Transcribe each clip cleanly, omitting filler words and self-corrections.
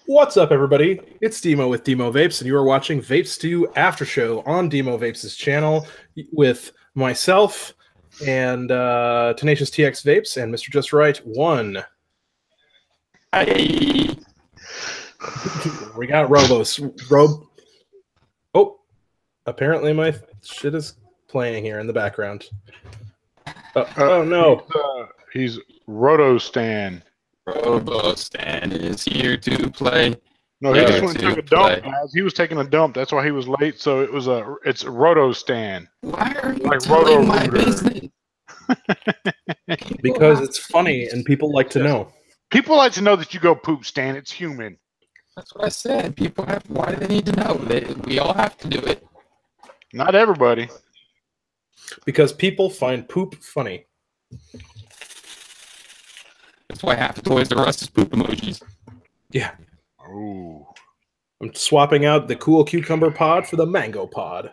What's up, everybody? It's Demo with Demo Vapes, and you are watching VapeStew After Show on Demo Vapes' channel with myself and Tenacious TX Vapes and Mr. Just Right 1. Hi. We got Oh, apparently my shit is playing here in the background. Oh no. He's Rotostan. RoboStan is here to play. No, he just went and took a dump, guys. He was taking a dump. That's why he was late. So it's Rotostan. Why are you Like telling my Roto-Rooter. business? Because it's funny and people like to know. People like to know that you go poop, Stan. It's human. That's what I said. People have. Why do they need to know? We all have to do it. Not everybody. Because people find poop funny. That's why half the Toys R Us is poop emojis. Yeah. Ooh. I'm swapping out the cool cucumber pod for the mango pod.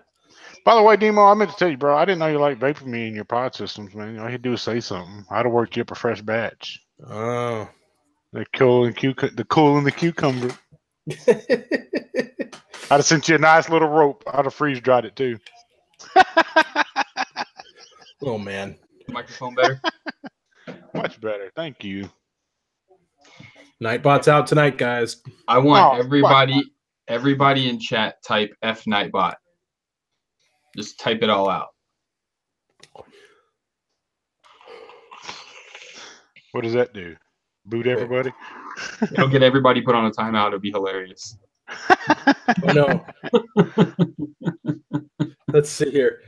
By the way, Demo, I meant to tell you, bro. I didn't know you like vaping me in your pod systems, man. All you do is say something. I'd have worked you up a fresh batch. Oh. The cool and the cucumber. I'd have sent you a nice little rope. I'd have freeze dried it too. Oh man. Microphone better. Much better. Thank you. Nightbot's out tonight, guys. I want Oh, everybody in chat type F Nightbot. Just type it all out. What does that do? Boot everybody? It'll get everybody put on a timeout. It'll be hilarious. Oh no. Let's see here.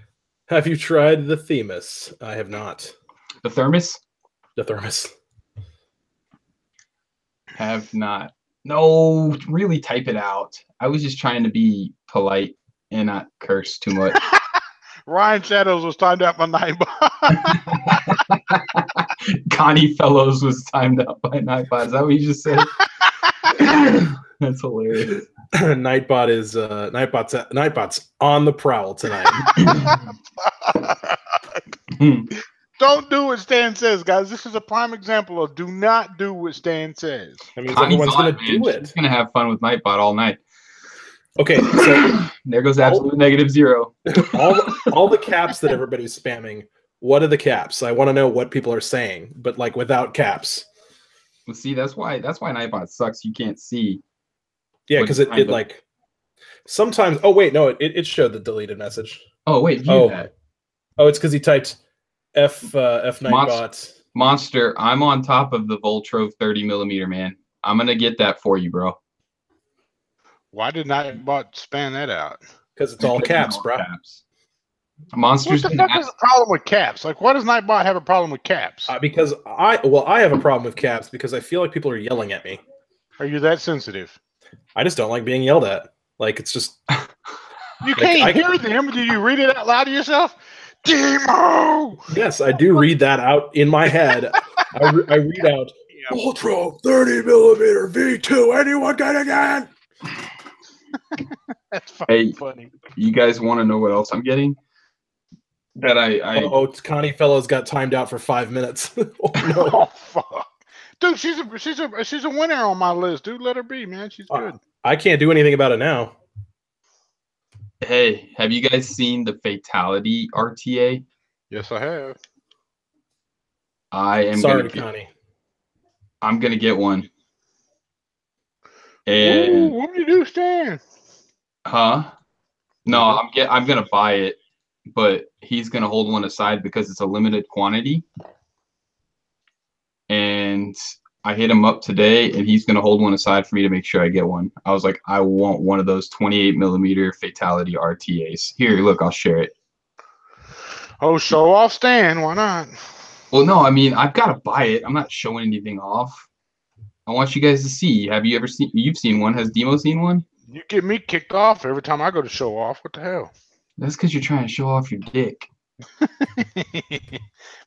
Have you tried the Themis? I have not. The thermos? The Thermos. Have not. No, really type it out. I was just trying to be polite and not curse too much. Ryan Shadows was timed out by Nightbot. Connie Fellows was timed out by Nightbot. Is that what you just said? That's hilarious. Nightbot's on the prowl tonight. Don't do what Stan says, guys. This is a prime example of do not do what Stan says. That means Connie's everyone's going to do She's it. gonna have fun with Nightbot all night. Okay, so There goes absolute -0. all the caps that everybody's spamming. What are the caps? I want to know what people are saying, but like without caps. Well, see, that's why Nightbot sucks. You can't see. Yeah, because it like sometimes. Oh wait, no, it showed the deleted message. Oh wait, view that. Oh, it's because he typed F Nightbot. Monster, I'm on top of the Voltrove 30mm, man. I'm gonna get that for you, bro. Why did Nightbot span that out? Because it's all caps, bro. Monsters. What the fuck is the problem with caps? Like, why does Nightbot have a problem with caps? Because I have a problem with caps because I feel like people are yelling at me. Are you that sensitive? I just don't like being yelled at. Like, it's just... You can't hear them. Do you read it out loud to yourself? Demo! Yes, I do read that out in my head. I read out, Ultra 30mm V2, anyone got it again? That's fucking funny. You guys want to know what else I'm getting? That Oh, Connie Fellows got timed out for 5 minutes. Oh, no. Oh, fuck. Dude, she's a winner on my list, dude. Let her be, man. She's good. I can't do anything about it now. Hey, have you guys seen the Fatality RTA? Yes, I have. Sorry, Connie. I'm gonna get one. And what do you do, Stan? Huh? No, I'm gonna buy it, but he's gonna hold one aside because it's a limited quantity. And I hit him up today, and he's gonna hold one aside for me to make sure I get one. I was like, I want one of those 28mm Fatality RTAs. Here, look, I'll share it. Oh, show off, Stan. Why not? Well, no, I mean, I've got to buy it. I'm not showing anything off. I want you guys to see. Have you ever seen? You've seen one. Has Demo seen one? You get me kicked off every time I go to show off. What the hell? That's because you're trying to show off your dick.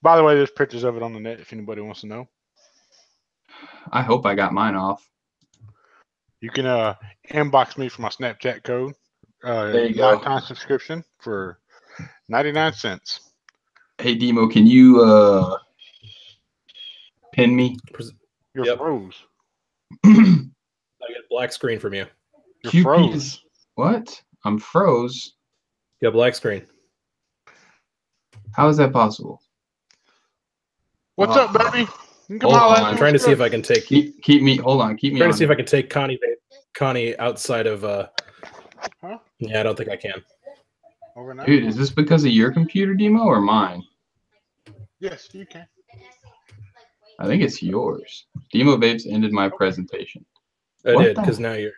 By the way, there's pictures of it on the net if anybody wants to know. I hope I got mine off. You can inbox me for my Snapchat code. There you go. Lifetime subscription for 99 cents. Hey, Demo, can you pin me? You're froze. I I get a black screen from you. You're QP froze. is what? I'm froze. You got black screen. How is that possible? What's up, baby? You can come Hold holler at on. me. I'm trying to see if I can take. Keep me. Hold on. Keep me. Trying on to see if here. I can take Connie outside of. Huh? Yeah, I don't think I can. Overnight? Dude, is this because of your computer, Demo, or mine? Yes, you can. I think it's yours. Demo Vapes ended my presentation. I What did the- because now you're.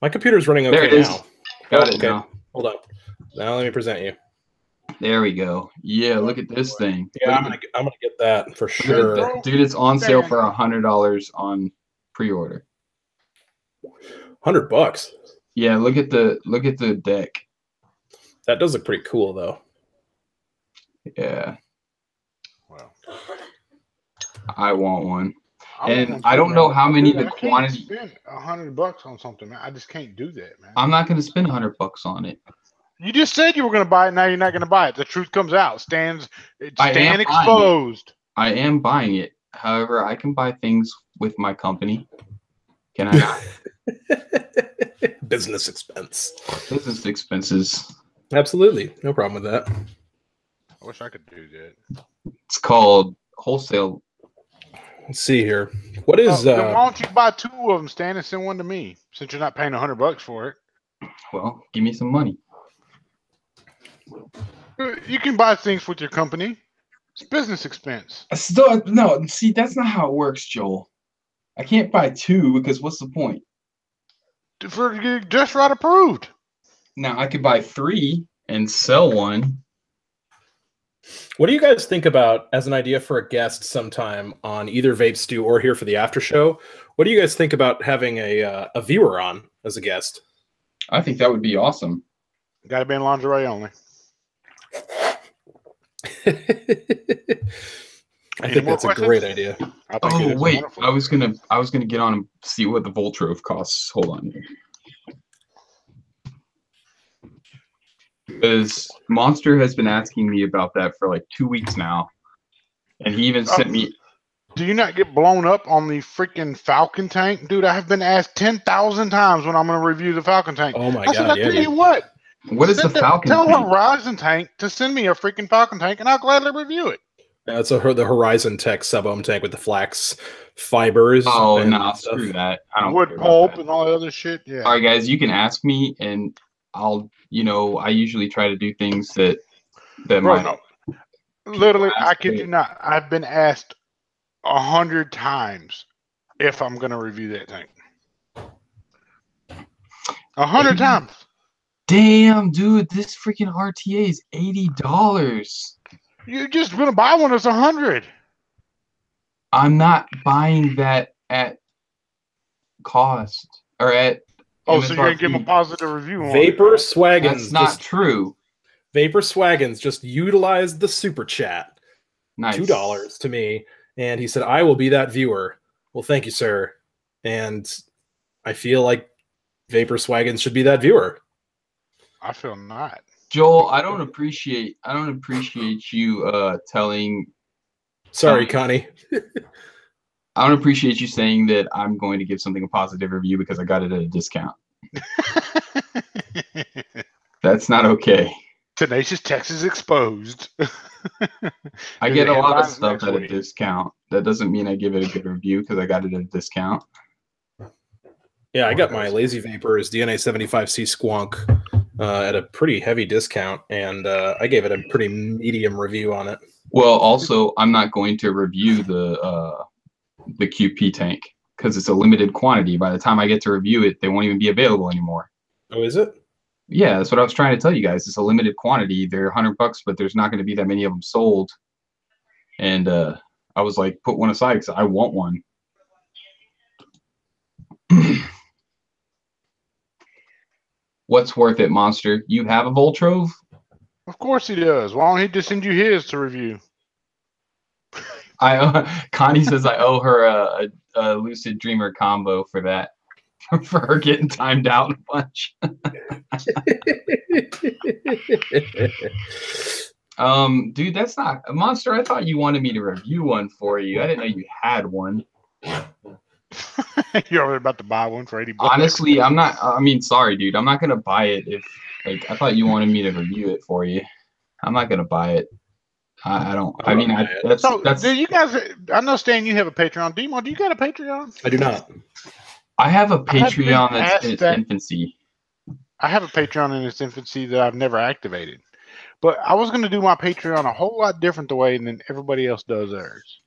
My computer's running okay There it is. now. Got Oh, it okay. now. Hold on. Now let me present you. There we go. Yeah, look at this thing. Yeah, Look I'm gonna get that for at sure. that. Dude, it's on sale for $100 on pre-order. $100. Yeah, look at the deck. That does look pretty cool though. Yeah, Well, I want one. I And want one I too, don't know man. how many Dude, the I can't quantity. Spend $100 on something, man. I just can't do that, man. I'm not going to spend $100 on it. You just said you were going to buy it. Now you're not going to buy it. The truth comes out. Stand I am buying it. exposed. I am buying it. However, I can buy things with my company. Can I not? Business expense. Business expenses. Absolutely, no problem with that. I wish I could do that. It's called wholesale. Let's see here. What is Then why don't you buy 2 of them, Stan, and send one to me? Since you're not paying $100 for it. Well, give me some money. You can buy things with your company. It's business expense. Still, no. See, that's not how it works, Joel. I can't buy 2 because what's the point? For just right approved. Now I could buy 3 and sell one. What do you guys think about as an idea for a guest sometime on either VapeStew or here for the after show? What do you guys think about having a viewer on as a guest? I think that would be awesome. Got to be in lingerie only. I think that's a great idea. I think it Oh is wait, wonderful. I was gonna get on and see what the Voltrove costs. Hold on here. Because Monster has been asking me about that for like 2 weeks now. And he even sent me. Do you not get blown up on the freaking Falcon tank? Dude, I have been asked 10,000 times when I'm going to review the Falcon tank. Oh my I said, God, I yeah, tell you dude. what. What is the Falcon Tell tank? Horizon Tank to send me a freaking Falcon tank, and I'll gladly review it. That's the Horizon Tech sub-ohm tank with the flax fibers. Oh, and no, stuff. screw that. I don't Wood care about pulp that. and all that other shit. Yeah. All right, guys, you can ask me, and I'll, I usually try to do things that Bro, might. no. Literally, ask I kid me. you not. I've been asked 100 times if I'm going to review that tank. 100 times. Damn, dude, this freaking RTA is $80. You're just going to buy one that's 100. I'm not buying that at cost or at. Oh, so you're going to give them a MSRP. positive review on Vapor it. Swaggins. That's not true. Vapor Swaggins just utilized the super chat. Nice. $2 to me. And he said, I will be that viewer. Well, thank you, sir. And I feel like Vapor Swaggins should be that viewer. I feel not. Joel, I don't appreciate you telling. Sorry, Connie. I don't appreciate you saying that I'm going to give something a positive review because I got it at a discount. That's not okay. Tenacious Texas exposed. I Do get the a lot of headlines stuff next at a week. discount. That doesn't mean I give it a good review because I got it at a discount. Yeah, I got my Lazy Vapors DNA 75C Squonk at a pretty heavy discount, and I gave it a pretty medium review on it. Well, also, I'm not going to review the QP tank because it's a limited quantity. By the time I get to review it, they won't even be available anymore. Oh, is it? Yeah, that's what I was trying to tell you guys. It's a limited quantity. They're $100, but there's not going to be that many of them sold. And I was like, put one aside because I want one. What's worth it, Monster? You have a Voltrove? Of course he does. Why don't he just send you his to review? Connie says I owe her a Lucid Dreamer combo for that. For her getting timed out a bunch. Dude, that's not Monster. I thought you wanted me to review one for you. I didn't know you had one. You're already about to buy one for $80. Honestly, I'm not. I mean, sorry, dude. I'm not gonna buy it if, like, I thought you wanted me to review it for you. I'm not gonna buy it. I don't. I mean, that's. Do you guys? I know, Stan, you have a Patreon. Demo, do you got a Patreon? I do not. I have a Patreon that's in its infancy. I have a Patreon in its infancy that I've never activated. But I was going to do my Patreon a whole lot different the way than everybody else does theirs.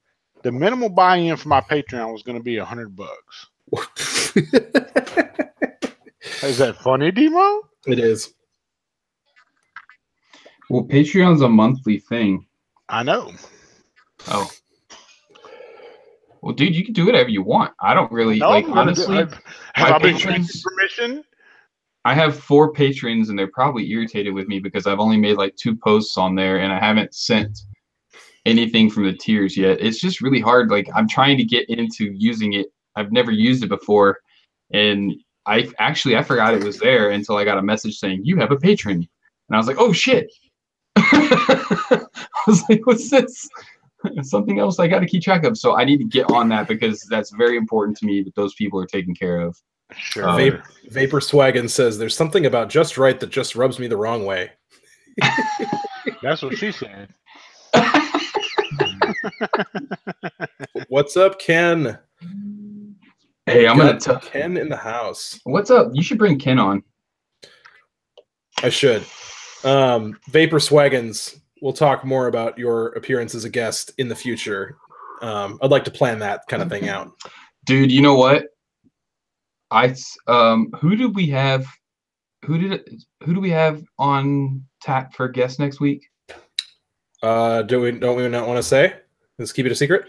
The minimal buy-in for my Patreon was going to be $100. Is that funny, Demo? It is. Well, Patreon's a monthly thing. I know. Oh. Well, dude, you can do whatever you want. I don't really honestly. Have I been granted permission? I have 4 patrons, and they're probably irritated with me because I've only made like 2 posts on there, and I haven't sent anything from the tiers yet. It's just really hard. Like, I'm trying to get into using it. I've never used it before, and I forgot it was there until I got a message saying you have a patron, and I was like, oh shit. I was like, what's this? Something else I got to keep track of. So I need to get on that because that's very important to me that those people are taken care of. Sure. VapeStew says there's something about just right that just rubs me the wrong way. That's what she said. What's up, Ken? Hey, I'm gonna tell Ken in the house. What's up? You should bring Ken on. I should. VapeStew, we'll talk more about your appearance as a guest in the future. I'd like to plan that kind of thing out. Dude, you know what? Who do we have on tap for guest next week? Don't we not want to say? Let's keep it a secret.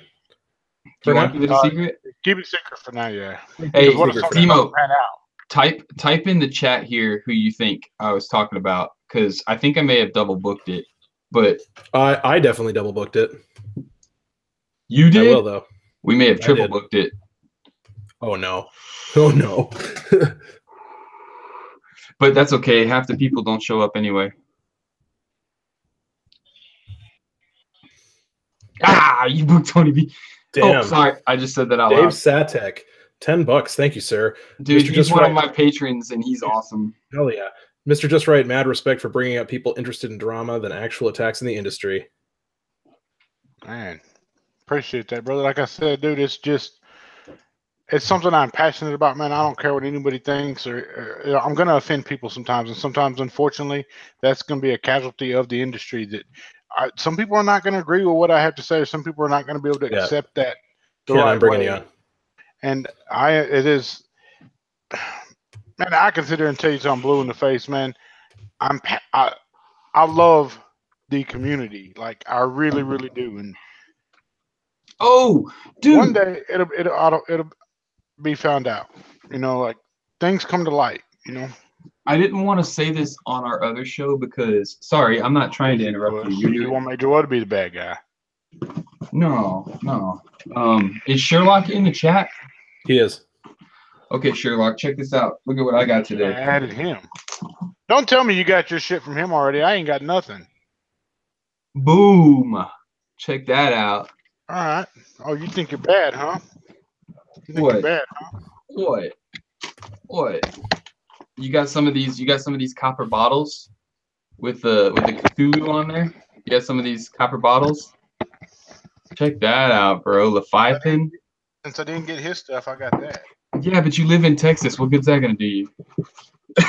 Do you want to keep it a secret? Keep it secret for now, yeah. Hey, Timo, type in the chat here who you think I was talking about, because I think I may have double booked it, but I definitely double booked it. You did? I will, though. We may have triple booked it. Oh no. Oh no. But that's okay. Half the people don't show up anyway. Ah, you booked Tony B. Damn. Oh, sorry. I just said that out Dave loud. Satek, $10. Thank you, sir. Dude, Mr. he's one of my patrons, and he's awesome. Hell yeah. Mr. Just Right, mad respect for bringing up people interested in drama than actual attacks in the industry. Man, appreciate that, brother. Like I said, dude, it's something I'm passionate about, man. I don't care what anybody thinks, or I'm going to offend people sometimes. And sometimes, unfortunately, that's going to be a casualty of the industry. That some people are not going to agree with what I have to say. Or some people are not going to be able to accept that the right I'm bringing way. you on. And it is, man, I can sit there and tell you till I'm blue in the face, man. I love the community. Like, I really, really do. And oh, dude, one day it'll be found out, like things come to light, I didn't want to say this on our other show because, sorry, I'm not trying to interrupt you. You want Major Joe to be the bad guy? No. Is Sherlock in the chat? He is. Okay, Sherlock, check this out. Look at what I got today. I added him. Don't tell me you got your shit from him already. I ain't got nothing. Boom. Check that out. All right. Oh, you think you're bad, huh? You think What? you're bad, huh? What? You got some of these copper bottles with the Cthulhu on there? You got some of these copper bottles? Check that out, bro. Leviathan. Since I didn't get his stuff, I got that. Yeah, but you live in Texas. What good's that gonna do you? You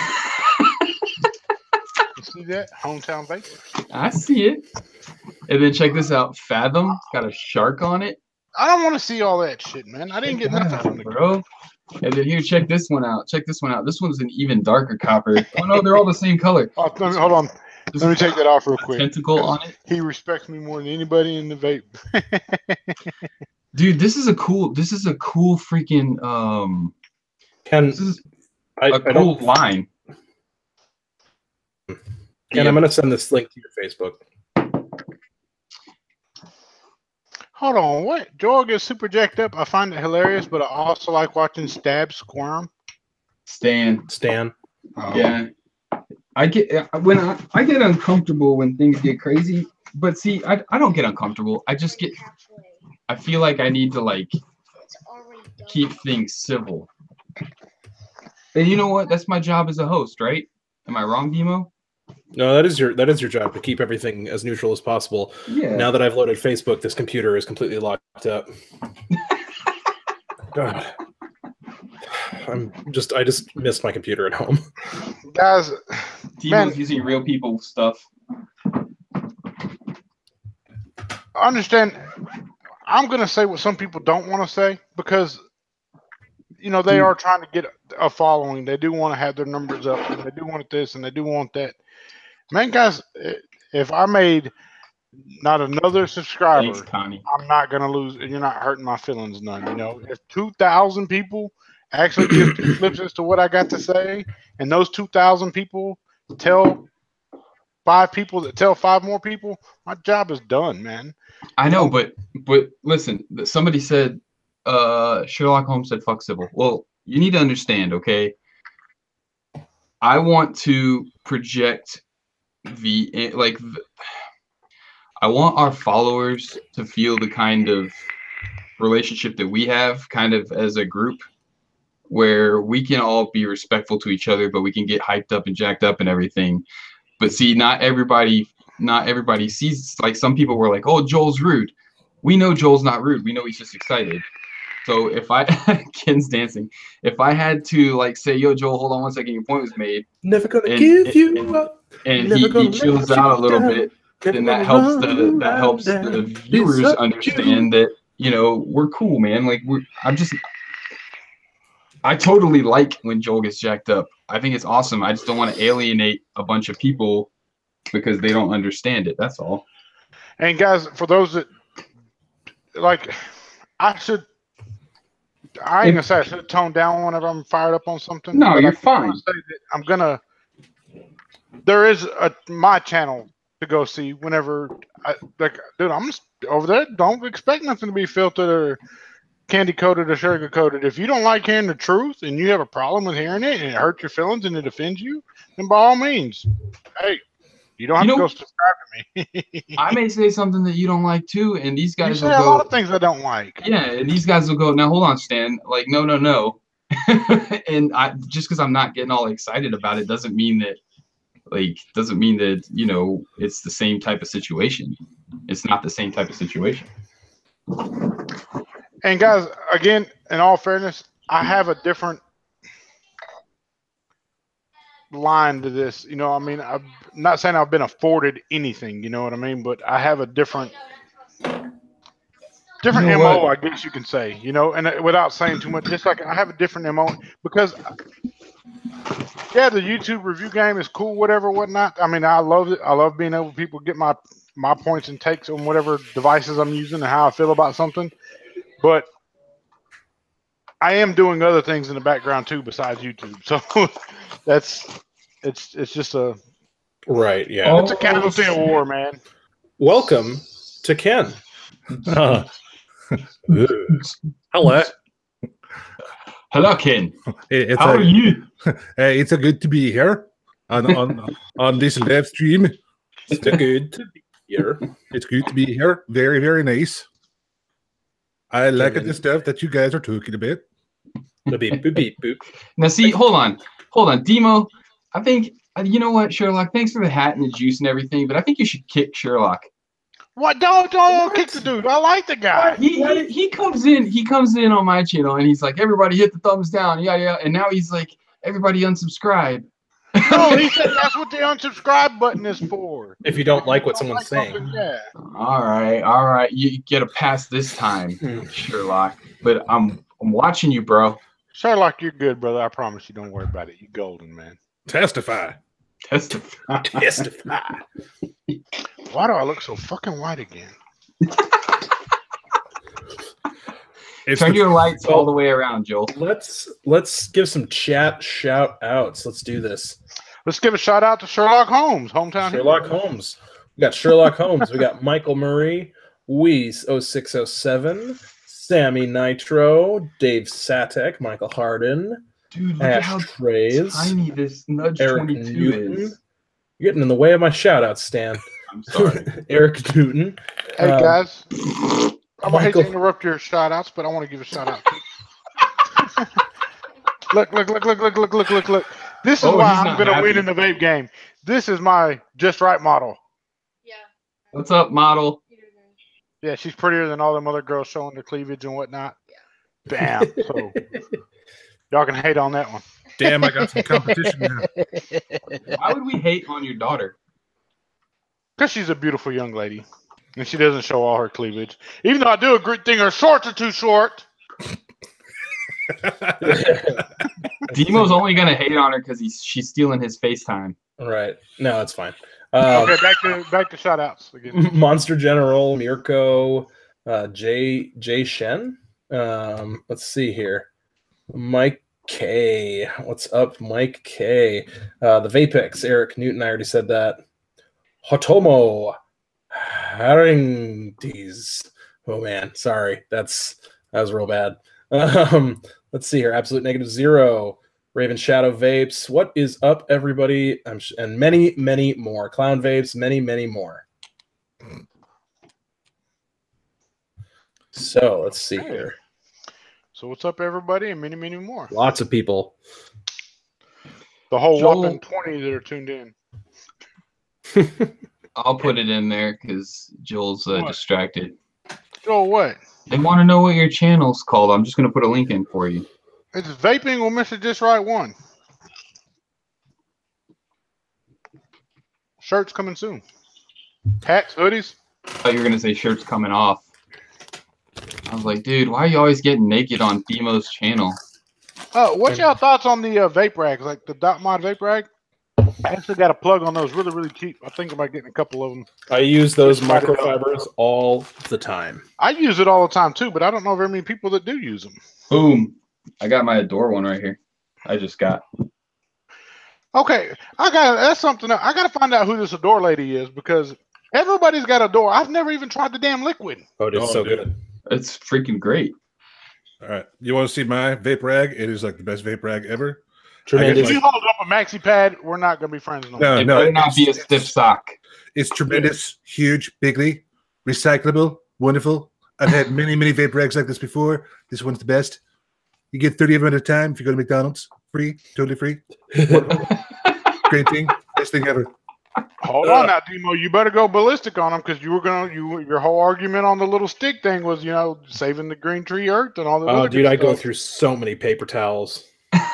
see that? Hometown baker. I see it. And then check this out. Fathom. It's got a shark on it. I don't want to see all that shit, man. I didn't get nothing from the bro. And then here, check this one out. This one's an even darker copper. Oh no, they're all the same color. Oh, hold on. Let me take that off real quick. Tentacle on it. He respects me more than anybody in the vape. Dude, this is a cool freaking Ken, a cool line. Ken, I'm gonna send this link to your Facebook. Hold on, what? Joel gets super jacked up. I find it hilarious, but I also like watching Stab squirm. Stan. Oh. Yeah. I get uncomfortable when things get crazy, but see, I don't get uncomfortable. I feel like I need to keep things civil. And you know what? That's my job as a host, right? Am I wrong, Demo? No, that is your job, to keep everything as neutral as possible. Yeah. Now that I've loaded Facebook, this computer is completely locked up. God. I just missed my computer at home. Guys, Demo's using real people stuff. I understand. I'm going to say what some people don't want to say because, you know, they are trying to get a following. They do want to have their numbers up, and they do want this, and they do want that. Man, guys, if I made not another subscriber, Thanks, Connie. I'm not going to lose. You're not hurting my feelings none. You know, if 2,000 people actually give 2 flips as to what I got to say, and those 2,000 people tell 5 people that tell 5 more people, my job is done, man. I know, but listen, somebody said Sherlock Holmes said fuck civil. Well, you need to understand, okay? I want to project I want our followers to feel the kind of relationship that we have kind of as a group, where we can all be respectful to each other, but we can get hyped up and jacked up and everything. But see, not everybody sees, like, some people were like, oh, Joel's rude. We know Joel's not rude. We know he's just excited. So if I, Ken's dancing, if I had to, like, say, yo, Joel, hold on one second, your point was made. Never gonna give you up. And he chills out a little bit, then that helps the viewers understand that, you know, we're cool, man. Like, I totally like when Joel gets jacked up. I think it's awesome. I just don't want to alienate a bunch of people because they don't understand it. That's all. And guys, for those that, like, I ain't gonna say I should tone down whenever I'm fired up on something. No, you're fine. There is my channel to go see whenever dude, I'm just over there. Don't expect nothing to be filtered or candy coated or sugar coated. If you don't like hearing the truth and you have a problem with hearing it and it hurts your feelings and it offends you, then by all means, hey, you don't have to go subscribe to me. I may say something that you don't like too, and these guys you say a lot of things I don't like. Yeah, and these guys will go, now hold on, Stan. Like, no. And just because I'm not getting all excited about it doesn't mean that, you know, it's the same type of situation. It's not the same type of situation. And guys, again, in all fairness, I have a different line to this. You know, I mean, I'm not saying I've been afforded anything, you know what I mean? But I have a different MO, I guess you can say, you know, and without saying too much, just like I have a different MO because, yeah, the YouTube review game is cool, whatever, whatnot. I mean, I love it. I love being able to people get my points and takes on whatever devices I'm using and how I feel about something. But I am doing other things in the background too besides YouTube. So it's just a right, yeah. It's a casualty of war, man. Welcome to Ken. Hello. Hello, Ken. How are you? It's a good to be here on this live stream. It's good to be here. It's good to be here. Very, very nice. I like the stuff that you guys are talking about. Beep, boop, beep, boop. Now, see, hold on, Demo. I think, you know what, Sherlock? Thanks for the hat and the juice and everything, but I think you should kick Sherlock. What? Don't kick the dude. I like the guy. He comes in on my channel and he's like, everybody hit the thumbs down, yeah, and now he's like, everybody unsubscribe. No, he said that's what the unsubscribe button is for. If you don't like what someone's saying. Yeah. All right. You get a pass this time, Sherlock. But I'm watching you, bro. Sherlock, you're good, brother. I promise you. Don't worry about it. You golden, man. Testify. Testify. Why do I look so fucking white again? Turn your lights all the way around, Joel. Let's give some chat shout outs. Let's do this. Let's give a shout out to Sherlock Holmes, hometown. Sherlock Holmes. We got Sherlock Holmes. We got Michael Murray, Wheeze 0607, Sammy Nitro, Dave Satek, Michael Harden, dude, look Ash at how Trays, tiny this Nudge Eric 22 Newton. is. You're getting in the way of my shout outs, Stan. I'm sorry. Eric Newton. Hey guys. I hate to Michael- interrupt your shout outs, but I want to give a shout out. Look. This is why I'm going to win in the vape game. This is my just right model. Yeah. What's up, model? Yeah, she's prettier than all them other girls showing their cleavage and whatnot. Yeah. Bam. So y'all can hate on that one. Damn, I got some competition now. Why would we hate on your daughter? Because she's a beautiful young lady. And she doesn't show all her cleavage. Even though I do agree, think her shorts are too short. Demo's only gonna hate on her because she's stealing his FaceTime. Right. No, that's fine. Okay, back to shout outs again. Monster General, Mirko, Jay Shen. Let's see here. Mike K. What's up, Mike K? The Vapex, Eric Newton. I already said that. Hotomo Haringdes. Oh man, sorry. That was real bad. Let's see here. Absolute Negative Zero. Raven Shadow Vapes. What is up, everybody? And many, many more. Clown Vapes. Many, many more. So let's see here. So what's up, everybody, and many, many more. Lots of people. The whole whopping 20 that are tuned in. I'll put it in there because Joel's distracted. Joel, what? They want to know what your channel's called. I'm just going to put a link in for you. It's Vaping with Mr. Just Right One. Shirts coming soon. Hats, hoodies. I thought you were going to say shirts coming off. I was like, dude, why are you always getting naked on Demo's channel? What's y'all thoughts on the vape rags, like the Dot Mod vape rag? I actually got a plug on those, really, really cheap. I think about getting a couple of them. I use those microfibers all the time. I use it all the time too, but I don't know very many people that do use them. Boom. I got my Adore one right here. I just got. Okay, that's something. I got to find out who this Adore lady is because everybody's got Adore. I've never even tried the damn liquid. Oh, it's so good. It's freaking great. All right. You want to see my vape rag? It is like the best vape rag ever. Tremendous. If you hold up a maxi pad, we're not going to be friends no more. It better not be a stiff sock. It's tremendous, huge, bigly, recyclable, wonderful. I've had many, many vape rags like this before. This one's the best. You get 30 of them at a time if you go to McDonald's. Free, totally free. Great thing. Best thing ever. Hold on now, Demo. You better go ballistic on them because your whole argument on the little stick thing was, saving the green tree earth and all that. Oh, dude, I go through so many paper towels.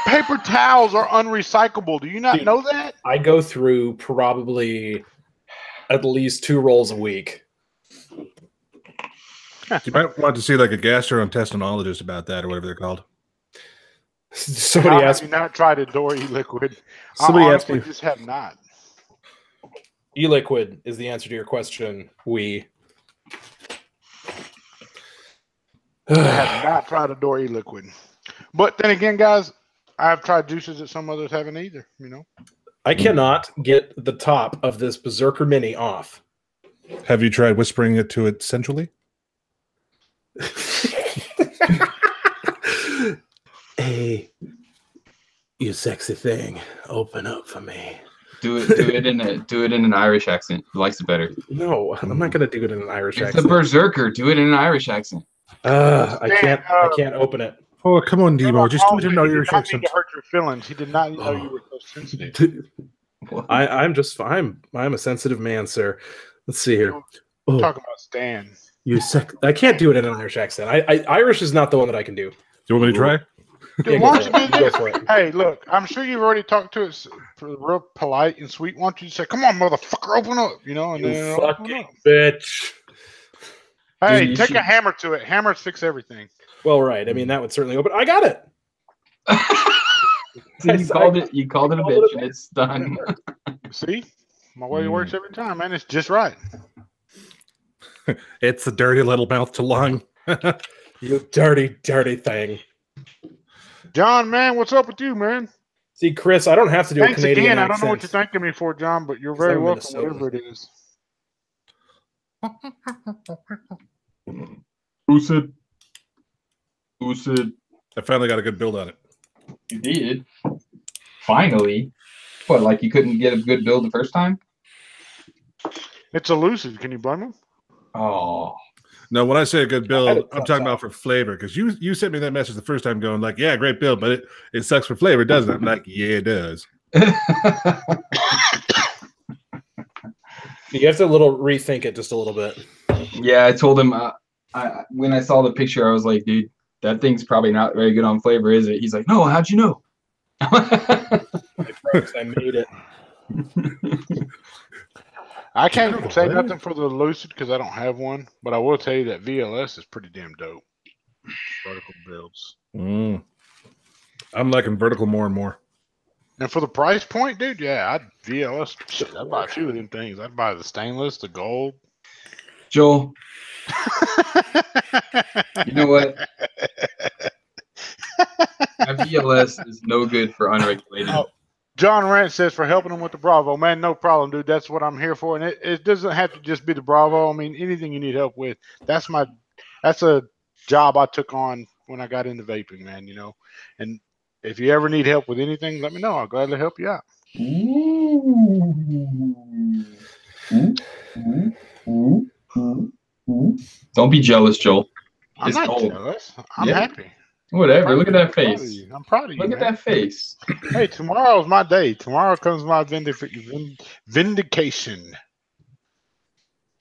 Paper towels are unrecyclable. Do you not know that? I go through probably at least 2 rolls a week. You might want to see like a gastrointestinologist about that or whatever they're called. Somebody asked me. Have you not tried Adore e-liquid? Somebody asked me. Just have not. E-liquid is the answer to your question. I have not tried Adore e-liquid. But then again, guys, I've tried juices that some others haven't either, I cannot get the top of this Berserker Mini off. Have you tried whispering it to it centrally? Hey, you sexy thing, open up for me. Do it in an Irish accent. He likes it better. No, I'm not gonna do it in an Irish accent. It's a Berserker. Do it in an Irish accent. I can't open it. Oh, come on, Demo. Just do it in an Irish accent. He did not mean to hurt your feelings. He did not know you were so sensitive. I'm a sensitive man, sir. Let's see here. Talking about Stan. I can't do it in an Irish accent. Irish is not the one that I can do. Do you want me to try? Dude, why don't you do this? Hey, look, I'm sure you've already talked to us for real polite and sweet. Why don't you say, "Come on, motherfucker, open up," and then fucking bitch. Hey, take a hammer to it. Hammers fix everything. Well, right. I mean, that would certainly open. I got it. So you called it a bitch, and it's done. See, my way works every time, man. It's just right. It's a dirty little mouth to lung. You dirty, dirty thing. John, man, what's up with you, man? See, Chris, I don't have to do Thanks a Canadian again. accent. I don't know what you're thanking me for, John, but you're very welcome, whatever it is. Who said? I finally got a good build on it. You did. Finally. What, like you couldn't get a good build the first time? It's elusive. Can you blame him? Oh. No, when I say a good I build, had I'm it talking about for flavor. Because you sent me that message the first time going like, yeah, great build, but it sucks for flavor, doesn't it? I'm like, yeah, it does. You have to rethink it just a little bit. Yeah, I told him when I saw the picture, I was like, dude, that thing's probably not very good on flavor, is it? He's like, no, how'd you know? I made it. I can't say nothing for the Lucid because I don't have one, but I will tell you that VLS is pretty damn dope. Vertical builds. I'm liking vertical more and more. And for the price point, dude, yeah, VLS. Shit, I'd buy a few of them things. I'd buy the stainless, the gold. Joel, you know what? That VLS is no good for unregulated. Oh, John Rant says for helping him with the Bravo. Man, no problem, dude. That's what I'm here for. And it doesn't have to just be the Bravo. I mean, anything you need help with. That's a job I took on when I got into vaping, man, you know. And if you ever need help with anything, let me know. I'll gladly help you out. Don't be jealous, Joel. I'm It's not cold. jealous. I'm happy. Whatever. Look at that I'm proud of face. you. I'm proud of you. Look at man. that face. Hey, tomorrow's my day. Tomorrow comes my vindication.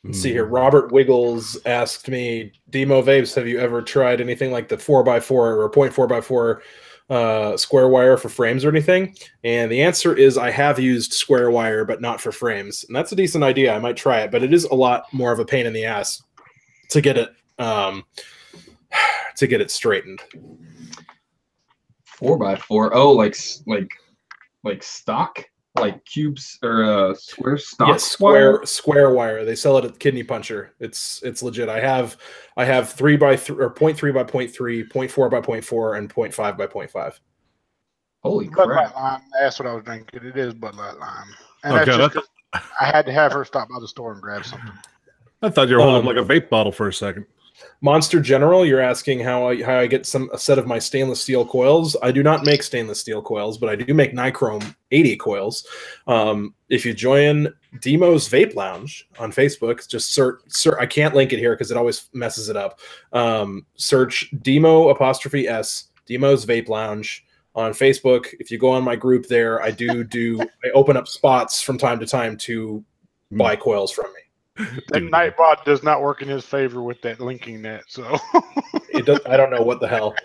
Let's see here. Robert Wiggles asked me, Demo Vapes, have you ever tried anything like the 4x4 or 0.4x4 square wire for frames or anything? And the answer is I have used square wire, but not for frames. And that's a decent idea. I might try it, but it is a lot more of a pain in the ass to get it straightened. 4x4. Oh, like stock, like cubes or square stock. Yes, square wire. They sell it at the Kidney Puncher. It's legit. I have 3x3 or 0.3x0.3, 0.4x0.4, and 0.5x0.5. Holy Bud crap! Light Lime. That's what I was drinking. It is Bud Light Lime, and Okay, that's just 'cause I had to have her stop by the store and grab something. I thought you were holding like a vape bottle for a second. Monster General, you're asking how I get a set of my stainless steel coils. I do not make stainless steel coils, but I do make Nichrome 80 coils. If you join Demo's Vape Lounge on Facebook, just search I can't link it here because it always messes it up. Search Demo''S Demo's Vape Lounge on Facebook. If you go on my group there, I open up spots from time to time to buy coils from me. That Nightbot does not work in his favor with that linking net. So it does. I don't know what the hell.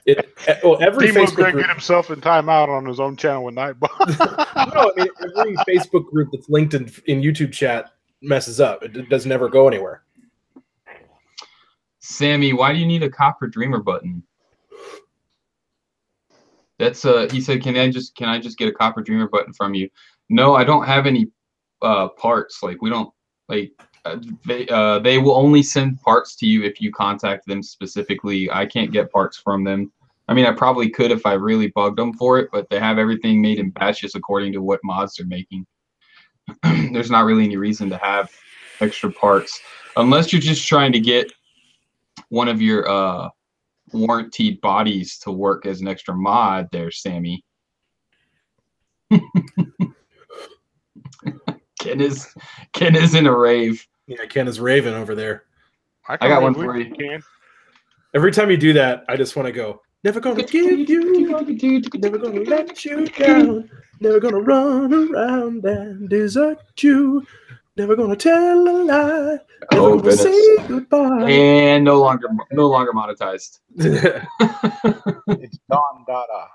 Every Demo's Facebook gonna group, get himself in timeout on his own channel with Nightbot. no, I mean every Facebook group that's linked in YouTube chat messes up. It does never go anywhere. Sammy, why do you need a copper dreamer button? That's he said, can I just get a copper dreamer button from you? No, I don't have any parts. Like we don't like they will only send parts to you if you contact them specifically. I can't get parts from them. I mean, I probably could if I really bugged them for it, but they have everything made in batches according to what mods they're making. There's not really any reason to have extra parts unless you're just trying to get one of your warranted bodies to work as an extra mod there, Sammy. Ken is in a rave. Yeah, Ken is raving over there. I got one for you. Ken. Every time you do that, I just want to go, never gonna give you up, never gonna let you down, never gonna run around and desert you, never gonna tell a lie, never gonna say goodbye. And no longer monetized. It's Don Dada.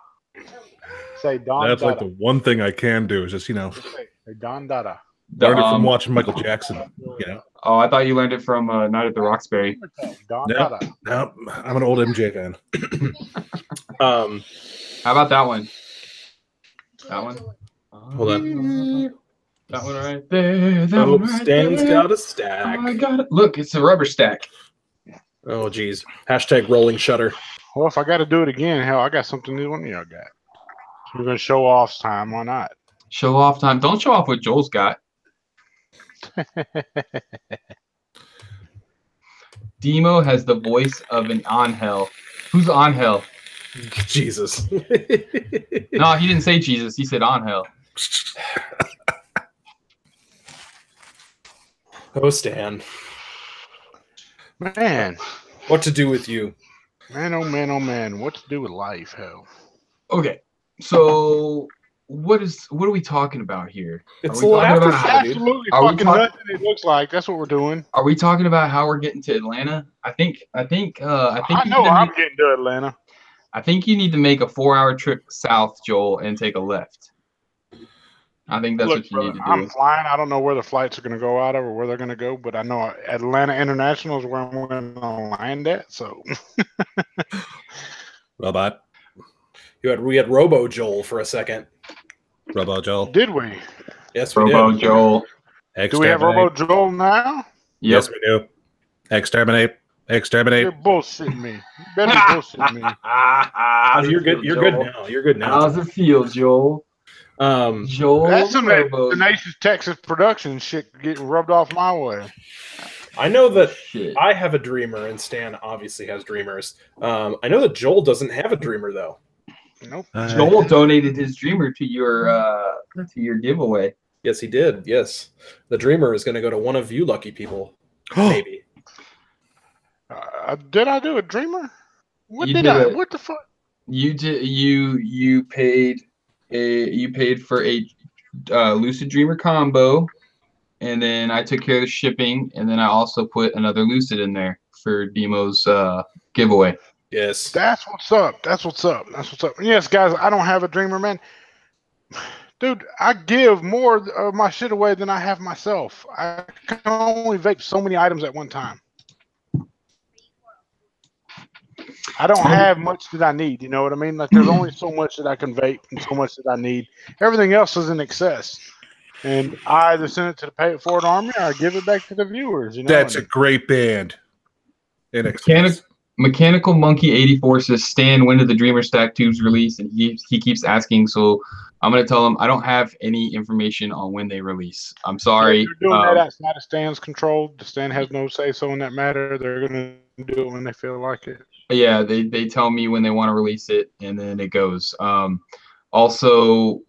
Say Don That's Dada. like the one thing I can do is just, you know, Say Don Dada. learn it from watching Michael Jackson. You know? Oh, I thought you learned it from Night at the Roxbury. Don No, Dada. no, I'm an old MJ fan. How about that one? That one? Hold on. That one right there. That one right Stan's there. got a stack. Oh, I got it. Look, it's a rubber stack. Oh, geez. Hashtag rolling shutter. Well, if I got to do it again, hell, I got something new one of y'all got. We're gonna show off time. Why not? Show off time. Don't show off what Joel's got. Demo has the voice of an Angel. Who's Angel? Jesus. No, he didn't say Jesus. He said Angel. Oh, Stan. Man, What to do with you? man, oh man, oh man, what to do with life? Hell, Okay, so what are we talking about here? It's Are a we little talking after about show, dude. absolutely Are we fucking talk- nothing. It looks like that's what we're doing. Are we talking about how we're getting to Atlanta? I think I you know need to I'm make, getting to Atlanta. I think you need to make a 4-hour trip south, Joel, and take a left. I think that's Look, what you need brother, to I'm do. flying. I don't know where the flights are going to go out of or where they're going to go, but I know Atlanta International is where I'm going to land at. So, Robot. We had Robo Joel for a second. Robo Joel. did we? Yes, we Robo did. Joel. Do we have Robo Joel now? Yep. Yes, we do. Exterminate. Exterminate. You're bullshitting me. You better be bullshitting me. You're good. You're good now. You're good now. How's it feel, Joel? Joel. That's some Robo. tenacious Texas production shit getting rubbed off my way. I know that Shit. I have a dreamer, and Stan obviously has dreamers. I know that Joel doesn't have a dreamer though. Nope. Joel donated his dreamer to your giveaway. Yes, he did. Yes, the dreamer is going to go to one of you lucky people. Maybe. Did I do a dreamer? What You did did I? it. What the fuck? You did. You paid for a Lucid Dreamer combo, and then I took care of the shipping, and then I also put another Lucid in there for Demo's giveaway. Yes. That's what's up. That's what's up. That's what's up. Yes, guys, I don't have a dreamer, man. Dude, I give more of my shit away than I have myself. I can only vape so many items at one time. I don't have much that I need. You know what I mean? Like, there's only so much that I can vape and so much that I need. Everything else is in excess. And I either send it to the Pay It Forward Army or I give it back to the viewers. You know, That's a great band. Mechanical Monkey 84 says, Stan, when did the Dreamer Stack tubes release? And he keeps asking, so I'm going to tell him I don't have any information on when they release. I'm sorry. They're doing that outside of Stan's control. The Stan has no say-so in that matter. They're going to do it when they feel like it. Yeah, they tell me when they want to release it, and then it goes. Also,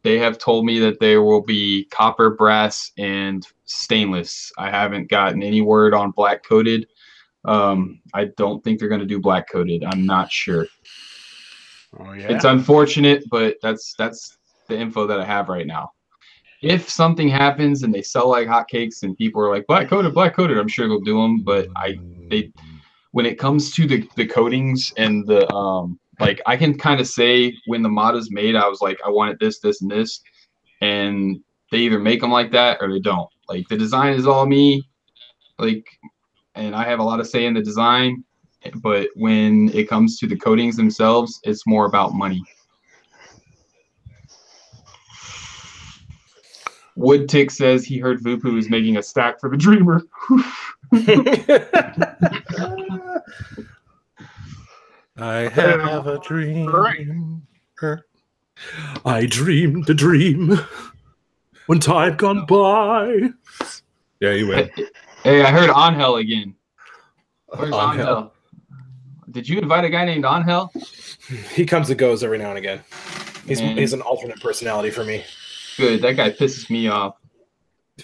they have told me that there will be copper, brass, and stainless. I haven't gotten any word on black-coated. I don't think they're going to do black-coated. I'm not sure. Oh, yeah? It's unfortunate, but that's the info that I have right now. If something happens and they sell like hotcakes and people are like black-coated, I'm sure they'll do them. But when it comes to the coatings and the like, I can kind of say when the mod is made, I was like, I wanted this, this, and this, and they either make them like that or they don't. Like, the design is all me, like, and I have a lot of say in the design. But when it comes to the coatings themselves, it's more about money. Woodtick says he heard Vupu is making a stack for the Dreamer. I have a dream. I dreamed a dream when time gone by. Yeah, you win. Hey, I heard Angel again. Where's Angel. Angel? Did you invite a guy named Angel? He comes and goes every now and again. Man. He's an alternate personality for me. Good. That guy pisses me off.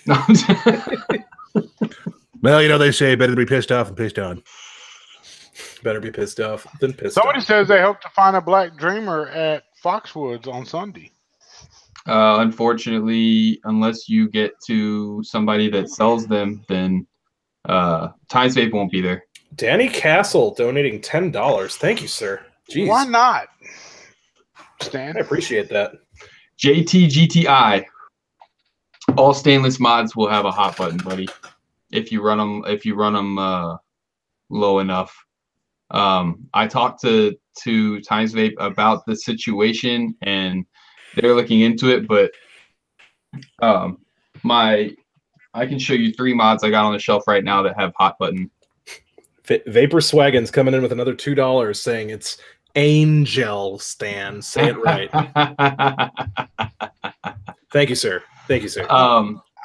No, Well, you know, they say better to be pissed off than pissed on. Better be pissed off than pissed Somebody off. says they hope to find a black dreamer at Foxwoods on Sunday. unfortunately, unless you get to somebody that sells them, then Times Vape won't be there. Danny Castle donating $10. Thank you, sir. Jeez. Why not, Stan? I appreciate that. JTGTI. All stainless mods will have a hot button, buddy. If you run them low enough. I talked to Times Vape about the situation, and they're looking into it. But I can show you 3 mods I got on the shelf right now that have hot button. Vapor Swaggin's coming in with another $2 saying it's Angel Stan. Say it right. Thank you, sir. Thank you, sir.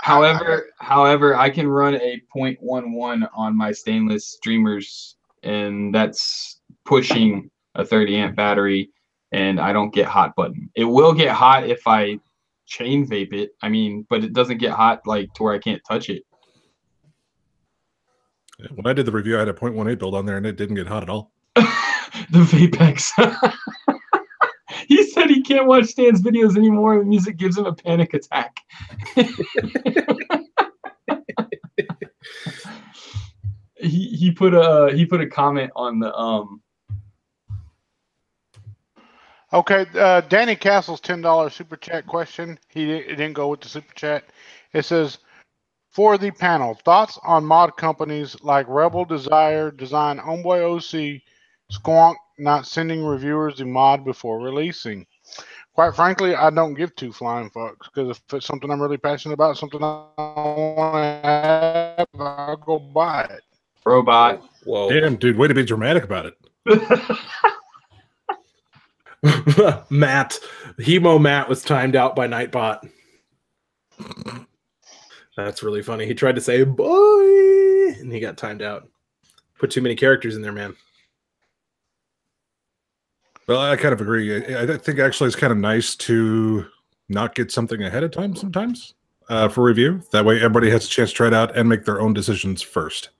However, I can run a 0.11 on my stainless streamers, and that's pushing a 30 amp battery, and I don't get hot button. It will get hot if I chain vape it. I mean, but it doesn't get hot like to where I can't touch it. When I did the review, I had a 0.18 build on there, and it didn't get hot at all. The Vapex. He said he can't watch Stan's videos anymore. The music gives him a panic attack. he put a comment on the Okay, Danny Castle's $10 super chat question. It didn't go with the super chat. It says, for the panel, thoughts on mod companies like Rebel, Desire, Design, Homeboy OC, Squonk not sending reviewers the mod before releasing. Quite frankly, I don't give two flying fucks, because if it's something I'm really passionate about, something I want to have, I'll go buy it. robot. Whoa. Damn, dude, way to be dramatic about it. Matt, Hemo Matt was timed out by Nightbot. That's really funny. He tried to say boy, and he got timed out. Put too many characters in there, man. Well, I kind of agree. I think actually it's kind of nice to not get something ahead of time sometimes for review. That way everybody has a chance to try it out and make their own decisions first.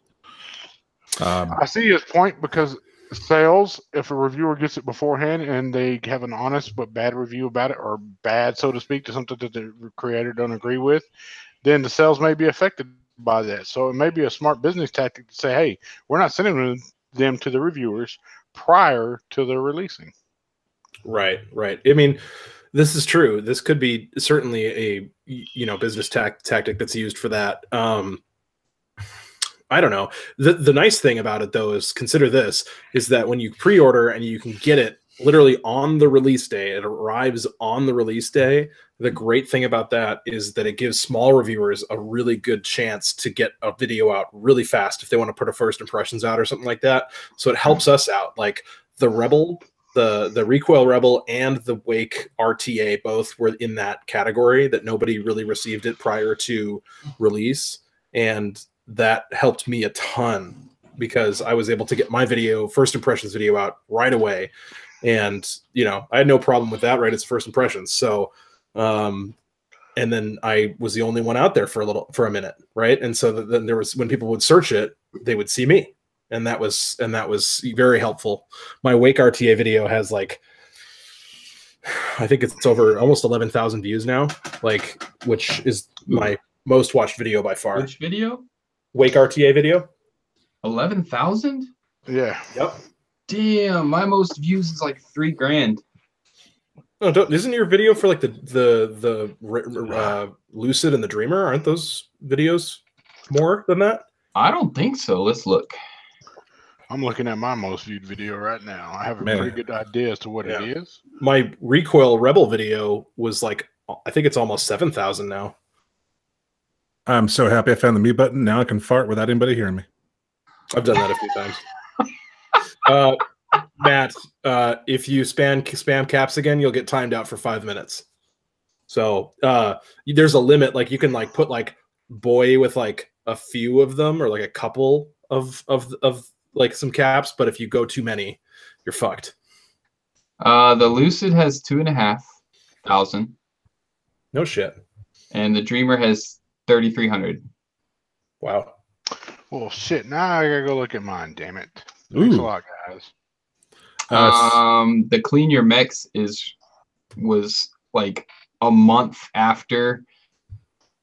I see his point, because sales, if a reviewer gets it beforehand and they have an honest but bad review about it, or bad, so to speak, to something that the creator don't agree with, then the sales may be affected by that. So it may be a smart business tactic to say, hey, we're not sending them to the reviewers prior to their releasing. Right. I mean, this is true. This could be certainly a business tactic that's used for that. I don't know. The nice thing about it, though, is consider this, is that when you pre-order and you can get it literally on the release day, it arrives on the release day. The great thing about that is that it gives small reviewers a really good chance to get a video out really fast if they want to put a first impressions out or something like that. So it helps us out. Like the Rebel, the Recoil Rebel and the Wake RTA both were in that category that nobody really received it prior to release. And that helped me a ton because I was able to get my video, first impressions video out right away. And, I had no problem with that, right? It's first impressions. So, and then I was the only one out there for a minute. Right. And so then there was, when people would search it, they would see me. And that was very helpful. My Wake RTA video has I think it's over almost 11,000 views now, which is my most watched video by far. Which video? Wake RTA video. 11,000? Yeah. Yep. Damn, my most views is like 3 grand. No, isn't your video for the Lucid and the Dreamer? Aren't those videos more than that? I don't think so. Let's look. I'm looking at my most viewed video right now. I have a pretty good idea as to what it is. My Recoil Rebel video was I think it's almost 7,000 now. I'm so happy I found the mute button. Now I can fart without anybody hearing me. I've done that a few times. Matt, if you spam caps again, you'll get timed out for 5 minutes. So there's a limit. You can put boy with a few of them or a couple of some caps, but if you go too many, you're fucked. The Lucid has 2,500. No shit. And the Dreamer has 3,300. Wow. Well, shit. Now I gotta go look at mine. Damn it. Thanks a lot, guys. The Clean Your Mechs was a month after.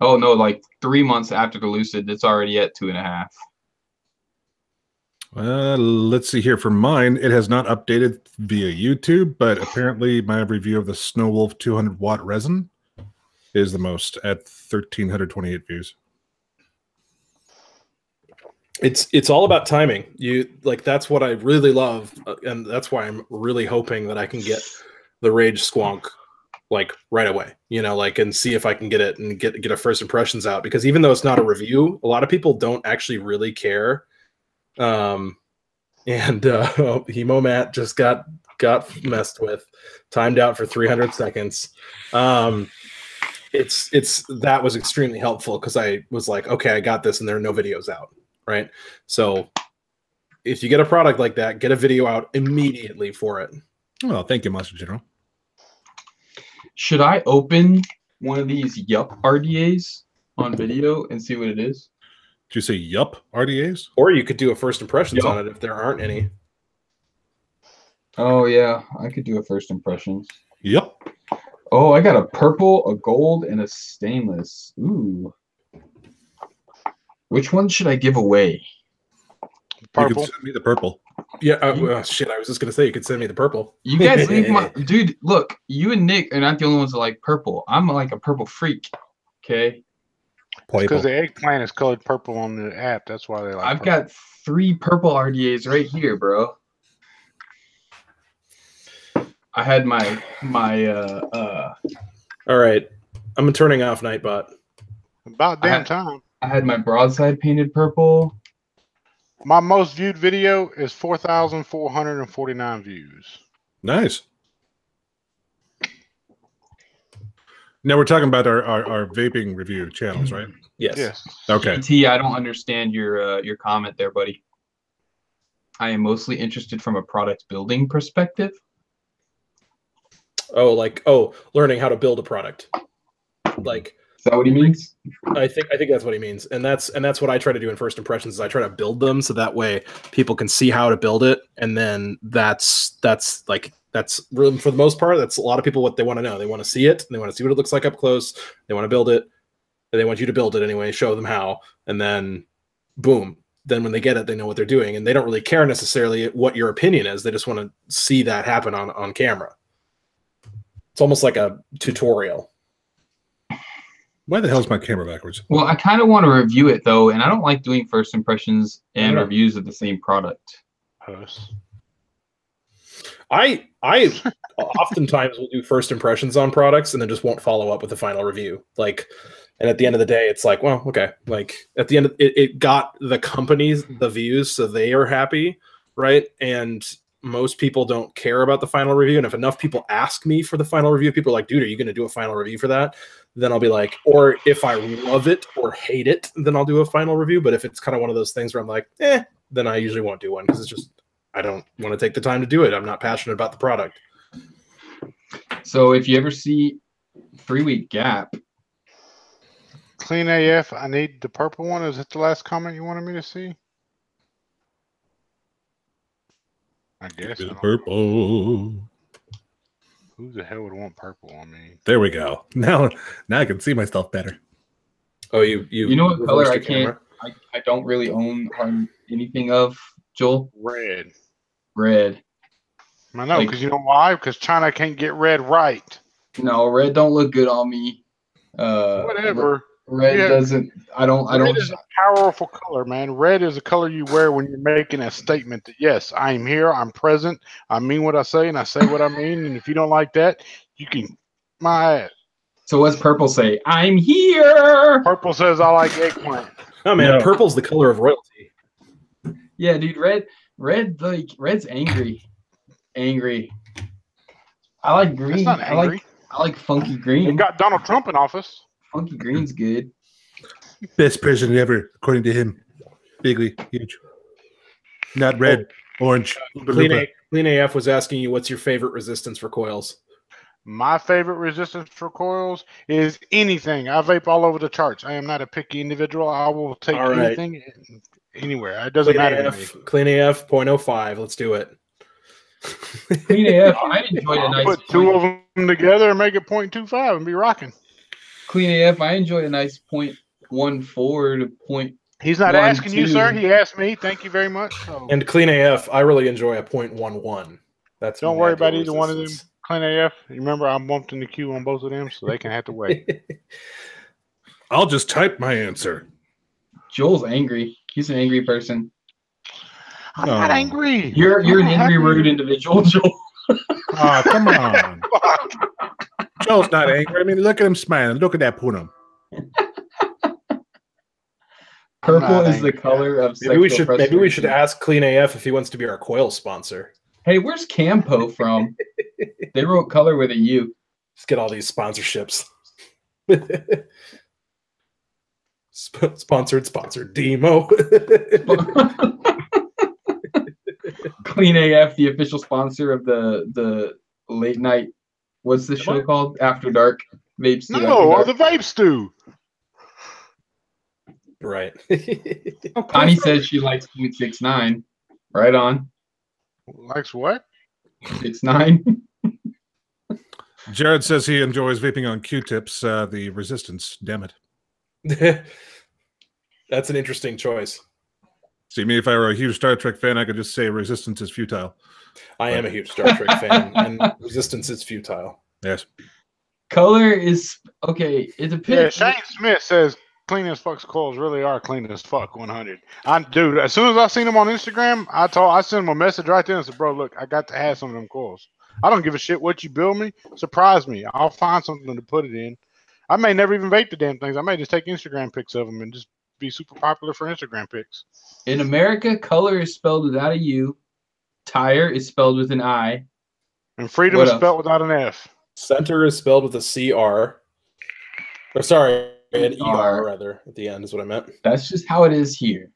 Oh no, 3 months after the Lucid. It's already at 2,500. Let's see here. For mine, it has not updated via YouTube, but apparently my review of the Snow Wolf 200 watt resin is the most at 1,328 views. It's all about timing. That's what I really love, and that's why I'm really hoping that I can get the Rage Squonk right away. And see if I can get it and get a first impressions out, because even though it's not a review, a lot of people don't actually really care. Hemo Matt just got messed with, timed out for 300 seconds. That was extremely helpful because I was okay, I got this, and there are no videos out, right? So if you get a product like that, get a video out immediately for it. Well, thank you, Master General. Should I open one of these Yup RDAs on video and see what it is? Did you say yup RDAs? Or you could do a first impressions Yup. on it if there aren't any. Oh yeah, I could do a first impressions. Yup. Oh, I got a purple, a gold, and a stainless. Ooh. Which one should I give away? You Purple. can send me the purple. Yeah, shit, I was just gonna say you could send me the purple. You guys leave my dude. Look, you and Nick are not the only ones that like purple. I'm like a purple freak. Okay. Because the eggplant is colored purple on the app. That's why they like. I've purple. got 3 purple RDAs right here, bro. I had my All right, I'm turning off Nightbot. About damn time. I had my broadside painted purple. My most viewed video is 4,449 views. Nice. Now we're talking about our vaping review channels, right? Yes. Yes. Okay. T, I don't understand your comment there, buddy. I am mostly interested from a product building perspective. Learning how to build a product. Like, Is that what he means? I think that's what he means, and that's what I try to do in first impressions. Is I try to build them so that way people can see how to build it, and then that's really, for the most part, that's a lot of people what they want to know. They want to see it, and they want to see what it looks like up close. They want to build it, and they want you to build it anyway. Show them how, and then boom. Then when they get it, they know what they're doing, and they don't really care necessarily what your opinion is. They just want to see that happen on camera. It's almost like a tutorial. Why the hell is my camera backwards? Well, I kind of want to review it though, and I don't like doing first impressions and reviews of the same product. I oftentimes will do first impressions on products and then just won't follow up with the final review. Like, and at the end of the day, it's like, well, okay. Like at the end of it got the companies the views, so they are happy, right? And most people don't care about the final review. And if enough people ask me for the final review, people are like, dude, are you going to do a final review for that? Then I'll be like, or if I love it or hate it, then I'll do a final review. But if it's kind of one of those things where I'm like, then I usually won't do one because it's just, I don't want to take the time to do it. I'm not passionate about the product. So if you ever see 3-week gap, Clean AF, I need the purple one. Is it the last comment you wanted me to see? I guess. The purple. Who the hell would want purple on me? There we go. Now I can see myself better. Oh, you know what color I reversed your can't? I don't really own anything of, Joel. Red. Red. I know, because you know why? Because China can't get red right. No, red don't look good on me. Whatever. Red doesn't. I don't. Red is a powerful color, man. Red is a color you wear when you're making a statement that yes, I'm here, I'm present, I mean what I say, and I say what I mean. And if you don't like that, you can my ass. So what's purple say? I'm here. Purple says I like eggplant. Oh man, No. purple's the color of royalty. Yeah, dude. Red's angry. Angry. I like green. That's not angry. I like funky green. You got Donald Trump in office. Funky green's good. Best president ever, according to him. Bigly, huge. Not red, orange. Clean AF was asking you what's your favorite resistance for coils. My favorite resistance for coils is anything. I vape all over the charts. I am not a picky individual. I will take anything anywhere. It doesn't matter to me. Clean AF 0.05. Let's do it. Clean AF. I enjoy a nice. Put two of them together and make it 0.25 and be rocking. Clean AF. I enjoy a nice 0.14 to point. He's not asking you, sir. He asked me. Thank you very much. So. And Clean AF, I really enjoy a 0.11. That's don't worry about either one of them. Clean AF. Remember, I'm bumped in the queue on both of them, so they can have to wait. I'll just type my answer. Joel's angry. He's an angry person. I'm not angry. You're an angry, rude individual, Joel. Oh, come on. Joel's not angry. I mean, look at him smiling. Look at that punum. Purple is the color of maybe we should ask Clean AF if he wants to be our coil sponsor. Hey, where's Campo from? They wrote color with a U. Let's get all these sponsorships. Sponsored Demo. Clean AF, the official sponsor of the late night. What's the show called? After Dark. VapeStew. No, the VapeStew. Right. Connie says she likes 0.69. Right on. Likes what? 0.69. Jared says he enjoys vaping on Q-tips. The resistance, damn it. That's an interesting choice. See, me, if I were a huge Star Trek fan, I could just say resistance is futile. I am a huge Star Trek fan, and resistance is futile. Yes. Color is okay. It depends. Yeah, Shane Smith says clean as fuck's coils really are clean as fuck. 100. Dude, as soon as I seen him on Instagram, I sent him a message right there and said, bro, look, I got to have some of them coils. I don't give a shit what you build me. Surprise me. I'll find something to put it in. I may never even vape the damn things. I may just take Instagram pics of them and just be super popular for Instagram pics. In America, color is spelled without a U. Tire is spelled with an I. And freedom What is else? spelled without an F. Center is spelled with a CR. Or sorry, an ER. ER rather at the end is what I meant. That's just how it is here.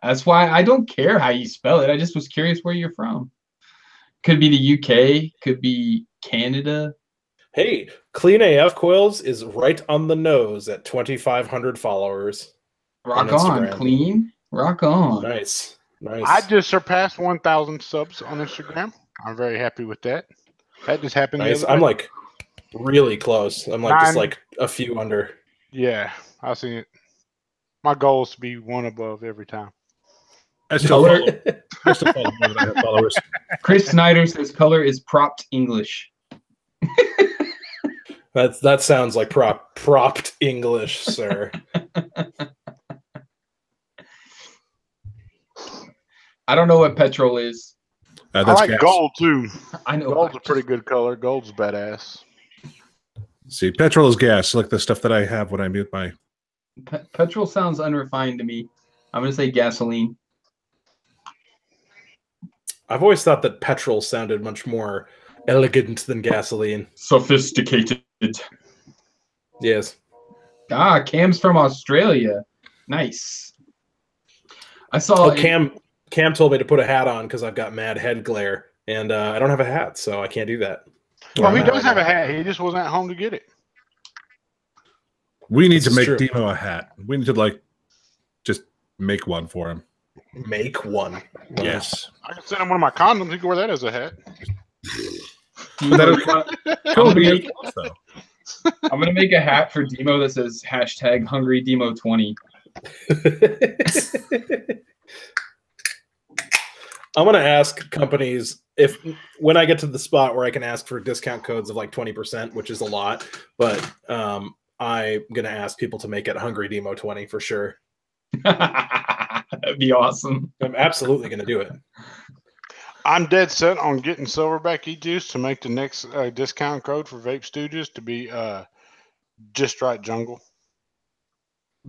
That's why I don't care how you spell it. I just was curious where you're from. Could be the UK. Could be Canada. Hey, Clean AF Coils is right on the nose at 2,500 followers. Rock On on, Instagram. clean. Rock on. Nice. Nice. I just surpassed 1,000 subs on Instagram. I'm very happy with that. That just happened. Nice. The other I'm day. like really close. I'm like just like a few under. Yeah, I seen it. My goal is to be one above every time. I still Color. follow. I still follow more than I have followers. Chris Snyder says color is propped English. That sounds like propped English, sir. I don't know what petrol is. I That's like gas. gold too. I know. Gold's a pretty good color. Gold's badass. See, petrol is gas, like the stuff that I have when I mute my. Petrol sounds unrefined to me. I'm gonna say gasoline. I've always thought that petrol sounded much more elegant than gasoline. Sophisticated. Yes. Ah, Cam's from Australia. Nice. I saw. Oh, Cam told me to put a hat on because I've got mad head glare, and I don't have a hat, so I can't do that. Well, he does have a hat. He just wasn't at home to get it. We need This to is make true. Demo a hat. We need to just make one for him. Make one. Yes. I can send him one of my condoms. He can wear that as a hat. I'm gonna make a hat for Demo that says hashtag Hungry Demo 20. I'm gonna ask companies if when I get to the spot where I can ask for discount codes of like 20%, which is a lot, but I'm gonna ask people to make it Hungry Demo 20 for sure. That'd be awesome. I'm absolutely gonna do it. I'm dead set on getting Silverback E-Juice to make the next discount code for Vape Stooges to be Just Right Jungle.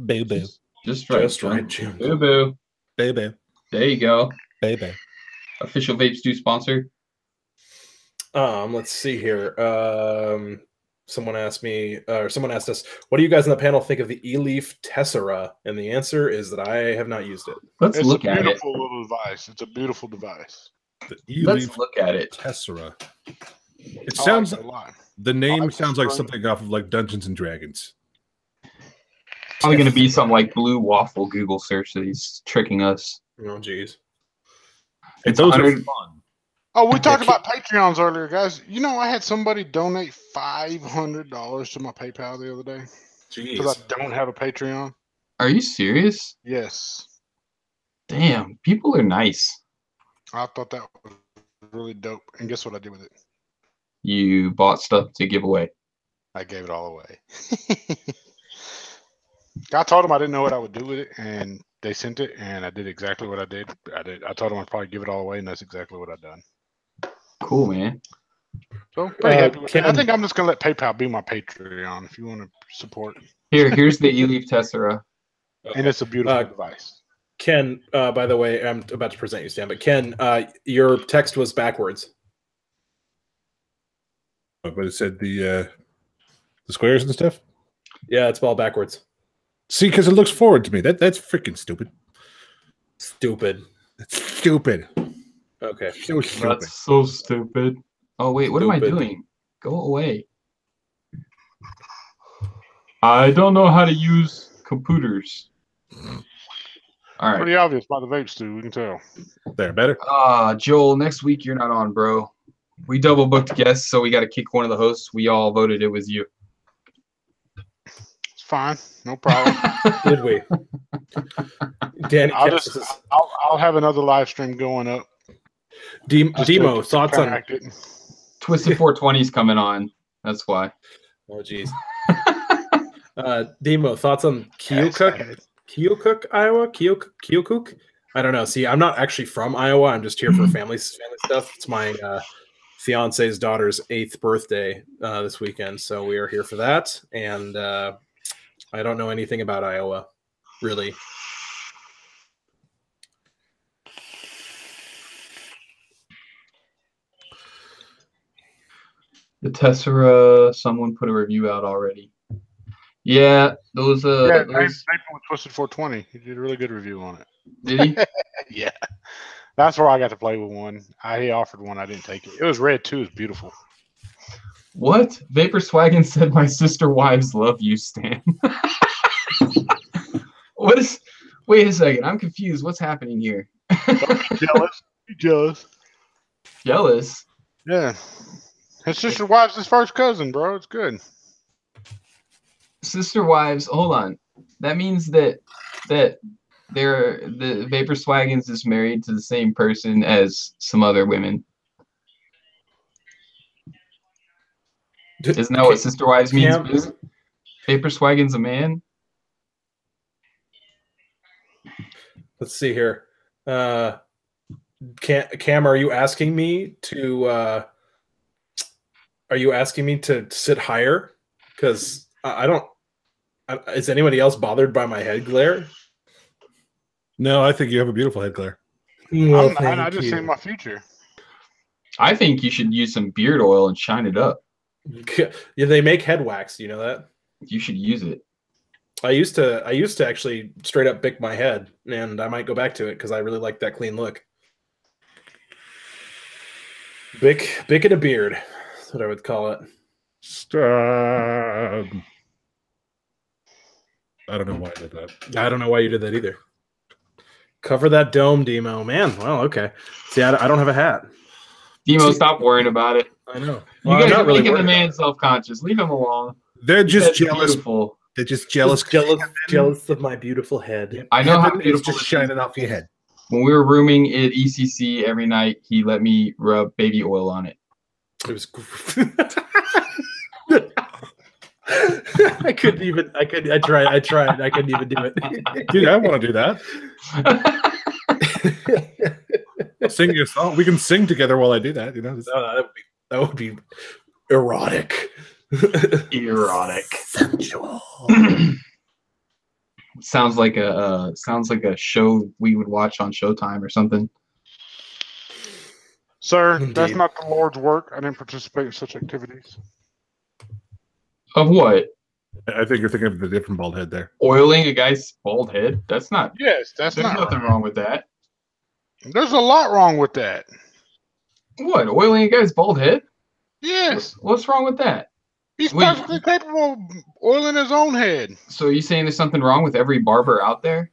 Baby. Just right, June. Boo boo. Baby. There you go. Baby. Official VapeStew sponsor. Let's see here. Someone asked us, what do you guys on the panel think of the eLeaf Tessera? And the answer is that I have not used it. Let's It's look a at it. beautiful little device. It's a beautiful device. The Let's E-Leaf look at it. Tessera. It I sounds like it a lot. the name like sounds like spring. something off of like Dungeons and Dragons. Probably gonna be some like blue waffle Google search that he's tricking us. Oh, geez. And It's those are 100 fun. Oh, we talked about Patreons earlier, guys. You know, I had somebody donate $500 to my PayPal the other day because Jeez. I don't have a Patreon. Are you serious? Yes, Damn, people are nice. I thought that was really dope. And guess what I did with it? You bought stuff to give away. I gave it all away. I told them I didn't know what I would do with it, and they sent it, and I did exactly what I did. I told them I'd probably give it all away, and that's exactly what I've done. Cool, man. So pretty happy with that. I Ken- think I'm just gonna let PayPal be my Patreon if you want to support. Here's the eLeaf Tessera. And it's a beautiful Uh, device. Ken, by the way, I'm about to present you, Stan, but Ken, your text was backwards. But it said the squares and stuff. Yeah, it's all backwards. See, because it looks forward to me. That's freaking stupid. Stupid. That's stupid. Okay. So stupid. That's so stupid. Oh wait, what am I Stupid. doing? Go away. I don't know how to use computers. All right. Pretty obvious by the VapeStew, we can tell. There, better. Joel, next week you're not on, bro. We double booked guests, so we got to kick one of the hosts. We all voted it was you. It's fine, no problem. Did we? Danny, I'll have another live stream going up. Demo, thoughts on Twisted 420's coming on. That's why. Oh, jeez. Demo, thoughts on Keokuk, Iowa? Keokuk? I don't know. See, I'm not actually from Iowa. I'm just here for family stuff. It's my fiance's daughter's 8th birthday this weekend, so we are here for that. And I don't know anything about Iowa, really. The Tessera, someone put a review out already. Yeah, those. Yeah, those... Twisted 420. He did a really good review on it. Did he? Yeah, that's where I got to play with one. He offered one. I didn't take it. It was red too. It's beautiful. What? VaporSwaggin said, "My sister wives love you, Stan." What is? Wait a second. I'm confused. What's happening here? Jealous. Be jealous. Jealous. Yeah. His sister wives his first cousin, bro. It's good. Sister wives. Hold on. That means that the VaporSwaggins is married to the same person as some other women. Isn't that what sister wives means? VaporSwaggin's a man. Let's see here. Cam, are you asking me to? Are you asking me to sit higher? Because I don't. Is anybody else bothered by my head glare? No, I think you have a beautiful head glare. Well, I just see my future. I think you should use some beard oil and shine it up. Yeah, they make head wax. You know that? You should use it. I used to actually straight up bick my head, and I might go back to it because I really like that clean look. Bick and a beard. That's what I would call it. Stop. I don't know why I did that. I don't know why you did that either. Cover that dome, Demo. Man, well, okay. See, I don't have a hat. Demo, stop worrying about it. I know. You guys are making the man self-conscious. Leave him alone. They're just jealous. Beautiful. They're just jealous. Jealous of my beautiful head. I know how It's beautiful just shining off your head. When we were rooming at ECC every night, he let me rub baby oil on it. It was. I couldn't even. I tried. I couldn't even do it. Dude, I want to do that. Sing your song. We can sing together while I do that. You know, that would be erotic. Erotic. Sensual. Sounds like a show we would watch on Showtime or something. Sir, Indeed. That's not the Lord's work. I didn't participate in such activities. Of what? I think you're thinking of the different bald head there. Oiling a guy's bald head? That's not. Yes, There's nothing wrong with that. There's a lot wrong with that. What? Oiling a guy's bald head? Yes. What's wrong with that? He's perfectly capable of oiling his own head. So are you saying there's something wrong with every barber out there?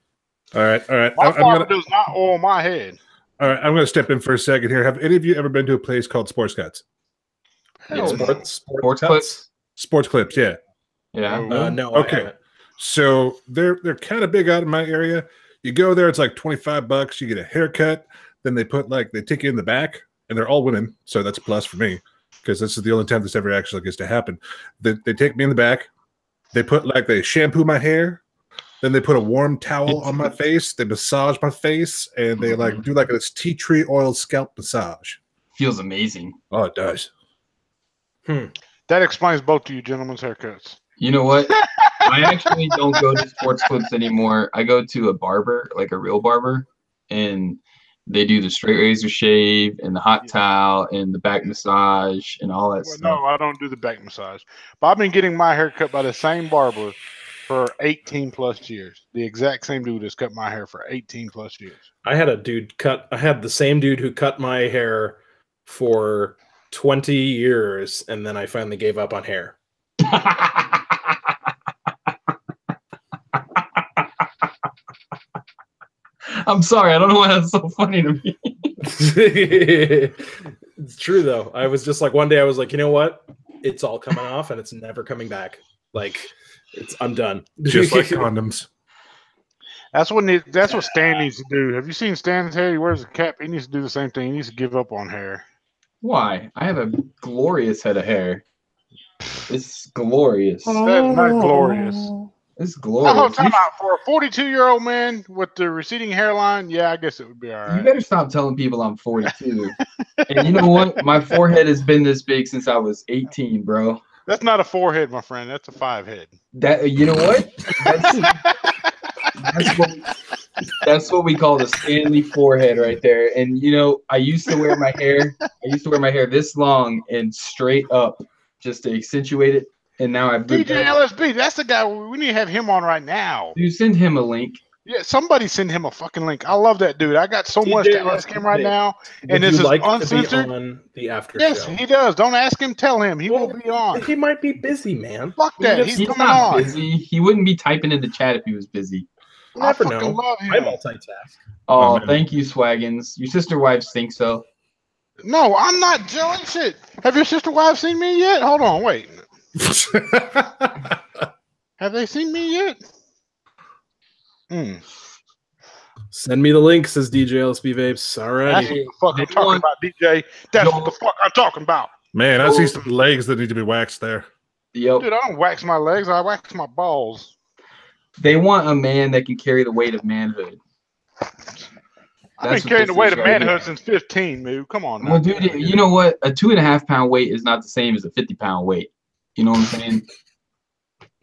All right. My barber does not oil my head. All right, I'm going to step in for a second here. Have any of you ever been to a place called Sports Cuts? Sports Clips? Sports Clips, yeah. Yeah. No. Okay. So they're kind of big out in my area. You go there, it's like $25. You get a haircut. Then they take you in the back, and they're all women. So that's a plus for me because this is the only time this ever actually gets to happen. They take me in the back. They shampoo my hair. Then they put a warm towel on my face. They massage my face, and they do this tea tree oil scalp massage. Feels amazing. Oh, it does. That explains both of you gentlemen's haircuts. You know what? I actually don't go to Sports Clips anymore. I go to a barber, like a real barber, and they do the straight razor shave and the hot towel and the back massage and all that stuff. No, I don't do the back massage. But I've been getting my hair cut by the same barber for 18 plus years. The exact same dude has cut my hair for 18 plus years. I had the same dude who cut my hair for 20 years, and then I finally gave up on hair. I'm sorry. I don't know why that's so funny to me. It's true though. I was just like one day I was like, you know what? It's all coming off and it's never coming back. Like I'm done. Just like condoms. That's what Stan needs to do. Have you seen Stan's hair? He wears a cap. He needs to do the same thing. He needs to give up on hair. Why? I have a glorious head of hair. It's glorious. That's not glorious. It's glorious. Time out for a 42-year-old man with the receding hairline. Yeah, I guess it would be all right. You better stop telling people I'm 42. And you know what? My forehead has been this big since I was 18, bro. That's not a forehead, my friend. That's a 5-head. That you know what? That's what we call the Stanley forehead right there. And you know, I used to wear my hair this long and straight up just to accentuate it. And now I've DJ LSB, that's the guy. We need to have him on right now. You send him a link. Yeah, somebody send him a fucking link. I love that dude. I got so much to ask him right now, and this is uncensored. On the after yes, show? He does. Don't ask him. Tell him. He will be on. He might be busy, man. Fuck that. He's coming not on. busy. He wouldn't be typing in the chat if he was busy. You never know. Love him. I multitask. Oh, thank you, Swaggins. Your sister wives think so. No, I'm not doing shit. Have your sister wives seen me yet? Hold on, wait. Have they seen me yet? Send me the link, says DJ LSB Vapes. Alrighty. That's what the fuck I'm talking about, DJ. That's what the fuck I'm talking about. Man, I see some legs that need to be waxed there. Yep. Dude, I don't wax my legs. I wax my balls. They want a man that can carry the weight of manhood. I've been carrying the weight of manhood since 15, dude. Come on now. Well, dude, you know what? A 2.5 pound weight is not the same as a 50 pound weight. You know what I'm saying?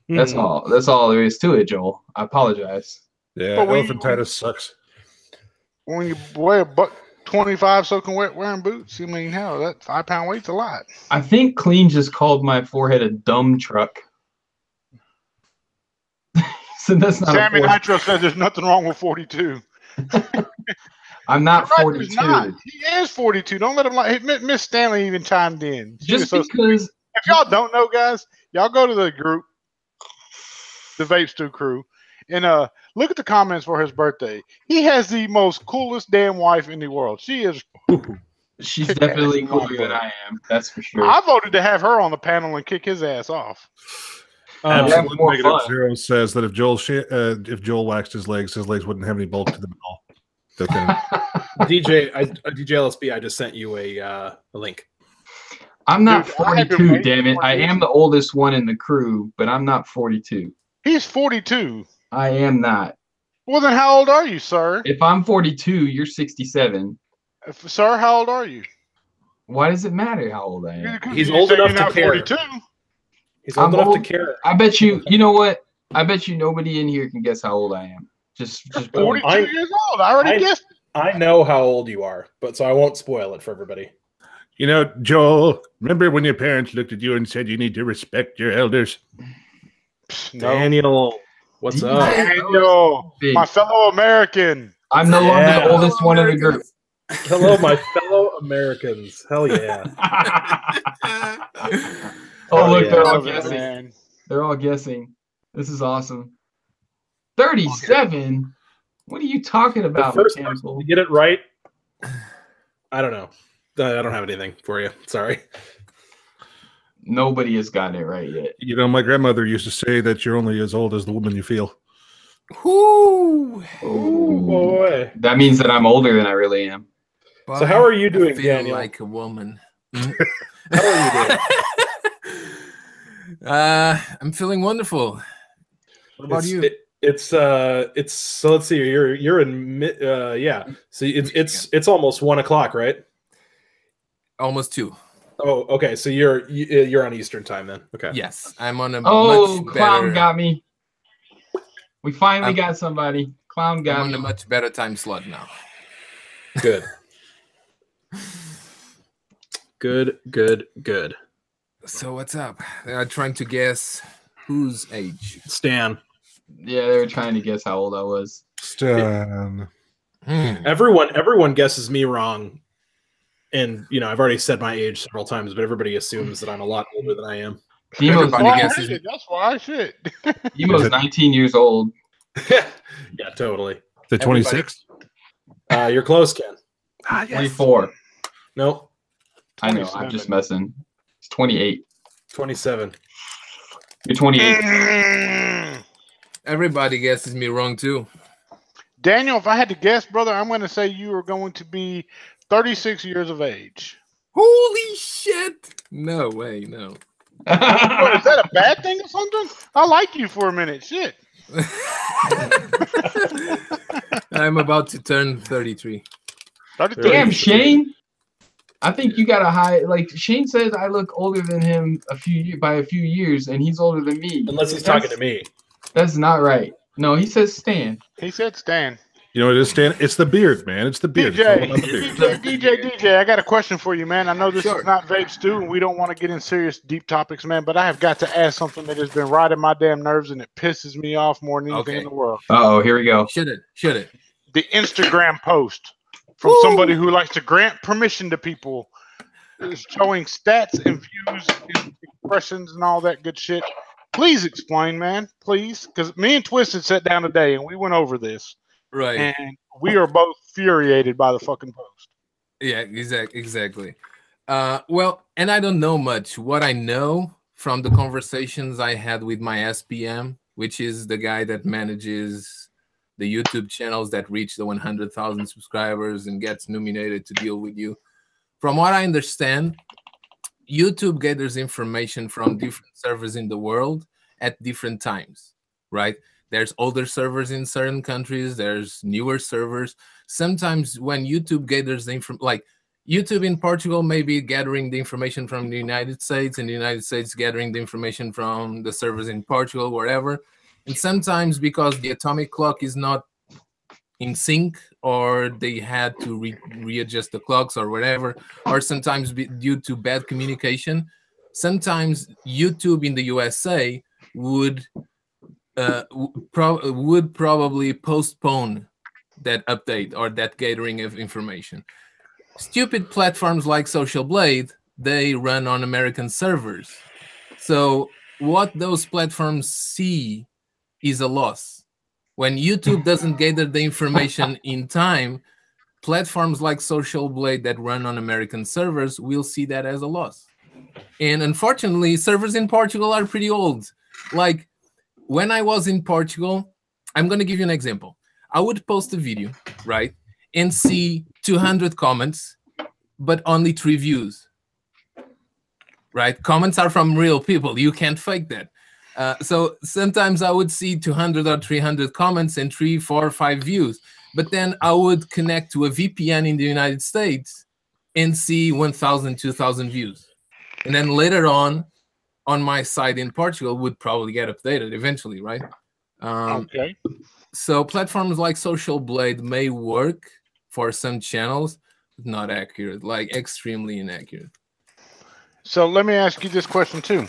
That's all. That's all there is to it, Joel. I apologize. Yeah, elephantitis sucks. When you weigh a buck 25 soaking wet wearing boots, I mean, hell, that 5 pound weight's a lot. I think Clean just called my forehead a dumb truck. So that's not. Sammy Nitro says there's nothing wrong with 42. I'm not right, 42. Not. He is 42. Don't let him like. Miss Stanley even chimed in. Just because. If y'all don't know, guys, y'all go to the group, the VapeStew crew, and look at the comments for his birthday. He has the most coolest damn wife in the world. She is. She's definitely cooler than I am. That's for sure. I voted to have her on the panel and kick his ass off. Absolute Negative Zero says that if Joel waxed his legs wouldn't have any bulk to them at all. Okay. DJ LSB, I just sent you a link. I'm not 42, damn it. I am the oldest one in the crew, but I'm not 42. He's 42. I am not. Well, then how old are you, sir? If I'm 42, you're 67. Sir, how old are you? Why does it matter how old I am? He's old enough to care. 42. He's old enough to care. I bet you know what? I bet you nobody in here can guess how old I am. Just 42 years old. I already guessed it. I know how old you are, so I won't spoil it for everybody. You know, Joel, remember when your parents looked at you and said you need to respect your elders? No. Daniel, what's up? Daniel, my fellow American. I'm no longer the oldest one in the group. Hello, my fellow Americans. Hell yeah. Oh, look, they're all guessing. guessing. They're all guessing. This is awesome. 37? What are you talking about, the first Mechanical? person to get it right, I don't know. I don't have anything for you. Sorry. Nobody has gotten it right yet. You know, my grandmother used to say that you're only as old as the woman you feel. Ooh, boy. That means that I'm older than I really am. So how are you doing, I feel Daniel? like a woman. How are you doing? I'm feeling wonderful. What about you? It's so let's see. You're in yeah. So it's almost 1 o'clock, right? Almost 2. Oh, okay. So you're on Eastern time then. Okay. Yes, I'm on a Oh, much Clown better. got me. We finally got somebody. Clown got I'm me. on a much better time slot now. Good. Good. So what's up? They are trying to guess whose age. Stan. Yeah, they were trying to guess how old I was. Stan. Everyone guesses me wrong. And I've already said my age several times, but everybody assumes that I'm a lot older than I am. Demo's That's why shit. 19 years old. Yeah, totally. The 26th? You're close, Ken. Ah, yes. 24. Nope. I know. I'm just messing. It's 28. 27. You're 28. Everybody guesses me wrong too. Daniel, if I had to guess, brother, I'm going to say you are going to be 36 years of age. Holy shit! No way, no. What, is that a bad thing or something? I like you for a minute. Shit. I'm about to turn 33. 33. Damn, Shane. I think you got a high. Like Shane says, I look older than him by a few years, and he's older than me. Unless he's talking to me. That's not right. No, he says Stan. He said Stan. You know what it is, Stan? It's the beard, man. It's the beard. It's all about the beard. DJ, I got a question for you, man. I know this Sure. is not VapeStew, and we don't want to get in serious, deep topics, man, but I have got to ask something that has been riding my damn nerves, and it pisses me off more than anything in the world. Uh-oh, here we go. Should it? The Instagram post from somebody who likes to grant permission to people showing stats and views and expressions and all that good shit. Please explain, man. Please. Because me and Twisted sat down today, and we went over this. Right. And we are both infuriated by the fucking post. Yeah, exactly. Well, and I don't know much. What I know from the conversations I had with my SPM, which is the guy that manages the YouTube channels that reach the 100,000 subscribers and gets nominated to deal with you. From what I understand, YouTube gathers information from different servers in the world at different times, right? There's older servers in certain countries. There's newer servers. Sometimes when YouTube gathers the information, like YouTube in Portugal may be gathering the information from the United States, and the United States gathering the information from the servers in Portugal, wherever. And sometimes because the atomic clock is not in sync, or they had to readjust the clocks or whatever, or sometimes due to bad communication, sometimes YouTube in the USA would probably postpone that update or that gathering of information. Stupid platforms like Social Blade, they run on American servers. So what those platforms see is a loss. When YouTube doesn't gather the information in time, platforms like Social Blade that run on American servers will see that as a loss. And unfortunately, servers in Portugal are pretty old. Like, when I was in Portugal, I'm going to give you an example. I would post a video, right, and see 200 comments, but only 3 views, right? Comments are from real people. You can't fake that. So sometimes I would see 200 or 300 comments and 3, 4, 5 views. But then I would connect to a VPN in the United States and see 1,000, 2,000 views. And then later on my site in Portugal would probably get updated eventually, right? Okay. So platforms like Social Blade may work for some channels, but not accurate, like extremely inaccurate. So let me ask you this question too.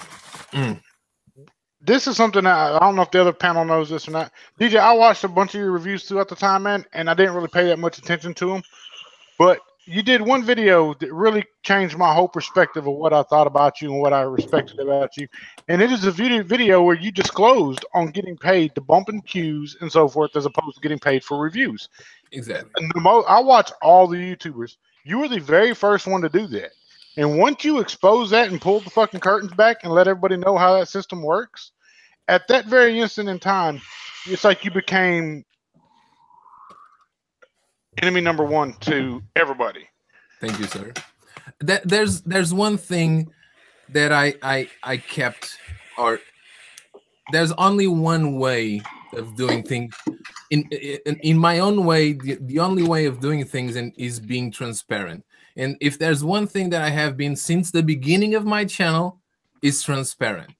This is something that I don't know if the other panel knows this or not. DJ, I watched a bunch of your reviews throughout the time, man, and I didn't really pay that much attention to them. But you did one video that really changed my whole perspective of what I thought about you and what I respected about you. And it is a video where you disclosed on getting paid to bump in queues and so forth, as opposed to getting paid for reviews. Exactly. And I watch all the YouTubers. You were the very first one to do that. And once you expose that and pull the fucking curtains back and let everybody know how that system works, at that very instant in time, it's like you became enemy number 1 to everybody. Thank you, sir. There's one thing that I kept, or there's only one way of doing things. In my own way, the only way of doing things is being transparent. And if there's one thing that I have been since the beginning of my channel, is transparent.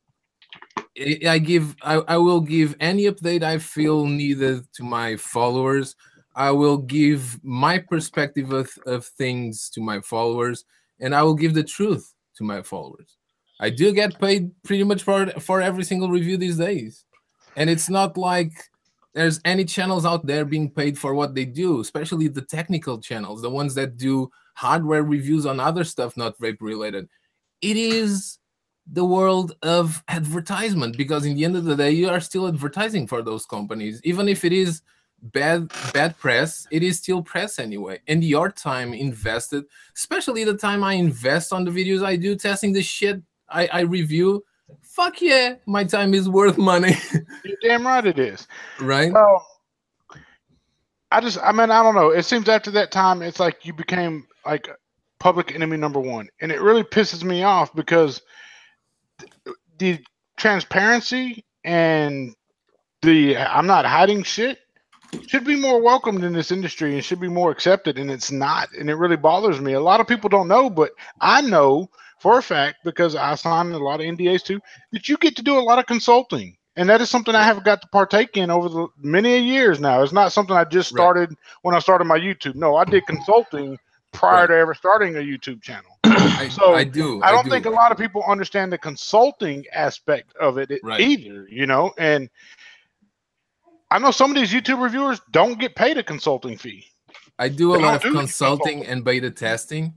I will give any update I feel needed to my followers. I will give my perspective of things to my followers, and I will give the truth to my followers. I do get paid pretty much for every single review these days. And it's not like there's any channels out there being paid for what they do, especially the technical channels, the ones that do hardware reviews on other stuff not vape related. It is the world of advertisement, because in the end of the day, you are still advertising for those companies, even if it is bad press, it is still press anyway. And your time invested, especially the time I invest on the videos I do testing the shit I review, fuck yeah, my time is worth money. You're damn right it is. Right? I mean, I don't know. It seems after that time, it's like you became like public enemy number one. And it really pisses me off because the transparency and I'm not hiding shit should be more welcomed in this industry and should be more accepted. And it's not. And it really bothers me. A lot of people don't know, but I know for a fact, because I signed a lot of NDAs too, that you get to do a lot of consulting. And that is something I have got to partake in over the many years now. It's not something I just started when I started my YouTube. No, I did consulting prior to ever starting a YouTube channel. I don't think a lot of people understand the consulting aspect of it either, you know. And I know some of these YouTube reviewers don't get paid a consulting fee. I do a lot of consulting and beta testing.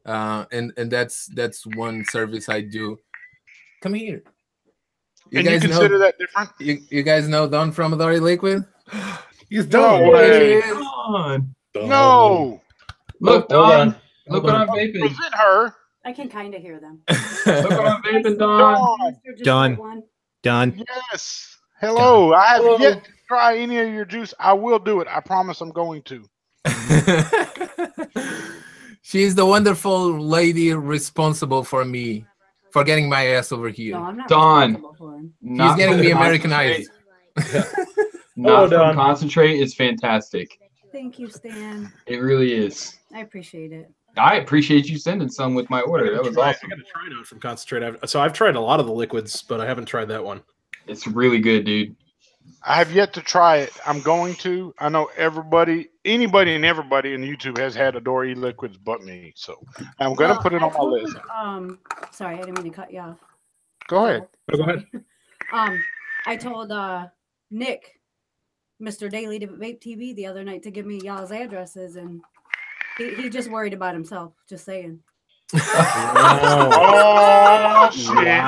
And that's one service I do. Come here. You consider that different? You guys know Don from VapeStew? He's Don. No. Look, Don. Look what I'm vaping. Present her. I can kind of hear them. Look what I'm vaping, Don. Don. Yes. Hello. I have yet to try any of your juice. I will do it. I promise I'm going to. She's the wonderful lady responsible for me, for getting my ass over here. No, I'm not Don. She's getting me Americanized. Not from concentrate is fantastic. Thank you, Stan. It really is. I appreciate it. I appreciate you sending some with my order. That was awesome. I got to try it out from concentrate. So I've tried a lot of the liquids, but I haven't tried that one. It's really good, dude. I have yet to try it. I'm going to. I know anybody and everybody in YouTube has had Adore liquids but me. So I'm going to put it on my list. Sorry, I didn't mean to cut you off. Go ahead. Go ahead. I told Nick, Mr. Daily to Vape TV the other night to give me y'all's addresses, and he just worried about himself. Just saying. Oh, shit.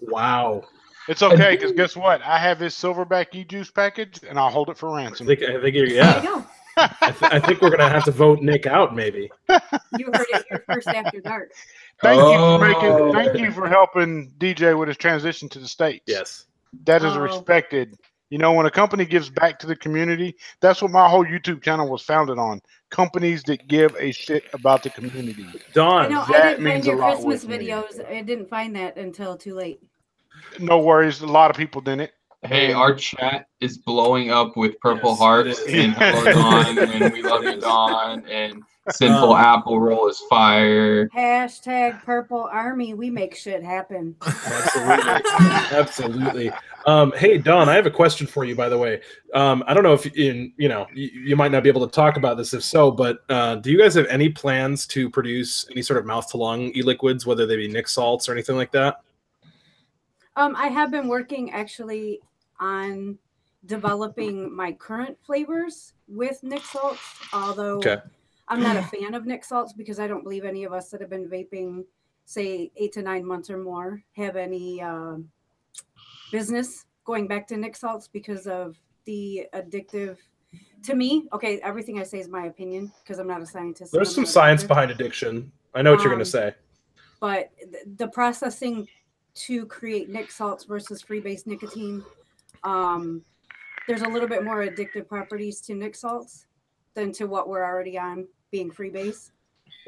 Wow. It's okay, because guess what? I have his silverback e-juice package, and I'll hold it for ransom. I think yeah. There you go. I think we're gonna have to vote Nick out, maybe. You heard it here first after dark. Thank you for helping DJ with his transition to the States. Yes. That is respected. You know, when a company gives back to the community, that's what my whole YouTube channel was founded on. Companies that give a shit about the community. Don, I didn't find your Christmas videos. I didn't find that until too late. No worries. A lot of people didn't. Hey, our chat is blowing up with purple hearts and hello Don and we love you Don and Sinful Apple Roll is fire. Hashtag Purple Army. We make shit happen. Absolutely. Hey Don, I have a question for you, by the way. I don't know if you might not be able to talk about this, if so, but do you guys have any plans to produce any sort of mouth to lung e-liquids, whether they be Nick salts or anything like that? I have been working actually on developing my current flavors with Nick salts, although I'm not a fan of Nick salts because I don't believe any of us that have been vaping, say 8 to 9 months or more, have any business going back to Nick salts because of the addictive. To me, okay, everything I say is my opinion because I'm not a scientist. There's some science behind addiction. I know what you're going to say. But the processing to create Nick salts versus free-base nicotine, there's a little bit more addictive properties to Nick salts than to what we're already on being free-base.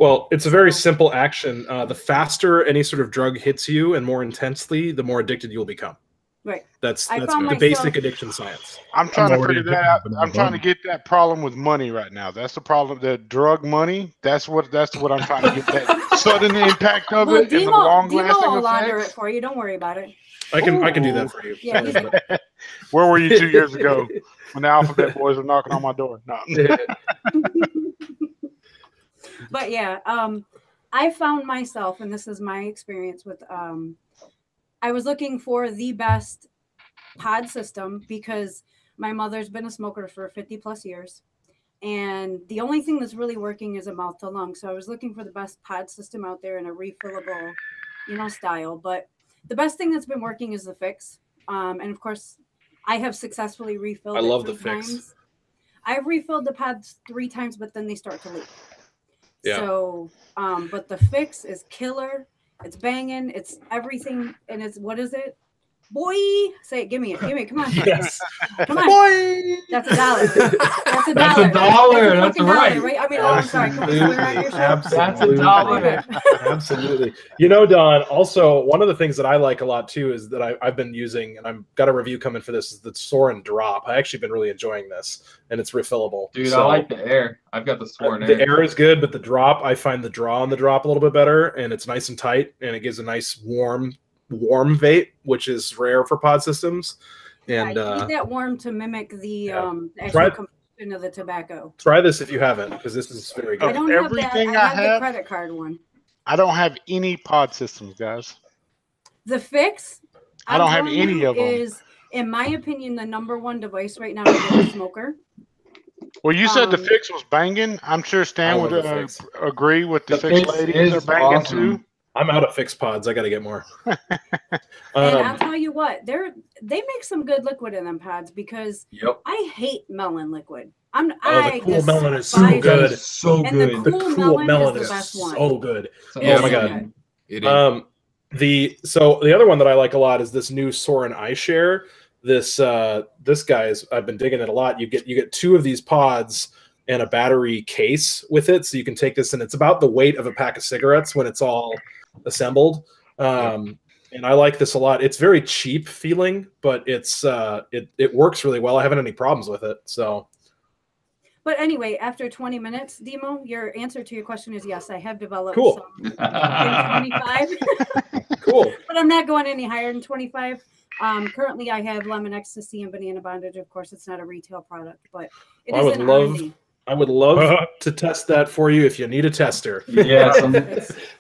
Well, it's a very simple action. The faster any sort of drug hits you and more intensely, the more addicted you'll become. Right. That's the basic addiction science. I'm trying to figure that out. I'm trying to get that problem with money right now. That's the problem. The drug money. That's what I'm trying to get that sudden impact of it and the long lasting effects. Will launder it for you. Don't worry about it. I can do that for you. Yeah, where were you 2 years ago when the Alphabet Boys were knocking on my door? No. But yeah, I found myself, and this is my experience with. I was looking for the best pod system because my mother's been a smoker for 50 plus years. And the only thing that's really working is a mouth to lung. So I was looking for the best pod system out there in a refillable, style. But the best thing that's been working is the Fix. And of course, I have successfully refilled I it love 3 the fix. times. I've refilled the pads 3 times, but then they start to leak. Yeah. So, but the fix is killer. It's banging. It's everything. And it's, what is it? Boy, say it. Give me it. Give me it. Come on. Yes. Come on. Boy. That's $1. That's $1. That's $1. That's fucking right. $1, right? I mean, oh, I'm sorry. Can we swear on your show? That's Absolutely. $1. Absolutely. You know, Don, also, one of the things that I like a lot too is that I've been using, and I've got a review coming for this, is the Soren Drop. I actually been really enjoying this, and it's refillable. Dude, So, I like the air. I've got the Soren the air. air is good, but the drop, I find the draw on the drop a little bit better, and it's nice and tight, and it gives a nice warm vape, which is rare for pod systems. And I need that warm to mimic the Try- actual combustion of the tobacco. try this if you haven't, because this is very I good. don't have that. Everything I I have the have- credit card one. I don't have any pod systems, guys. The fix. I don't I'm have telling any you, of them. Is, in my opinion, the #1 device right now to get a smoker. Well, you said the Um, fix was banging. I'm sure I Stan love would the fix. agree with the The fix fix ladies. They're is banging awesome. too. I'm out of fixed pods. I got to get more. And I'll tell you what, they make some good liquid in them pods because Yep. I hate melon liquid. The cool melon is so despise good. it. So And the good. The cool cool melon melon is is the best one. so good. It's Oh my so God. good. It is. The other one that I like a lot is this new Soren iShare. This guy's, I've been digging it a lot. You get 2 of these pods and a battery case with it, so you can take this, and it's about the weight of a pack of cigarettes when it's all assembled. And I like this a lot. It's very cheap feeling, but it's it works really well. I haven't had any problems with it. So But anyway, after 20 minutes, Demo, your answer to your question is yes. I have developed Cool. some in 25. cool. But I'm not going any higher than 25. Currently, I have lemon ecstasy and banana bondage. Of course, it's not a retail product, but it I is would an love- R&D. I would love to test that for you if you need a tester. Yeah, some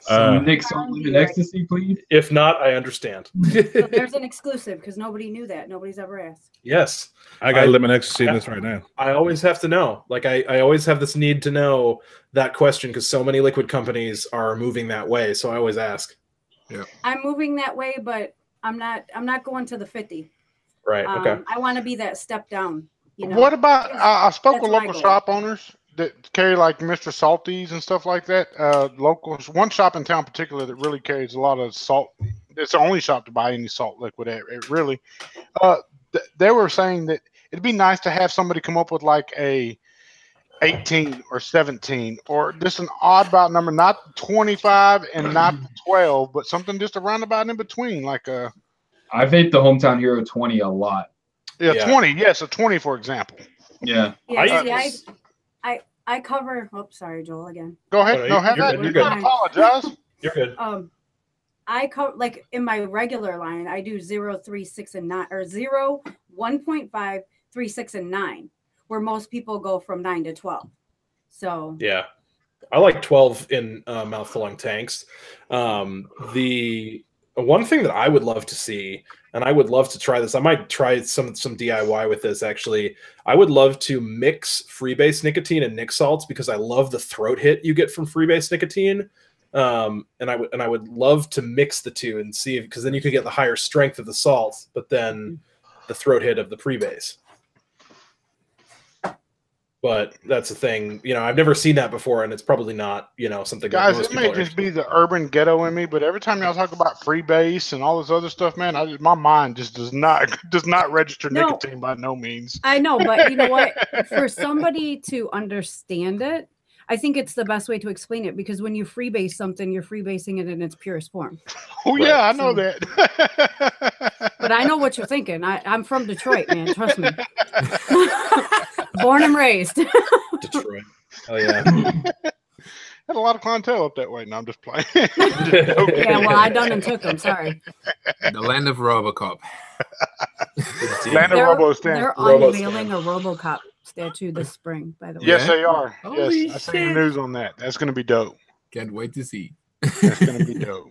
Uh, Nick's on lemon ecstasy, please. If not, I understand. So there's an exclusive because nobody knew that. Nobody's ever asked. Yes. I got lemon ecstasy in this right now. I always have to know. Like I always have this need to know that question because so many liquid companies are moving that way. So I always ask. I'm moving that way, but I'm not going to the 50. Right. Okay. I want to be that step down. You know? What about? I spoke That's with my local goal. shop owners that carry like Mr. Salties and stuff like that. Locals, one shop in town in particular that really carries a lot of salt. It's the only shop to buy any salt liquid. It really. They were saying that it'd be nice to have somebody come up with like a 18 or 17 or just an odd about number, not 25 and not 12, but something just a roundabout in between, like a I vape the Hometown Hero 20 a lot. Yeah. 20. Yes, a 20 for example. Yeah. Yeah, I cover. Oh, sorry, Joel again. Go ahead. Oh, No, have you're that. good, You you're don't good. apologize. You're good. I cover like in my regular line. I do 0, 3, 6, and 9, or 0, 1.5, 3, 6, and 9, where most people go from 9 to 12. So Yeah. I like 12 in mouth-filling tanks. The one thing that I would love to see, and I would love to try this, I might try some DIY with this actually. I would love to mix freebase nicotine and nic salts because I love the throat hit you get from freebase nicotine. And I would love to mix the two and see, because then you could get the higher strength of the salt, but then the throat hit of the pre-base. But that's the thing, I've never seen that before, and it's probably not, something that Guys, most it may people are just be the urban ghetto in me, but every time y'all talk about freebase and all this other stuff, man, my mind just does not register No. nicotine by no means. I know, but you know what? For somebody to understand it, I think it's the best way to explain it, because when you freebase something, you're freebasing it in its purest form. Oh Right. yeah, I know So- that. But I know what you're thinking. I'm from Detroit, man. Trust me. Born and raised. Detroit. Oh yeah. Had a lot of clientele up that way. No, I'm just playing. Yeah, well, I done and took them. Sorry. The land of Robocop. Land of Robo stand. They're Robo unveiling a RoboCop statue this spring, by the way. Yes, Yeah. they are. Holy Yes, I seen the shit. news on that. That's going to be dope. Can't wait to see. That's going to be dope.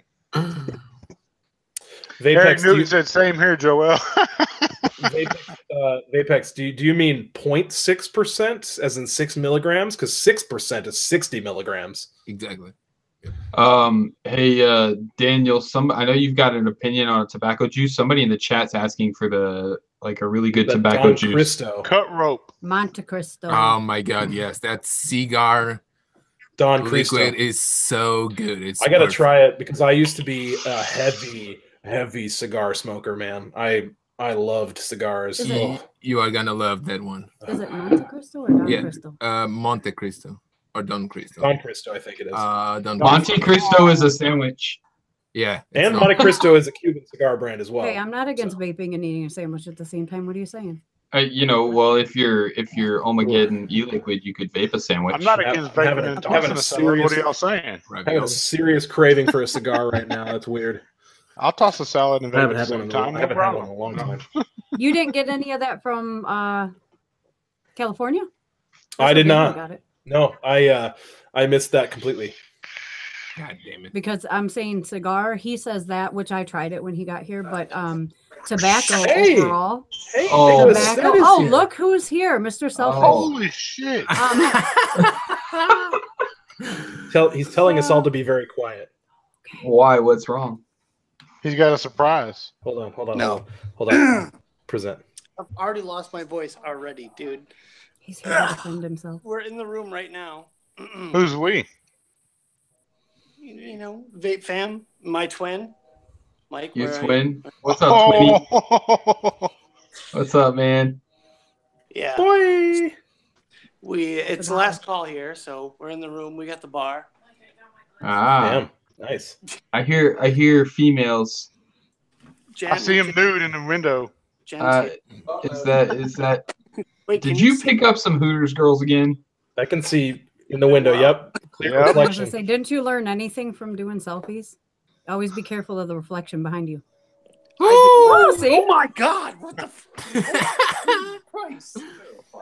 Eric Vapex, do Newton you, said, "Same here, Joel." Vapex, do you mean 0.6%, as in 6 milligrams? Because 6% is 60 milligrams. Exactly. Hey, Daniel, I know you've got an opinion on tobacco juice. Somebody in the chat's asking for the like a really good The tobacco Don juice. Cristo. Cut rope. Monte Cristo. Oh my god, yes, that cigar Don Cristo. liquid is so good. It's I gotta perfect. try it because I used to be a heavy cigar smoker, man. I loved cigars. Is it- You are gonna love that one. Is it Monte Cristo or Don Yeah. Cristo? Monte Cristo or Don Cristo. Don Cristo, I think it is. Don Monte Cristo is a sandwich. Yeah, it's And Don- Monte Cristo is a Cuban cigar brand as well. Hey, I'm not against vaping and eating a sandwich at the same time. What are you saying? You know, well, if you're Omegaden e-liquid, you could vape a sandwich. I'm not I'm against having vaping a- and I'm having tossing a a salad. What are serious- y'all saying? I have a serious craving for a cigar right now. That's weird. I'll toss a salad and I vape haven't at the had one same in time. I No haven't had one in problem. a long time. You didn't get any of that from California? I did That's where not. Vaping got it. No, I missed that completely. God damn it. Because I'm saying cigar, he says that, which I tried it when he got here, but tobacco Hey! overall. Hey, Oh. Nicholas, Tobacco. that is Oh, here. look who's here, Mr. Selfie. Holy shit. He's telling us all to be very quiet. Why? What's wrong? He's got a surprise. Hold on. No. Hold on. Present. I've already lost my voice already, dude. He's here to defend himself. We're in the room right now. Who's we? You know, Vape Fam, my twin, Mike. Your where are you? twin? What's up, Twinny? Oh, What's up, man? Yeah, Boy. it's the last call here, so we're in the room. We got the bar. Ah, Damn. Nice. I hear females. Jen, I see him nude in the window. Jen's here. Is that? Wait, Did can you see- pick up some Hooters girls again? I can see in the window. Yep. Clear Yep. I was gonna reflection. say, didn't you learn anything from doing selfies? Always be careful of the reflection behind you. Oh, see? oh my God! What the? Oh, Christ!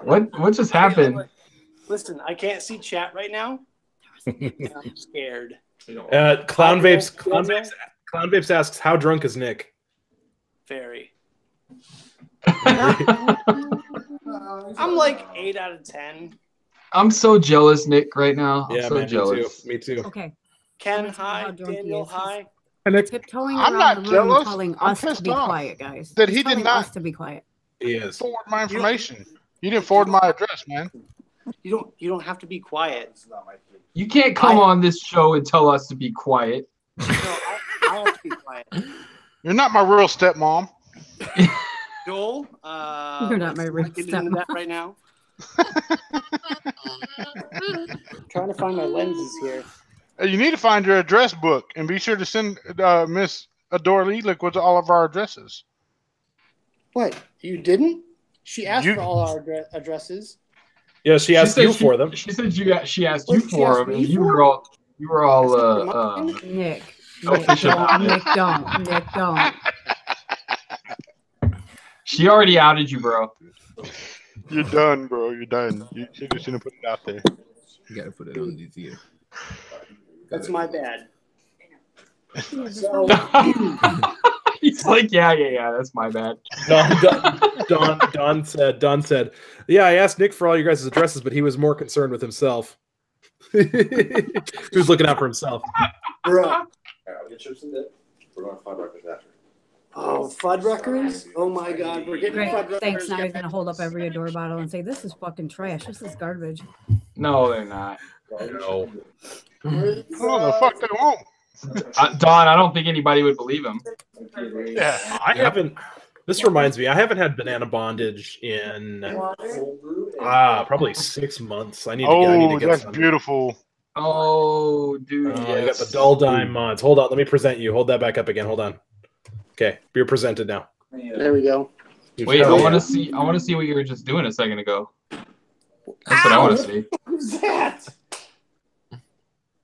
What just happened? Listen, I can't see chat right now. I'm scared. Clown Vapes asks, how drunk is Nick? Very. I'm like 8 out of 10. I'm so jealous, Nick, right now. I'm Yeah, so man, jealous. me too. Okay. Ken, Let's see how hi. drunk he Daniel, is. hi. Tiptoeing I'm around not the room, jealous. telling I'm us to pissed be off quiet, guys. that He's he did telling not- us to be quiet. He is. Forward my information. You didn't forward my address, man. You don't have to be quiet. You can't come on this show and tell us to be quiet. No, I have to be quiet. You're not my real stepmom. Joel, You're not my let's real get into that stepmom. right now. Trying to find my lenses here. You need to find your address book and be sure to send Miss Adore Liquid to all of our addresses. What? You didn't? She asked You- for all our addresses. Yeah, she asked said you for them. She said she asked What you did she for ask them, me and you for? were all Nick. Selfish about it. Nick, don't. Nick, don't. She already outed you, bro. You're done, bro. You're done. You shouldn't have put it out there. You gotta put it on this ear. That's my bad. He's like, yeah, that's my bad. Don said, yeah, I asked Nick for all your guys' addresses, but he was more concerned with himself. He was looking out for himself. Bro. I'll get chips and dip. We're going to Fuddruckers after. Oh, Fuddruckers? Oh my God, we're getting Great. Fuddruckers. Thanks. Now he's going to hold up every Adore bottle and say, this is fucking trash. This is garbage. No, they're not. No. Oh, the fuck they won't. Don, I don't think anybody would believe him. Yeah, I haven't. This reminds me, I haven't had banana bondage in probably 6 months. I need to get that's some. beautiful. Oh, dude. I got the dull dime mods. Hold on, let me present you. Hold that back up again. Hold on. Okay, you're presented now. There we go. Wait, I Hell want yeah. to see. I want to see what you were just doing a second ago. That's what I want to see. Who's that?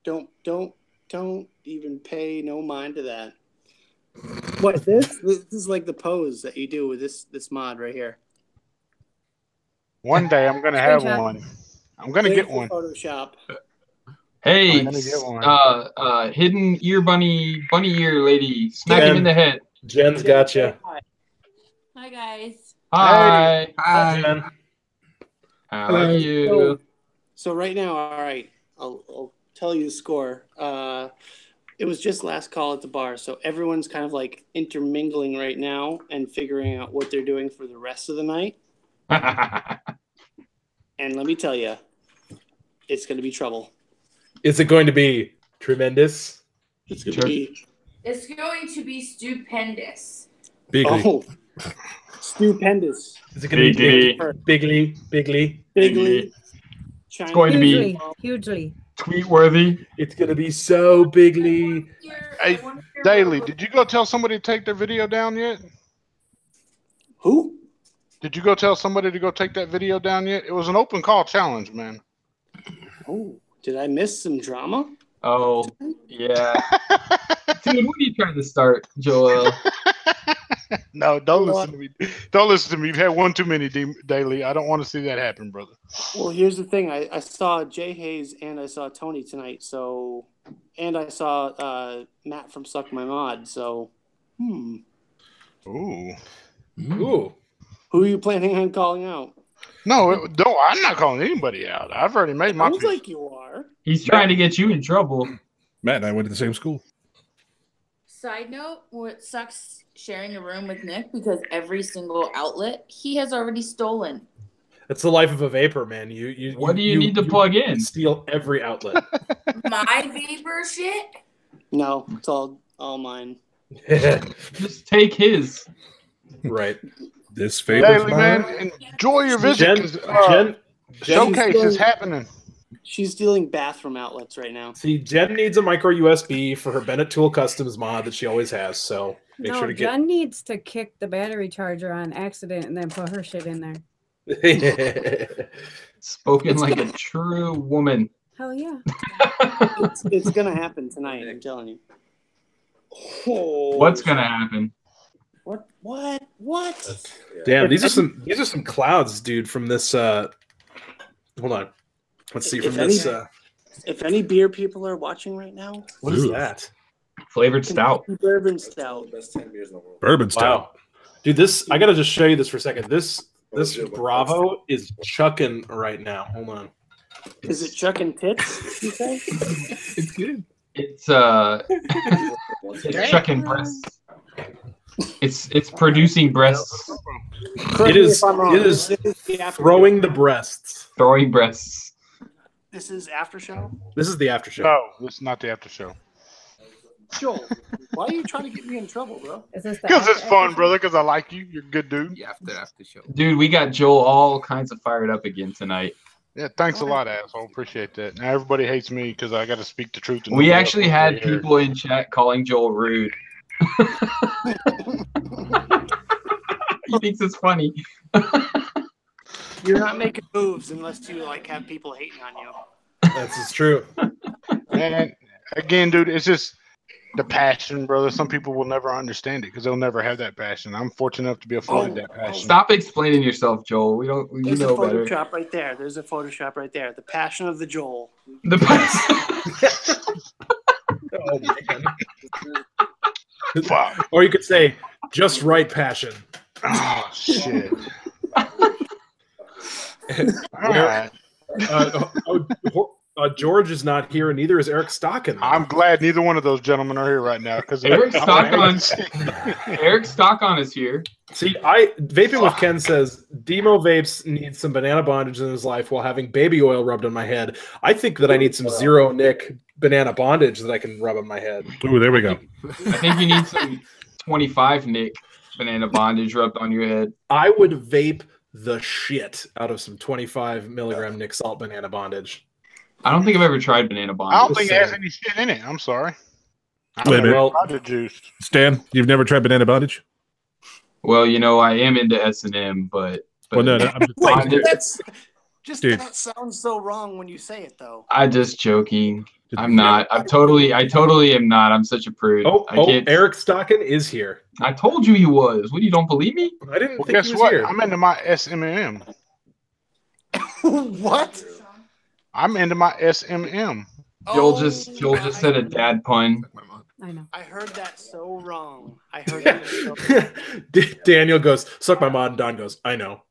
Don't even pay no mind to that. What is this? This is like the pose that you do with this mod right here. One day I'm gonna have Screenshot. one. I'm gonna get one. Photoshop. Hey, I'm gonna get one. hidden ear bunny ear lady, smack him in the head. Jen's got you. Hi guys. Hi, Hi, Jen. how are you? So right now, all right, I'll tell you the score. It was just last call at the bar, so everyone's kind of like intermingling right now and figuring out what they're doing for the rest of the night. And let me tell you, it's going to be trouble. Is it going to be tremendous? It's going to be. It's going to be stupendous. Bigly. Oh, stupendous. Is it going to be bigly? Bigly. It's going to be hugely. tweet-worthy. It's going to be so bigly. Hey, Daily, did you go tell somebody to take their video down yet? Who? Did you go tell somebody to go take that video down yet? It was an open call challenge, man. Oh, did I miss some drama? Oh, yeah. Dude, what are you trying to start, Joel? No, don't listen to me. Don't listen to me. You've had one too many, Daily. I don't want to see that happen, brother. Well, here's the thing. I saw Jay Hayes and I saw Tony tonight. So, and I saw Matt from Suck My Mod. So, Ooh. Ooh. Who are you planning on calling out? No, I'm not calling anybody out. I've already made my Sounds peace. like you are. He's trying to get you in trouble. Matt and I went to the same school. Side note, what sucks sharing a room with Nick because every single outlet he has already stolen. That's the life of a vapor, man. What do you need to plug in? Steal every outlet. My vapor shit? No, it's all mine. Just take his. Right. This favorite Daily, man, enjoy your visit. Jen Showcase is happening. She's stealing bathroom outlets right now. See, Jen needs a micro USB for her Bennett Tool Customs mod that she always has. So make sure to get. Jen needs to kick the battery charger on accident and then put her shit in there. Spoken like a true woman. Hell yeah. It's gonna happen tonight. I'm telling you. Oh, What's gonna happen? What? Damn, these are some clouds, dude. From this. Hold on. Let's see from this. If any beer people are watching right now, what is that? Flavored stout. Bourbon stout. Best 10 beers in the world. Bourbon stout. Wow, dude. This I gotta just show you this for a second. This Bravo is chucking right now. Hold on. Is it chucking tits? You say? It's good. It's chucking breasts. It's producing breasts. It is throwing the breasts. Throwing breasts. This is after show? This is the after show. No, this is not the after show. Joel, why are you trying to get me in trouble, bro? Because it's fun, brother. Because I like you. You're a good dude. Yeah, after show. Dude, we got Joel all kinds of fired up again tonight. Yeah, thanks a lot, asshole. Appreciate that. Now everybody hates me because I got to speak the truth. We actually had people in chat calling Joel rude. He thinks it's funny. You're not making moves unless you like have people hating on you. That's true. Man, again, dude, it's just the passion, brother. Some people will never understand it because they'll never have that passion. I'm fortunate enough to be afforded that passion. Stop explaining yourself, Joel. We don't. You There's know a better. Photoshop right there. There's a Photoshop right there. The passion of the Joel. The passion. Oh man. Fuck. Or you could say, just right passion. Oh shit. All Where- right. George is not here, and neither is Eric Stocken. I'm glad neither one of those gentlemen are here right now because Eric Stockon is here. See, Vaping with Ken says Demo Vapes needs some banana bondage in his life while having baby oil rubbed on my head. I think that I need some Zero Nick banana bondage that I can rub on my head. Ooh, there we go. I think you need some 25 Nick banana bondage rubbed on your head. I would vape the shit out of some 25 milligram Nick Salt banana bondage. I don't think I've ever tried banana bondage. I don't think it has any shit in it. I'm sorry. Wait a minute. Well, The juice. Stan, you've never tried banana bondage? Well, you know, I am into S&M, but Well, no, I'm just Wait, Dude. that sounds so wrong when you say it though. I'm just joking. I'm not. I totally am not. I'm such a prude. Eric Stocken is here. I told you he was. What, you don't believe me? I didn't Well, think guess he was what? here. I'm into my SMM. What? I'm into my SMM. Joel just said a dad pun. I know. I heard that so wrong. I heard that so wrong. Daniel goes, suck my mod, and Don goes, I know.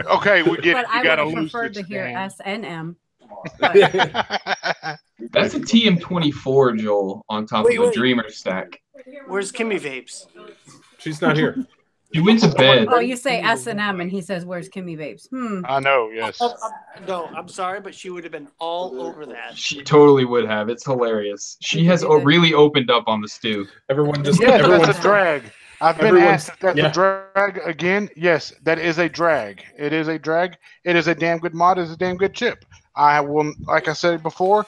Okay, we get But it. I You would gotta have lose preferred it, to hear Stan. SNM. That's a TM24, Joel, on top Wait, of a wait. Dreamer stack. Where's Kimmy Vapes? She's not here. She went to bed. Oh, you say S&M and he says, where's Kimmy Vapes? I know, yes. No, I'm sorry, but she would have been all over that. She totally would have. It's hilarious. She has really opened up on the stew. Everyone just Yes, everyone, that's a drag. I've been everyone's- asked if that's yeah. a drag again. Yes, that is a drag. It is a drag. It is a damn good mod. It's a damn good chip. I will, like I said before,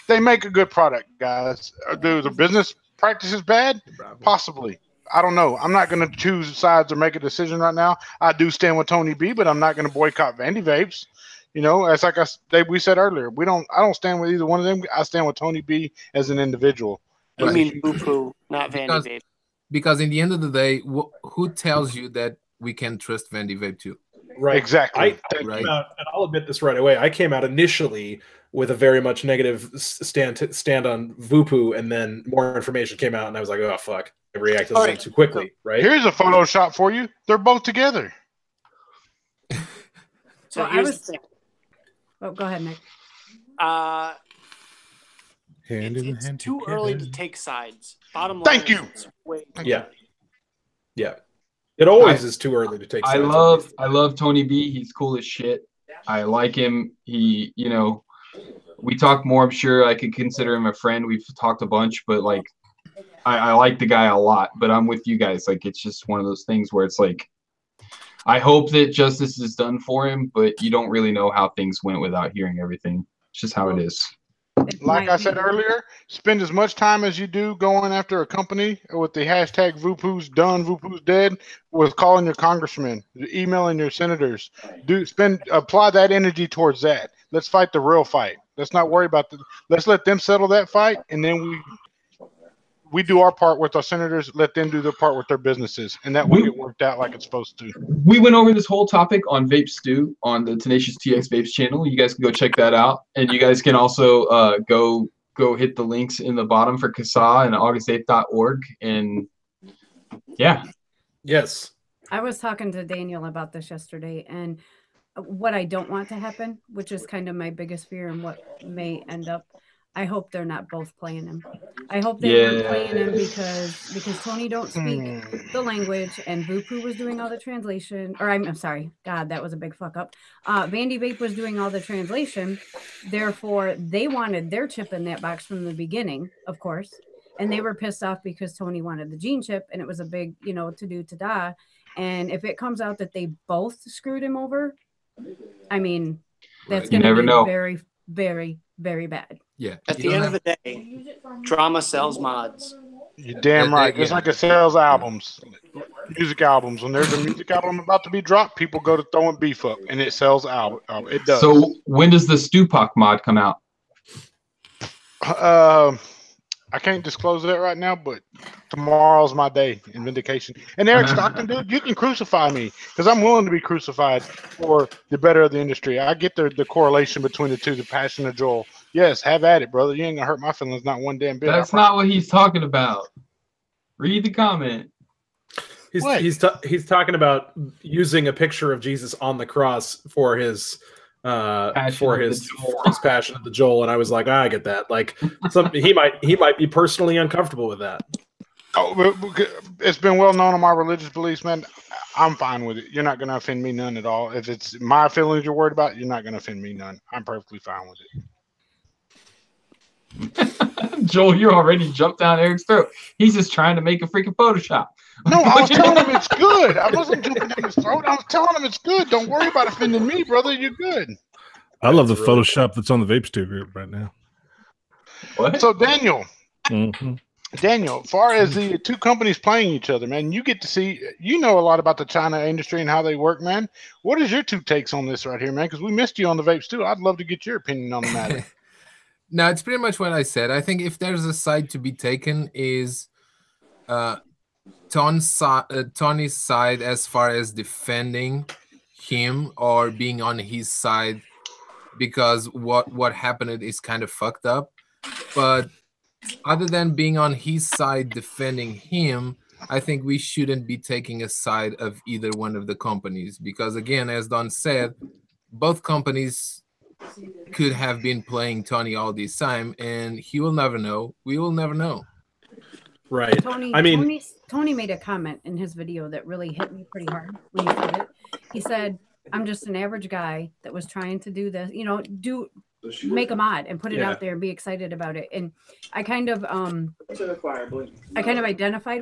they make a good product, guys. Do the business practices bad? Possibly. I don't know. I'm not going to choose sides or make a decision right now. I do stand with Tony B, but I'm not going to boycott Vandy Vapes. You know, as like we said earlier, I don't stand with either one of them. I stand with Tony B as an individual. I mean, Boo-Poo, not Vandy Vape. Because in the end of the day, who tells you that we can trust Vandy Vape too? Right. Exactly. I came out, and I'll admit this right away. I came out initially with a very much negative stand on Vupu, and then more information came out, and I was like, oh, fuck. I reacted a little too quickly, right? Here's a Photoshop for you. They're both together. So Well, here's the thing. Oh, go ahead, Nick. It's too early to take sides. Bottom line. Thank you. Yeah. Yeah. It always is too early to take sides. I love Tony B. He's cool as shit. I like him. He, you know, we talk more. I'm sure I could consider him a friend. We've talked a bunch, but like, I like the guy a lot. But I'm with you guys. Like, it's just one of those things where it's like, I hope that justice is done for him, but you don't really know how things went without hearing everything. It's just how it is. Like I said earlier, spend as much time as you do going after a company with the hashtag Vupu's done, Vupu's dead, with calling your congressmen, emailing your senators. Apply that energy towards that. Let's fight the real fight. Let's not worry about let's let them settle that fight, and then we do our part with our senators, let them do their part with their businesses, and that will get worked out like it's supposed to. We went over this whole topic on VapeStew on the Tenacious TX Vapes channel. You guys can go check that out. And you guys can also go hit the links in the bottom for CASA and august8th.org. And yeah. Yes. I was talking to Daniel about this yesterday, and what I don't want to happen, which is kind of my biggest fear and what may end up, I hope they're not both playing him. I hope they weren't playing him because Tony don't speak the language, and Vupu was doing all the translation. Or I'm sorry, God, that was a big fuck up. Vandy Vape was doing all the translation. Therefore, they wanted their chip in that box from the beginning, of course, and they were pissed off because Tony wanted the gene chip, and it was a big, to-do-to-da. And if it comes out that they both screwed him over, I mean, that's going to be very, very, very bad. Yeah. At the end of the day, drama sells mods. You're damn right. It's like it sells albums, music albums. When there's a music album about to be dropped, people go to throwing beef up, and it sells album. It does. So when does the Stupak mod come out? I can't disclose that right now, but tomorrow's my day in vindication. And Eric Stockton, dude, you can crucify me because I'm willing to be crucified for the better of the industry. I get the correlation between the two, the passion of Joel. Yes, have at it, brother. You ain't gonna hurt my feelings not one damn bit. That's not what he's talking about. Read the comment. He's talking about using a picture of Jesus on the cross for his passion of the Joel, and I was like, I get that. Like, he might be personally uncomfortable with that. Oh, it's been well known on my religious beliefs, man. I'm fine with it. You're not going to offend me none at all. If it's my feelings you're worried about, you're not going to offend me none. I'm perfectly fine with it. Joel, you already jumped down Eric's throat. He's just trying to make a freaking Photoshop. No, I was telling him it's good. I wasn't jumping down his throat. I was telling him it's good. Don't worry about offending me, brother. You're good. I love the Photoshop that's on the VapeStew group right now. What? So, Daniel, Mm-hmm. as far as the two companies playing each other, man, you get to see, you know a lot about the China industry and how they work, man. What is your two takes on this right here, man? Because we missed you on the VapeStew. I'd love to get your opinion on the matter. No, it's pretty much what I said. I think if there's a side to be taken is Tony's side as far as defending him or being on his side, because what happened is kind of fucked up. But other than being on his side defending him, I think we shouldn't be taking a side of either one of the companies, because again, as Don said, both companies could have been playing Tony all this time, and he will never know. We will never know. Right. Tony made a comment in his video that really hit me pretty hard when he said it. He said, "I'm just an average guy that was trying to do this, make a mod and put it out there and be excited about it." And I kind of identified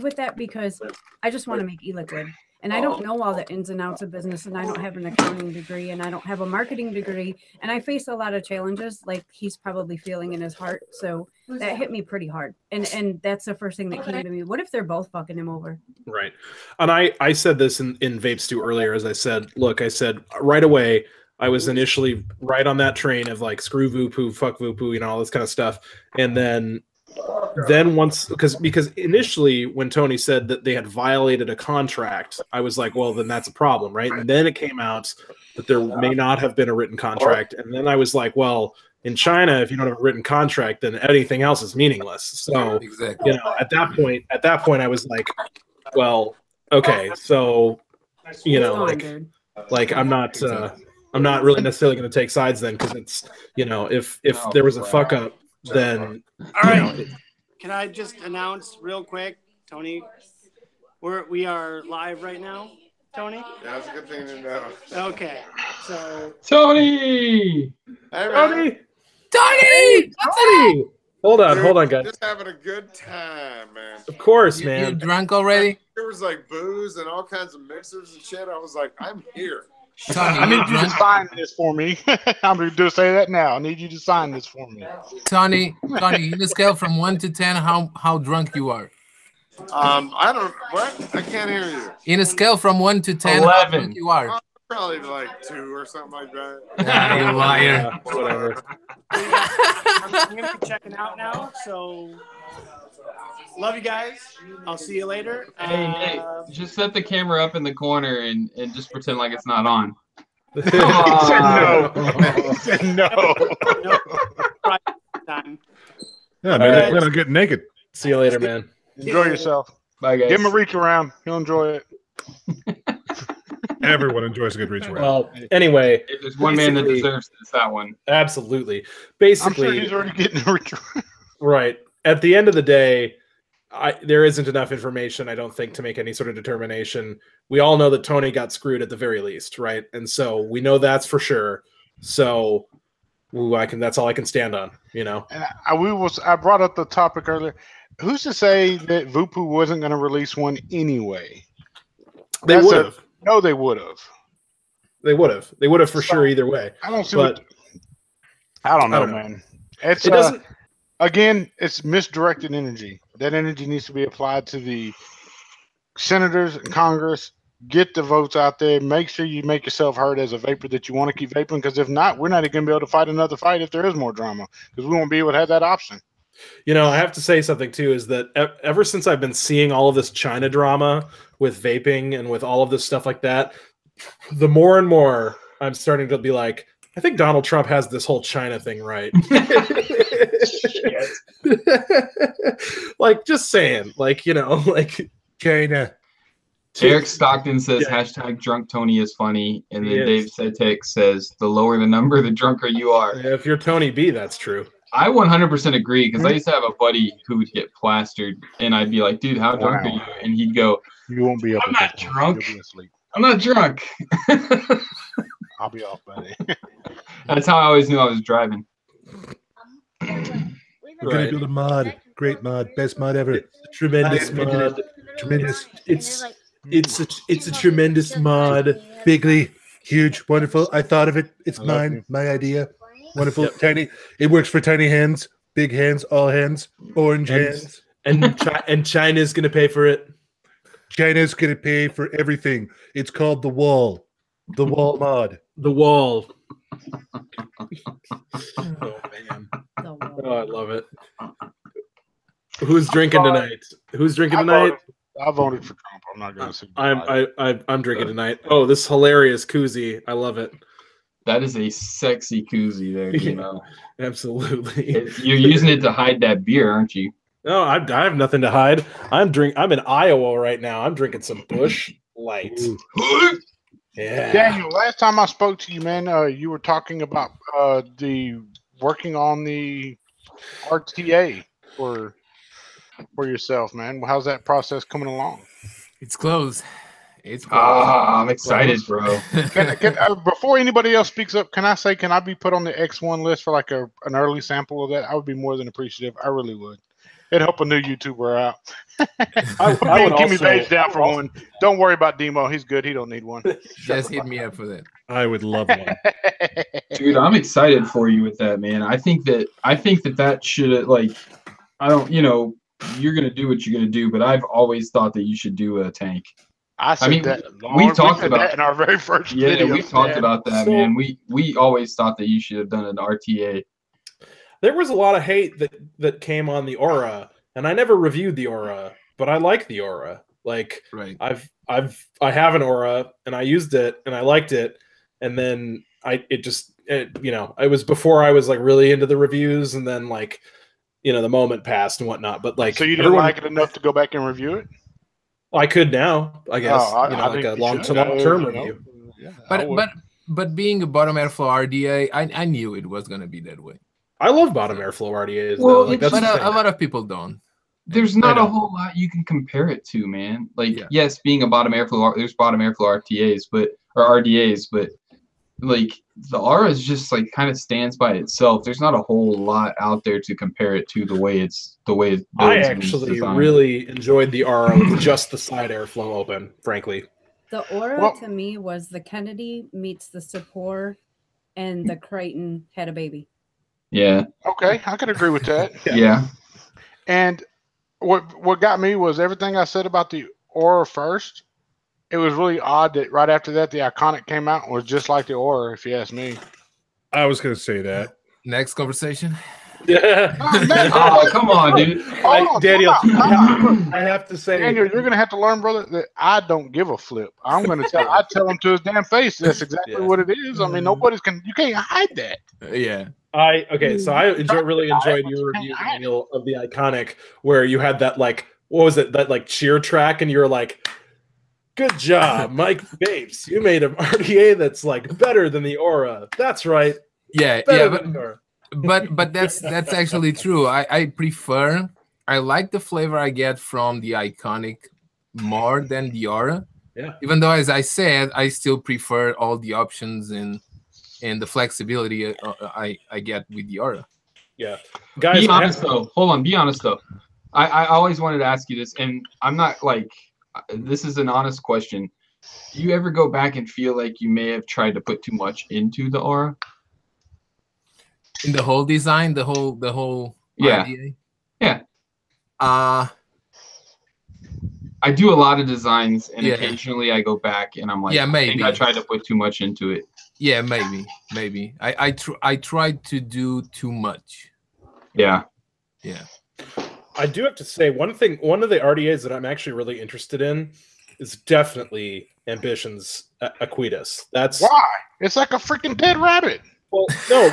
with that because I just want to make e-liquid. And I don't know all the ins and outs of business, and I don't have an accounting degree, and I don't have a marketing degree, and I face a lot of challenges like he's probably feeling in his heart. So that hit me pretty hard. And that's the first thing that came to me. What if they're both fucking him over? Right. And I said this in VapeStew earlier, as I said right away, I was initially right on that train of like, screw VuPoo, fuck VuPoo, all this kind of stuff. And then once, because initially when Tony said that they had violated a contract, I was like, well, then that's a problem, right? And then it came out that there may not have been a written contract. And then I was like, well, in China, if you don't have a written contract, then anything else is meaningless. So exactly. At that point I was like, well, okay, so like I'm not really necessarily going to take sides then, because it's if there was a fuck up, then all right. Can I just announce real quick, Tony? We are live right now, Tony. Yeah, that's a good thing to know. Okay, so Tony. Hey, Tony. Hold on, guys. Just having a good time, man. Of course, man. You drunk already? There was like booze and all kinds of mixers and shit. I was like, I'm here. Tony, I need you to sign this for me. I'm going to say that now. I need you to sign this for me. Tony, in a scale from 1 to 10, how drunk you are? I don't. What? I can't hear you. In a scale from 1 to 10, 11. how drunk you are? Probably like 2 or something like that. You liar. Whatever. I'm gonna be checking out now. So love you guys. I'll see you later. Hey, Nick, just set the camera up in the corner and just pretend like it's not on. No. Time. Yeah, man, we're gonna get naked. See you later, man. Enjoy yourself. Bye, guys. Give him a reach around. He'll enjoy it. Everyone enjoys a good reach around. Well, anyway, If there's one man that deserves it, it's that one. absolutely. I'm Basically, sure he's already getting a reach around. right. At the end of the day, there isn't enough information, I don't think, to make any sort of determination. We all know that Tony got screwed at the very least, right? And so we know that's for sure. So that's all I can stand on, And I brought up the topic earlier. Who's to say that VuPoo wasn't going to release one anyway? They would have. No, they would have. They would have. They would have for sure either way. I don't see But I don't know, man. It doesn't. Again, it's misdirected energy. That energy needs to be applied to the senators and Congress. Get the votes out there. Make sure you make yourself heard as a vapor that you want to keep vaping. Because if not, we're not even going to be able to fight another fight if there is more drama. Because we won't be able to have that option. I have to say something too, is that ever since I've been seeing all of this China drama with vaping and with all of this stuff like that, the more and more I'm starting to be like, I think Donald Trump has this whole China thing right. Like, just saying, like China. Eric Stockton says hashtag drunk Tony is funny, and then Dave Setek says the lower the number, the drunker you are. If you're Tony B, that's true. I 100% agree, because I used to have a buddy who would get plastered, and I'd be like, dude, how drunk are you? And he'd go, You won't be up. I'm not drunk. You'll be asleep. I'm not drunk. I'll be off, buddy. That's how I always knew I was driving. We're gonna build a mod. Great mod. Best mod ever. Tremendous mod. Tremendous. It's a tremendous mod. Bigly. Huge. Wonderful. I thought of it. It's mine. My idea. Wonderful. Yep. Tiny. It works for tiny hands, big hands, all hands, orange hands. And China's gonna pay for it. China's gonna pay for everything. It's called the wall. The wall mod. The wall. Oh man. Oh, I love it. Who's drinking tonight? I voted for Trump. I'm not going to say. I'm drinking tonight. Oh, this hilarious koozie. I love it. That is a sexy koozie there, Absolutely. You're using it to hide that beer, aren't you? No, I have nothing to hide. I'm in Iowa right now. I'm drinking some Busch Light. Yeah. Daniel, last time I spoke to you, man, you were talking about the working on the RTA for yourself, man. How's that process coming along? It's close. It's close. Ah, I'm excited, bro. Before anybody else speaks up, can I be put on the X1 list for like an early sample of that? I would be more than appreciative. I really would. It'd help a new YouTuber out. I would give me also, Vapes down for one. Don't worry about Demo. He's good. He don't need one. Just hit me up for that. I would love one. Dude, I'm excited for you with that, man. I think that should, like, I don't, you're gonna do what you're gonna do, but I've always thought that you should do a tank. I mean, we talked about that in our very first video. We talked about that, man. We always thought that you should have done an RTA. There was a lot of hate that came on the Aura, and I never reviewed the Aura, but I like the Aura. Like, right. I have an Aura, and I used it, and I liked it, and then it was before I was like really into the reviews, and then like, the moment passed and whatnot. But like, so you didn't like it enough to go back and review it? I could now, I guess. I a long-term review. Yeah, but being a bottom airflow RDA, I knew it was gonna be that way. I love bottom airflow RDAs. Well, though. Like, that's but a lot of people don't. There's not a whole lot you can compare it to, man. Like, yes, being a bottom airflow, there's bottom airflow RTAs, or RDAs, but like the Aura is just like kind of stands by itself. There's not a whole lot out there to compare it to the way it's I actually really enjoyed the Aura with just the side airflow open, frankly. The Aura to me was the Kennedy meets the Sapor, and the Crichton had a baby. Yeah. Okay, I could agree with that. Yeah. And what got me was everything I said about the Aura first. It was really odd that right after that, the Iconic came out and was just like the Aura, if you ask me. I was going to say that. Next conversation. Yeah. Oh, come on, dude. Daniel, I have to say, Daniel, you're going to have to learn, brother, that I don't give a flip. I tell him to his damn face. That's exactly what it is. I mean, you can't hide that. Yeah. So I really enjoyed your review, Daniel, of the Iconic, where you had that, like, what was it, that like cheer track, and you were like, good job, Mike Vapes. You made an RDA that's like better than the Aura. That's right. Yeah, but that's actually true. I like the flavor I get from the Iconic more than the Aura. Yeah. Even though, as I said, I still prefer all the options and the flexibility I get with the Aura. Yeah. Guys, be honest though. Hold on, be honest though. I always wanted to ask you this, and I'm not like, this is an honest question. Do you ever go back and feel like you may have tried to put too much into the Aura? In the whole design, the whole idea? Yeah. I do a lot of designs, and occasionally I go back and I'm like, maybe. I think I tried to put too much into it. Yeah, maybe. I tried to do too much. Yeah. Yeah. I do have to say one of the RDAs that I'm actually really interested in is definitely Ambition's Aquitas. That's why it's like a freaking dead rabbit. Well, no,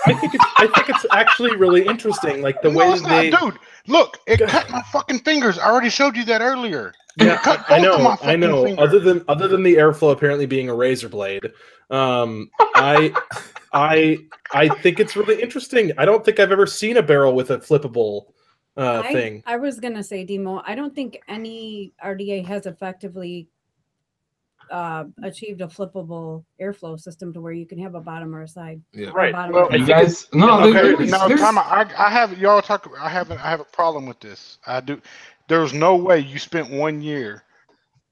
I think it's actually really interesting, like the way they. Dude, look, it cut my fucking fingers. I already showed you that earlier. Yeah, I know. Fingers. Other than the airflow apparently being a razor blade, I think it's really interesting. I don't think I've ever seen a barrel with a flippable thing. I was gonna say, Demo, I don't think any RDA has effectively achieved a flippable airflow system to where you can have a bottom or a side. Yeah. Right. Well, you guys, no, okay. Now, time I have y'all talk. I have a problem with this. I do. There's no way you spent 1 year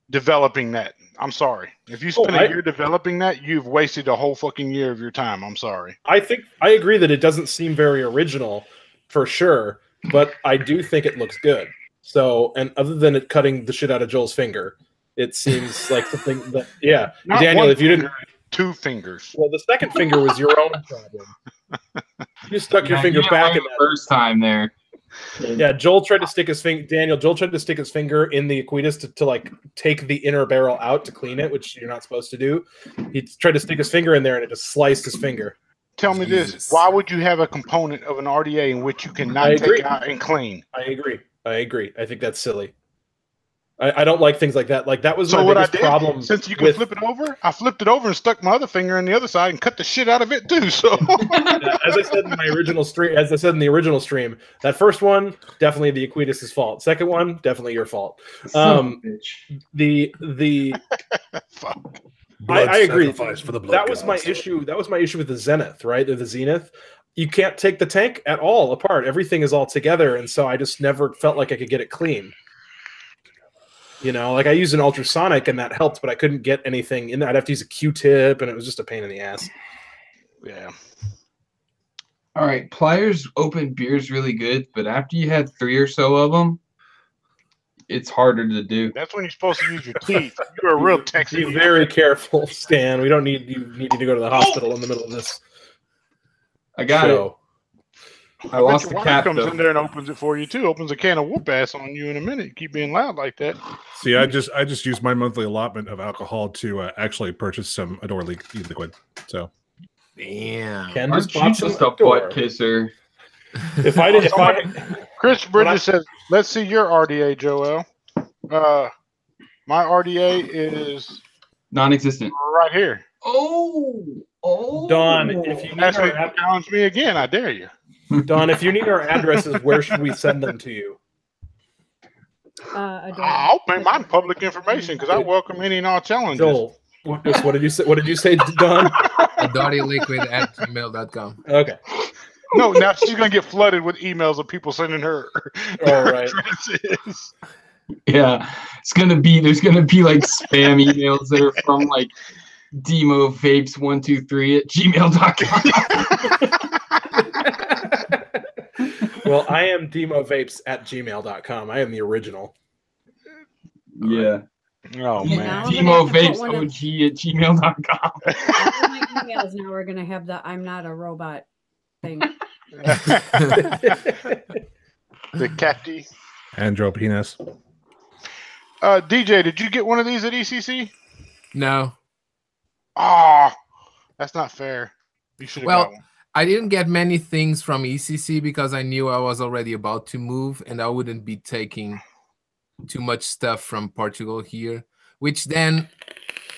developing that. I'm sorry. If you spent a year developing that, you've wasted a whole fucking year of your time. I'm sorry. I agree that it doesn't seem very original, for sure, but I do think it looks good. So, and other than it cutting the shit out of Joel's finger, it seems like something that, Not Daniel, if you didn't, 2 fingers. Well, the second finger was your own problem. You stuck your finger back in the first time there. Yeah, Joel tried to stick his finger. Joel tried to stick his finger in the Aquitas to like take the inner barrel out to clean it, which you're not supposed to do. He tried to stick his finger in there, and it just sliced his finger. Tell me this: why would you have a component of an RDA in which you cannot take out and clean? I agree. I think that's silly. I don't like things like that. Like that was So my what I biggest did, problem. since you can flip it over, I flipped it over and stuck my other finger on the other side and cut the shit out of it too. So as I said in my original stream, as I said in the original stream, that first one definitely the Aquitas' fault. Second one definitely your fault. The I agree. For the blood That was my issue. That was my issue with the Zenith, right? The Zenith. You can't take the tank at all apart. Everything is all together, and so I just never felt like I could get it clean. You know, like I used an ultrasonic and that helped, but I couldn't get anything in there. I'd have to use a Q-tip, and it was just a pain in the ass. Yeah. All right, Pliers open beers really good, but after you had 3 or so of them, it's harder to do. That's when you're supposed to use your teeth. You're a real Texan. Be very careful, Stan. We don't need you to go to the hospital in the middle of this. I got it. I lost the cap. Comes in there and opens it for you too. Opens a can of whoop ass on you in a minute. Keep being loud like that. See, I just use my monthly allotment of alcohol to actually purchase some Adore liquid. So, damn, Ken aren't you just a butt kisser? If I Chris Bridges says, "Let's see your RDA, Joel." My RDA is non-existent. Right here. Oh, Don, if you need challenge me again, I dare you. Don, if you need our addresses, where should we send them to you? I'll make mine public information because I welcome any and all challenges. Joel, what did you say? What did you say, Don? AdoreLiquid@gmail.com. Okay. No, now she's gonna get flooded with emails of people sending her. All right. Addresses. Yeah, there's gonna be like spam emails that are from like Demo Vapes 123 at gmail.com. Well, I am DemoVapes at gmail.com. I am the original. Yeah. Oh man. Demo Vapes OG at gmail.com. All my emails now are gonna have the "I'm not a robot" thing. The catty. Andro penis. DJ, did you get one of these at ECC? No. Ah, that's not fair. You should have got one. I didn't get many things from ECC because I knew I was already about to move and I wouldn't be taking too much stuff from Portugal here, which then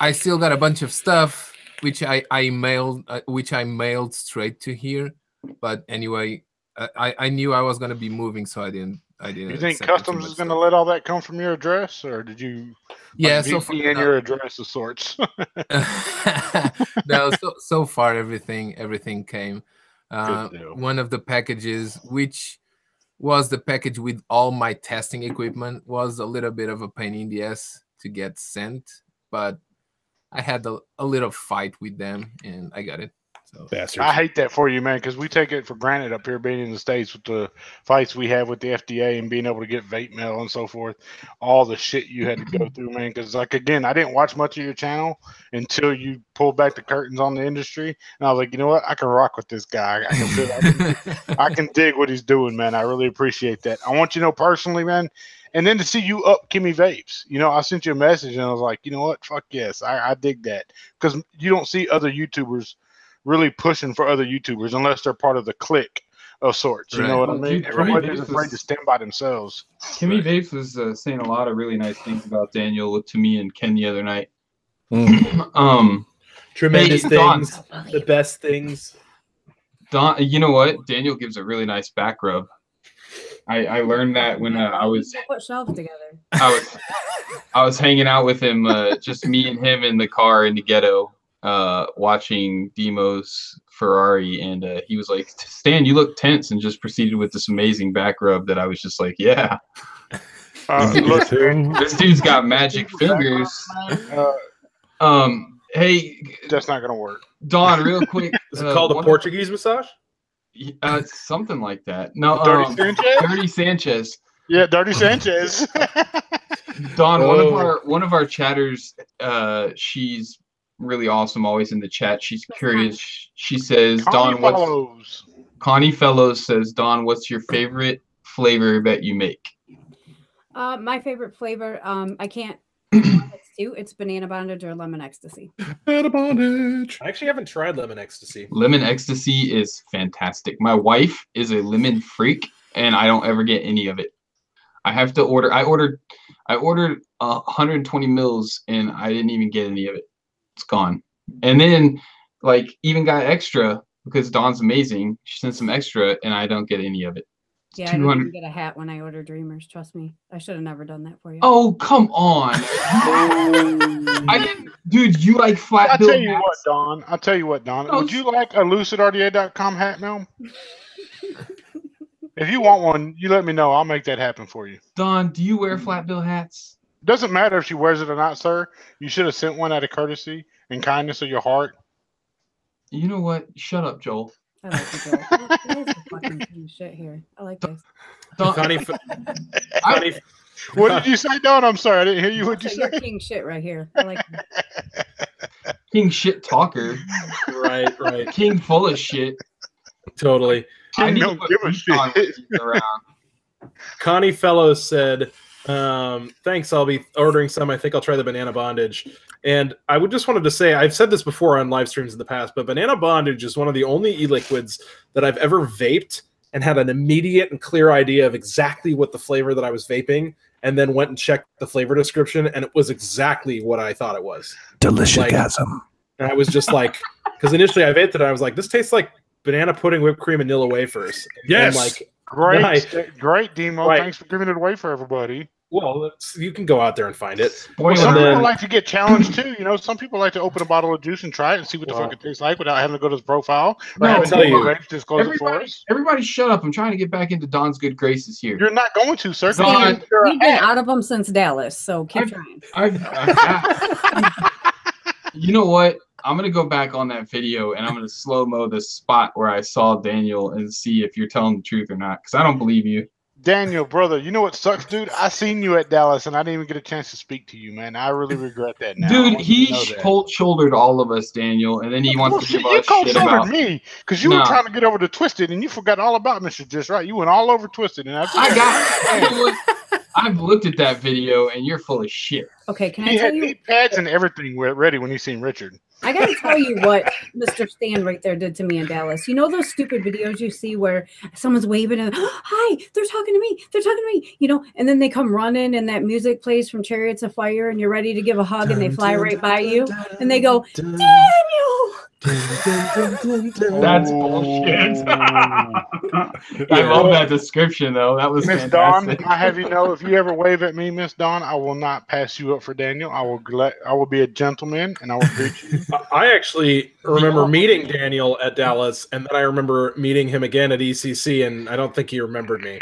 I still got a bunch of stuff which I mailed straight to here. But anyway, I knew I was going to be moving, so I didn't. You think customs is going to let all that come from your address, or did you? Yeah, so far in your address of sorts. No, so far everything came. One of the packages, which was the package with all my testing equipment, was a little bit of a pain in the ass to get sent, but I had a little fight with them, and I got it. So. Bastards. I hate that for you, man, because we take it for granted up here being in the States with the fights we have with the FDA and being able to get vape mail and so forth. All the shit you had to go through, man. Because, like, again, I didn't watch much of your channel until you pulled back the curtains on the industry. And I was like, you know what? I can rock with this guy. I can dig what he's doing, man. I really appreciate that. I want you to know personally, man. And then to see you up Kimmy Vapes, you know, I sent you a message and I was like, you know what? Fuck yes. I dig that. Because you don't see other YouTubers really pushing for other YouTubers unless they're part of the clique of sorts. You know what I mean? Everybody's afraid to stand by themselves. Kimmy Vapes was saying a lot of really nice things about Daniel to me and Ken the other night. Tremendous things, the best things. Don, you know what? Daniel gives a really nice back rub. I learned that when I was put shelves together. I was hanging out with him, just me and him in the car in the ghetto. Watching Demo's Ferrari, and he was like, Stan, you look tense, and just proceeded with this amazing back rub that I was just like, yeah. This dude's got magic fingers. Hey, that's not gonna work. Don, real quick. Is it called a Portuguese massage? Something like that. No, Dirty Sanchez? Dirty Sanchez. Yeah, Dirty Sanchez. Don, one of our chatters, she's really awesome, always in the chat. She's curious. She says, Connie Fellows says, Don, what's your favorite flavor that you make? My favorite flavor, I can't. It's banana bondage or lemon ecstasy. Banana bondage. I actually haven't tried lemon ecstasy. Lemon ecstasy is fantastic. My wife is a lemon freak, and I don't ever get any of it. I have to order. I ordered 120 mils, and I didn't even get any of it. It's gone. And then, like, even got extra because Dawn's amazing. She sent some extra, and I don't get any of it. It's Yeah, I don't even get a hat when I order Dreamers. Trust me, I should have never done that for you. Oh, come on! I didn't, dude. You like flat I'll bill tell you hats? what, Don. I'll tell you what, Don. No, Would you like a lucidrda.com hat now? If you want one, you let me know. I'll make that happen for you. Don, do you wear flat bill hats? Doesn't matter if she wears it or not, sir. You should have sent one out of courtesy and kindness of your heart. You know what? Shut up, Joel. I like you, Joel. This is fucking king shit here. I like this. Connie, What did you say, Don? I'm sorry, I didn't hear you. What'd you You're say? king shit right here. I like it. King shit talker. Right. King full of shit. Totally. I need to Don't put give a meat on shit. these around. Connie Fellows said, thanks, I'll be ordering some. I think I'll try the Banana Bondage. And I would just wanted to say, I've said this before on live streams in the past, but Banana Bondage is one of the only e-liquids that I've ever vaped and had an immediate and clear idea of exactly what the flavor that I was vaping, and then went and checked the flavor description, and it was exactly what I thought it was. Deliciousgasm. And I was just like, because initially I vaped it, and I was like, this tastes like banana pudding, whipped cream, and vanilla wafers. Yes. And like, Great, Demo. Right. Thanks for giving it away for everybody. well, you can go out there and find it. Well, And some then- people like to get challenged too. You know, some people like to open a bottle of juice and try it and see what the fuck it tastes like without having to go to the profile. No, Or having I'll tell you. Vapes disclose it for us. Everybody shut up. I'm trying to get back into Don's good graces here. You're not going to, sir. 'cause Don, You've been out of them since Dallas, so keep trying. You know what? I'm going to go back on that video and I'm going to slow-mo the spot where I saw Daniel and see if you're telling the truth or not, because I don't believe you. Daniel, brother, you know what sucks, dude? I seen you at Dallas and I didn't even get a chance to speak to you, man. I really regret that now. I Dude, want you he to know that. cold-shouldered all of us, Daniel, and then he wants to give You us shit cold-shouldered about me because you were Nah. trying to get over to Twisted and you forgot all about Mr. Just Right. You went all over Twisted. And after I've looked at that video and you're full of shit. Okay, can I he tell had you? knee pads and everything ready when he seen Richard. I gotta tell you what Mr. Stan right there did to me in Dallas. You know those stupid videos you see where someone's waving and hi, they're talking to me, you know, and then they come running and that music plays from Chariots of Fire and you're ready to give a hug and they fly right by you and they go, Daniel. That's bullshit. I love that description though. That was Miss Dawn, fantastic. I have you know, if you ever wave at me, Miss Dawn, I will not pass you up for Daniel. I will be a gentleman and I will greet you. I actually remember meeting Daniel at Dallas, and then I remember meeting him again at ECC, and I don't think he remembered me.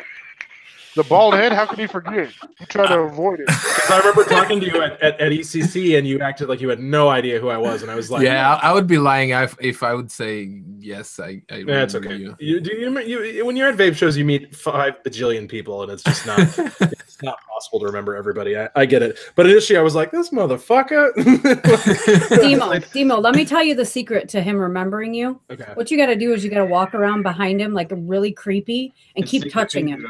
The bald head, how could he forget? You try to avoid it. Because I remember talking to you at ECC, and you acted like you had no idea who I was, and I was like, yeah, I would be lying if I would say yes. I yeah, it's remember okay. you. When you're at vape shows, you meet 5 bajillion people, and it's just not it's not possible to remember everybody. I get it, but initially I was like, this motherfucker. Demo, let me tell you the secret to him remembering you. Okay. What you got to do is you got to walk around behind him like really creepy and keep touching him.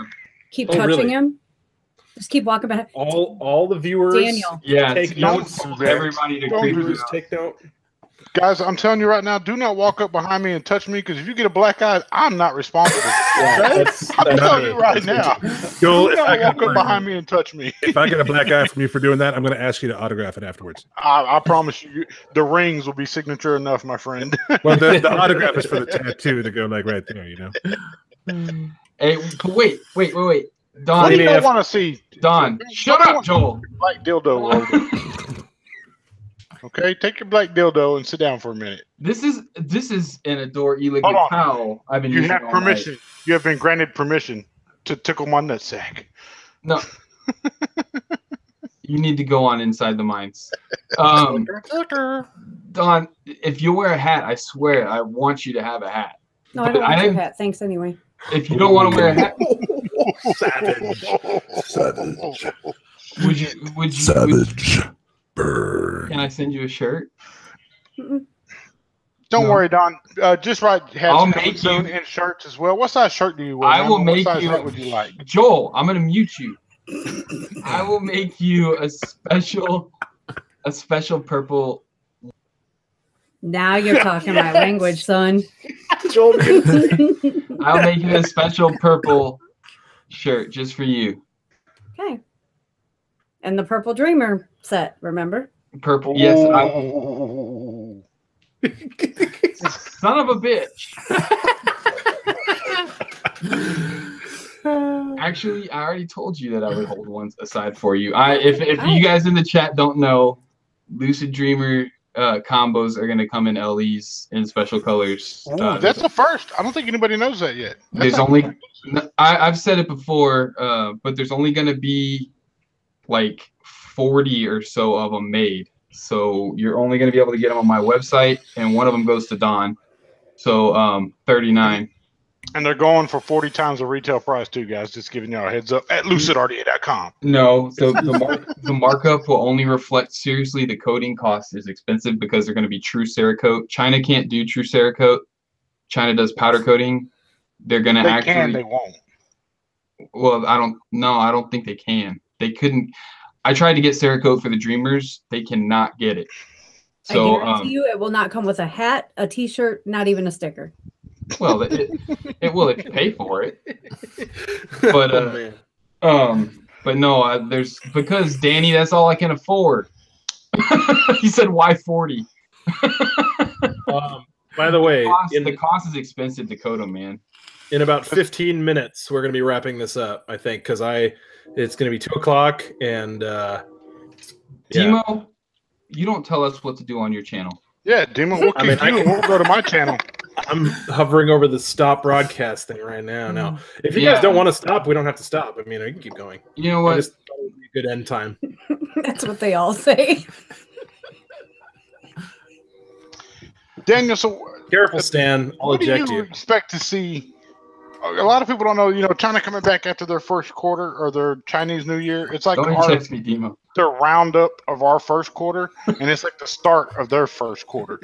Keep touching really? him. Just keep walking behind. All the viewers, Daniel. Yeah, take don't notes. tell everybody to Don't creep do us this. out. Take note. Guys, I'm telling you right now, do not walk up behind me and touch me because if you get a black eye, I'm not responsible. Okay? I'm telling you right now. Joel, Do if I not walk got up behind me and touch me. if I get a black eye from you for doing that, I'm going to ask you to autograph it afterwards. I promise you, the rings will be signature enough, my friend. Well, the autograph is for the tattoo to go like right there, you know. Hey, wait. Don, What do you want to see? Don, shut up, Joel. Black dildo. Logan. Okay, take your black dildo and sit down for a minute. This is an Adore Hold e-liquid on. towel. I've been You using have all night. permission. You have been granted permission to tickle my nutsack. No. You need to go on Inside the Minds. Don, if you wear a hat, I swear I want you to have a hat. No, I But don't want your didn't- hat. Thanks anyway. If you don't want to wear a hat, Savage. would you Savage. Burn. can I send you a shirt? Don't No. worry, Don. Just right. I'll Hats make soon you- in shirts as well. What size shirt do you wear? I man? will What make size you. hat would you like? Joel, I'm gonna mute you. I will make you a special purple. Now you're talking my language, son. Joel, I'll make you a special purple shirt just for you. Okay. And the Purple Dreamer set, remember? Purple. Yes. Son of a bitch. Actually, I already told you that I would hold one aside for you. If you guys in the chat don't know, Lucid Dreamer combos are going to come in LEs in special colors. That's the first. I don't think anybody knows that yet. There's only, I've said it before, but there's only going to be like 40 or so of them made. So you're only going to be able to get them on my website, and one of them goes to Don. So 39. And they're going for 40 times the retail price too, guys. Just giving y'all a heads up at lucidrda.com. No, so the markup will only reflect, seriously, the coating cost is expensive because they're going to be true Cerakote. China can't do true Cerakote. China does powder coating. They're going to actually. They can, they won't. Well, I don't think they can. They couldn't. I tried to get Cerakote for the Dreamers. They cannot get it. So, I guarantee you it will not come with a hat, a t-shirt, not even a sticker. Well, it will if you pay for it. But but no, there's, because Danny, that's all I can afford. He said, "Why 40?" By the way, the cost is expensive to coat them, man. In about 15 minutes, we're going to be wrapping this up, I think, because it's going to be 2 o'clock, and Demo, you don't tell us what to do on your channel. Yeah, Demo, we'll keep you. We'll go to my channel. I'm hovering over the stop broadcast thing right now. Now, if you guys don't want to stop, we don't have to stop. I mean, we can keep going. You know what? Just thought it would be a good end time. That's what they all say. Daniel, so careful, Stan. I'll eject you. What do you expect to see? A lot of people don't know, China coming back after their first quarter or their Chinese New Year. It's like their roundup of our first quarter, and it's like the start of their first quarter.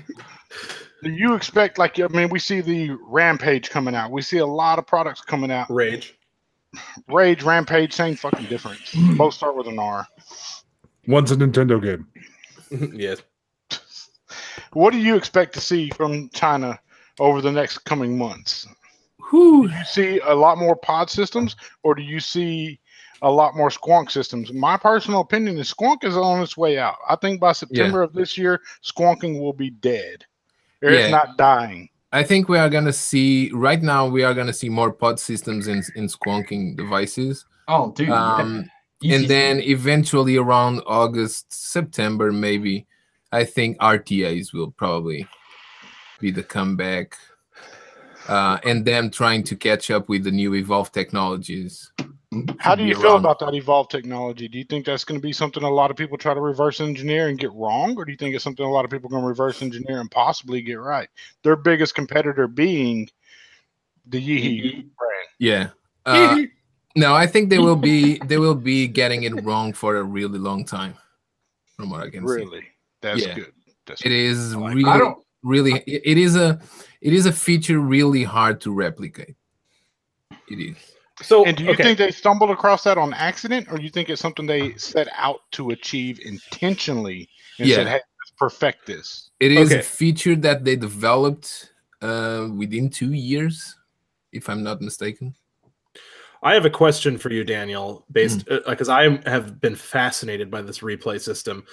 Do you expect, we see the Rampage coming out. We see a lot of products coming out. Rage, Rampage, same fucking difference. Both start with an R. One's a Nintendo game. Yes. What do you expect to see from China over the next coming months? Do you see a lot more pod systems, or do you see a lot more squonk systems? My personal opinion is squonk is on its way out. I think by September of this year, squonking will be dead. It's not dying. I think we are going to see, right now, we are going to see more pod systems in squonking devices. Oh, dude. And then eventually around August, September, maybe, I think RTAs will probably be the comeback. And them trying to catch up with the new Evolve technologies. How do you feel about that Evolve technology? Do you think that's going to be something a lot of people try to reverse engineer and get wrong? Or do you think it's something a lot of people are going to reverse engineer and possibly get right? Their biggest competitor being the Yeehee brand. Yeah. No, I think they will be getting it wrong for a really long time, from what I can see. Really? That's good. It is really, it is a feature really hard to replicate. It is. So, and do you think they stumbled across that on accident, or do you think it's something they set out to achieve intentionally and said, "Hey, let's perfect this"? It is a feature that they developed within 2 years, if I'm not mistaken. I have a question for you, Daniel, based because I have been fascinated by this replay system.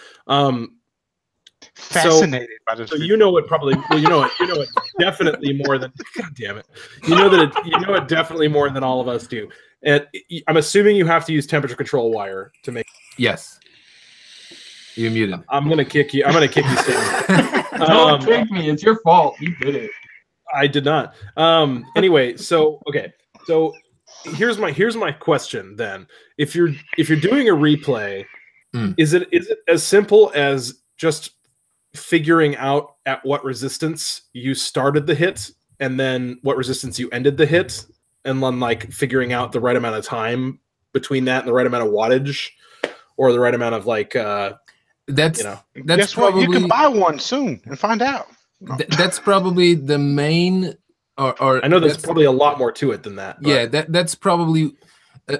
Fascinated by this. So you know it probably. Well, you know it definitely more than. God damn it! You know it definitely more than all of us do. And I'm assuming you have to use temperature control wire to make. Yes. You're muted. I'm gonna kick you. I'm gonna kick you, Stan. Don't kick me. It's your fault. You did it. I did not. Anyway, so here's my question then. If you're doing a replay, is it as simple as just figuring out at what resistance you started the hit and then what resistance you ended the hit, and then figuring out the right amount of time between that and the right amount of wattage, or the right amount of that's guess probably what? You can buy one soon and find out. That's probably the main or I know there's probably a lot more to it than that. But. Yeah, that's probably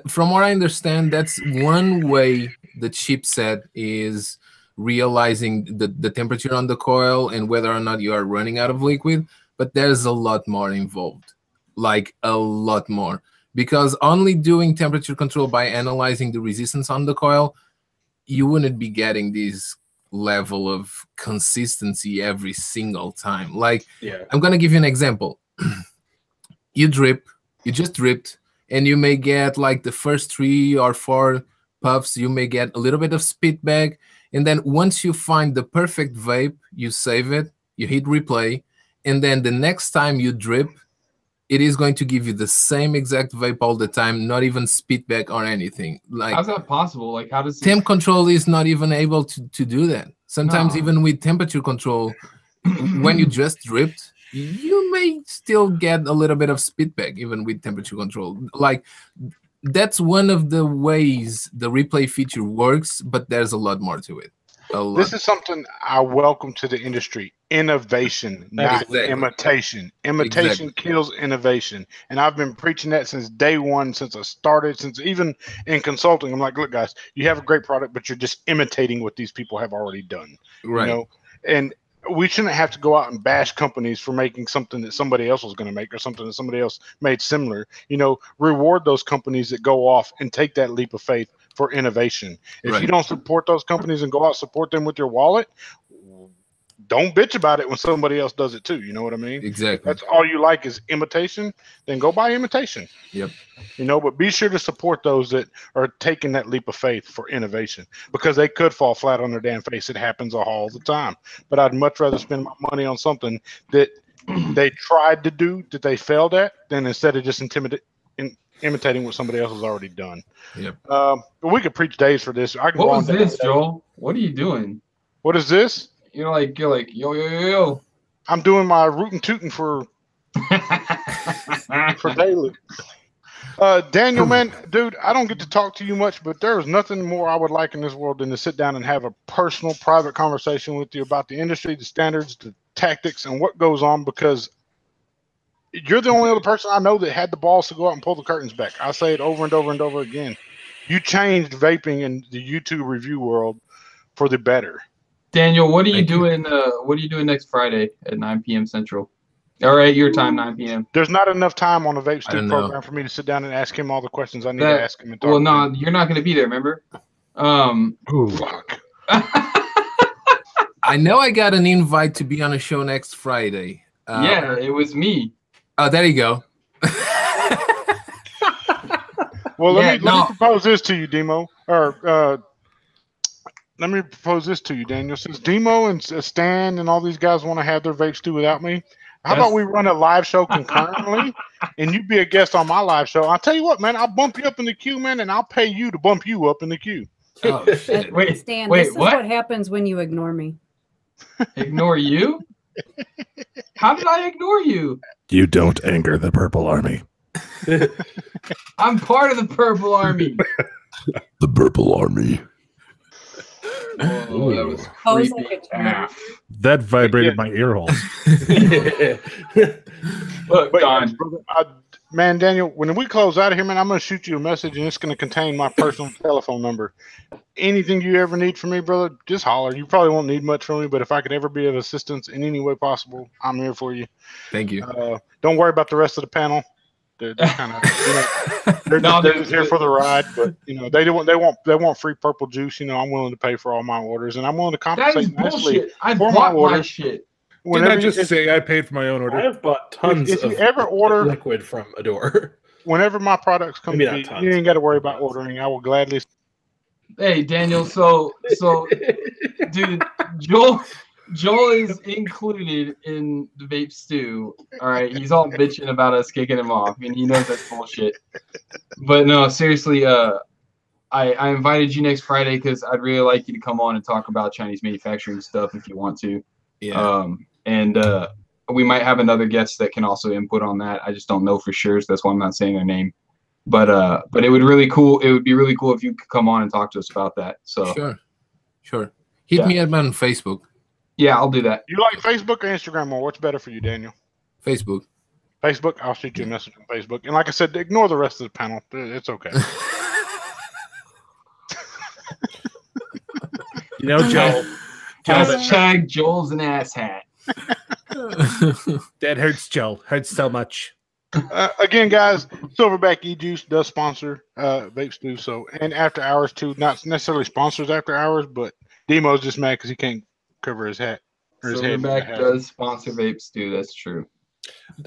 from what I understand, that's one way the chipset is realizing the temperature on the coil and whether or not you are running out of liquid, but there's a lot more involved, a lot more, because only doing temperature control by analyzing the resistance on the coil, you wouldn't be getting this level of consistency every single time. Like, I'm gonna give you an example. You just dripped, and you may get like the first 3 or 4 puffs, you may get a little bit of spit back, and then once you find the perfect vape, you save it, you hit replay, and then the next time you drip, it is going to give you the same exact vape all the time, not even spit back or anything. Like, how's that possible? Like, how does temp control is not even able to do that. Sometimes even with temperature control, when you just dripped, you may still get a little bit of spit back even with temperature control. Like, that's one of the ways the replay feature works, but there's a lot more to it. This is something I welcome to the industry. Innovation, not imitation. Imitation kills innovation. And I've been preaching that since day one, since I started, since even in consulting. I'm like, look, guys, you have a great product, but you're just imitating what these people have already done. Right. You know? And we shouldn't have to go out and bash companies for making something that somebody else was going to make or something that somebody else made similar. You know, reward those companies that go off and take that leap of faith for innovation. If you don't support those companies and go out support them with your wallet, don't bitch about it when somebody else does it too. You know what I mean? Exactly. That's all you like is imitation, then go buy imitation. Yep. You know, but be sure to support those that are taking that leap of faith for innovation, because they could fall flat on their damn face. It happens all the time. But I'd much rather spend my money on something that they tried to do that they failed at, than instead of just imitating what somebody else has already done. Yep. But we could preach days for this. I can what was this, Joel? What are you doing? What is this? You're like yo yo yo yo. I'm doing my rootin' tootin' for daily. Daniel, man, dude, I don't get to talk to you much, but there is nothing more I would like in this world than to sit down and have a personal, private conversation with you about the industry, the standards, the tactics, and what goes on, because you're the only other person I know that had the balls to go out and pull the curtains back. I say it over and over and over again. You changed vaping in the YouTube review world for the better. Daniel, what are you doing? What are you doing next Friday at 9 p.m. Central? All right, your time, 9 p.m. There's not enough time on the VapeStew program for me to sit down and ask him all the questions I need to ask him. And talk well, no, you're not going to be there, remember? Fuck. I know I got an invite to be on a show next Friday. Yeah, it was me. Oh, there you go. Well, let me propose this to you, Demo. Or let me propose this to you, Daniel. Since Demo and Stan and all these guys want to have their VapeStew without me, how about we run a live show concurrently, and you be a guest on my live show? I'll tell you what, man. I'll bump you up in the queue, man, and I'll pay you to bump you up in the queue. Oh, shit. Wait, Stan, wait, this is what happens when you ignore me. Ignore you? How did I ignore you? You don't anger the Purple Army. I'm part of the Purple Army. The Purple Army. Oh, that was creepy. That vibrated my ear holes. Look, Don. Man, Daniel, when we close out of here, man, I'm going to shoot you a message, and it's going to contain my personal telephone number. Anything you ever need from me, brother, just holler. You probably won't need much from me, but if I could ever be of assistance in any way possible, I'm here for you. Thank you. Don't worry about the rest of the panel. They're kind of, they're just here for the ride, but they want free purple juice. I'm willing to pay for all my orders, and I'm willing to compensate nicely for my orders. Shit. Didn't I just say I paid for my own order? I have bought tons if of you ever order liquid from Adore. Whenever my products come to me, you ain't got to worry about ordering. I will gladly. Hey, Daniel. So, dude, Joel is included in the VapeStew. All right, he's all bitching about us kicking him off, and he knows that's bullshit. But no, seriously, I invited you next Friday because I'd really like you to come on and talk about Chinese manufacturing stuff if you want to. Yeah. And we might have another guest that can also input on that. I just don't know for sure, so that's why I'm not saying their name. But it would be really cool if you could come on and talk to us about that. So sure. Hit me up on Facebook. Yeah, I'll do that. You like Facebook or Instagram more? What's better for you, Daniel? Facebook. Facebook? I'll shoot you a message on Facebook. And like I said, ignore the rest of the panel. It's okay. Joel. Hashtag Joel's an asshat. That hurts, Joel. Hurts so much. Again, guys, Silverback E-Juice does sponsor VapeStew, so and After Hours too. Not necessarily sponsors After Hours, but Demo's just mad because he can't cover his hat or his head. in the Silverback hat. does sponsor VapeStew. That's true.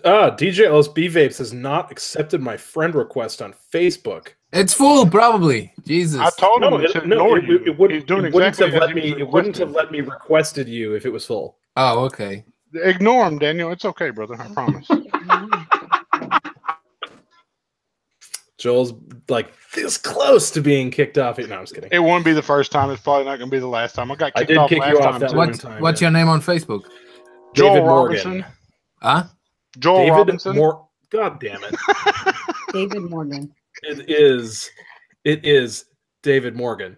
DJ LSB Vapes has not accepted my friend request on Facebook. It's full, probably. Jesus. I told him It wouldn't have let me requested you if it was full. Oh, okay. Ignore him, Daniel. It's okay, brother. I promise. Joel's like this close to being kicked off. No, I'm just kidding. It won't be the first time. It's probably not going to be the last time. I got kicked off kick last you off time. that too. one time. What's your name on Facebook? Joel David Robinson. Morgan. Huh? Joel David Robinson. God damn it. David Morgan. It is David Morgan.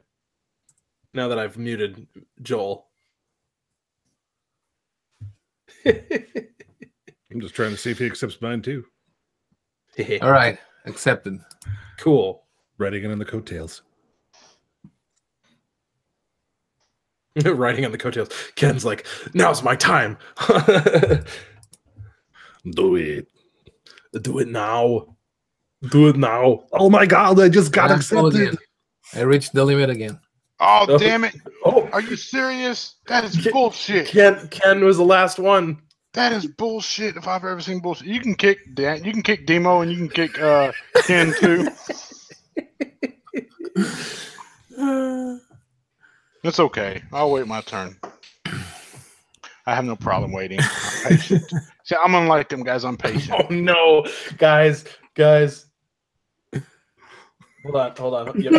Now that I've muted Joel. I'm just trying to see if he accepts mine too. All right, accepted. Cool. Riding in the coattails. Riding on the coattails. Ken's like, now's my time. Do it. Do it now. Do it now. Oh my God! I just got I'm full accepted. again. I reached the limit again. Oh, damn it. Oh, Are you serious? That is bullshit. Ken was the last one. That is bullshit if I've ever seen bullshit. You can kick Dan, you can kick Demo, and you can kick Ken too. It's okay. I'll wait my turn. I have no problem waiting. I'm patient. See, I'm unlike them guys. I'm patient. Oh no, guys. Hold on. Yep.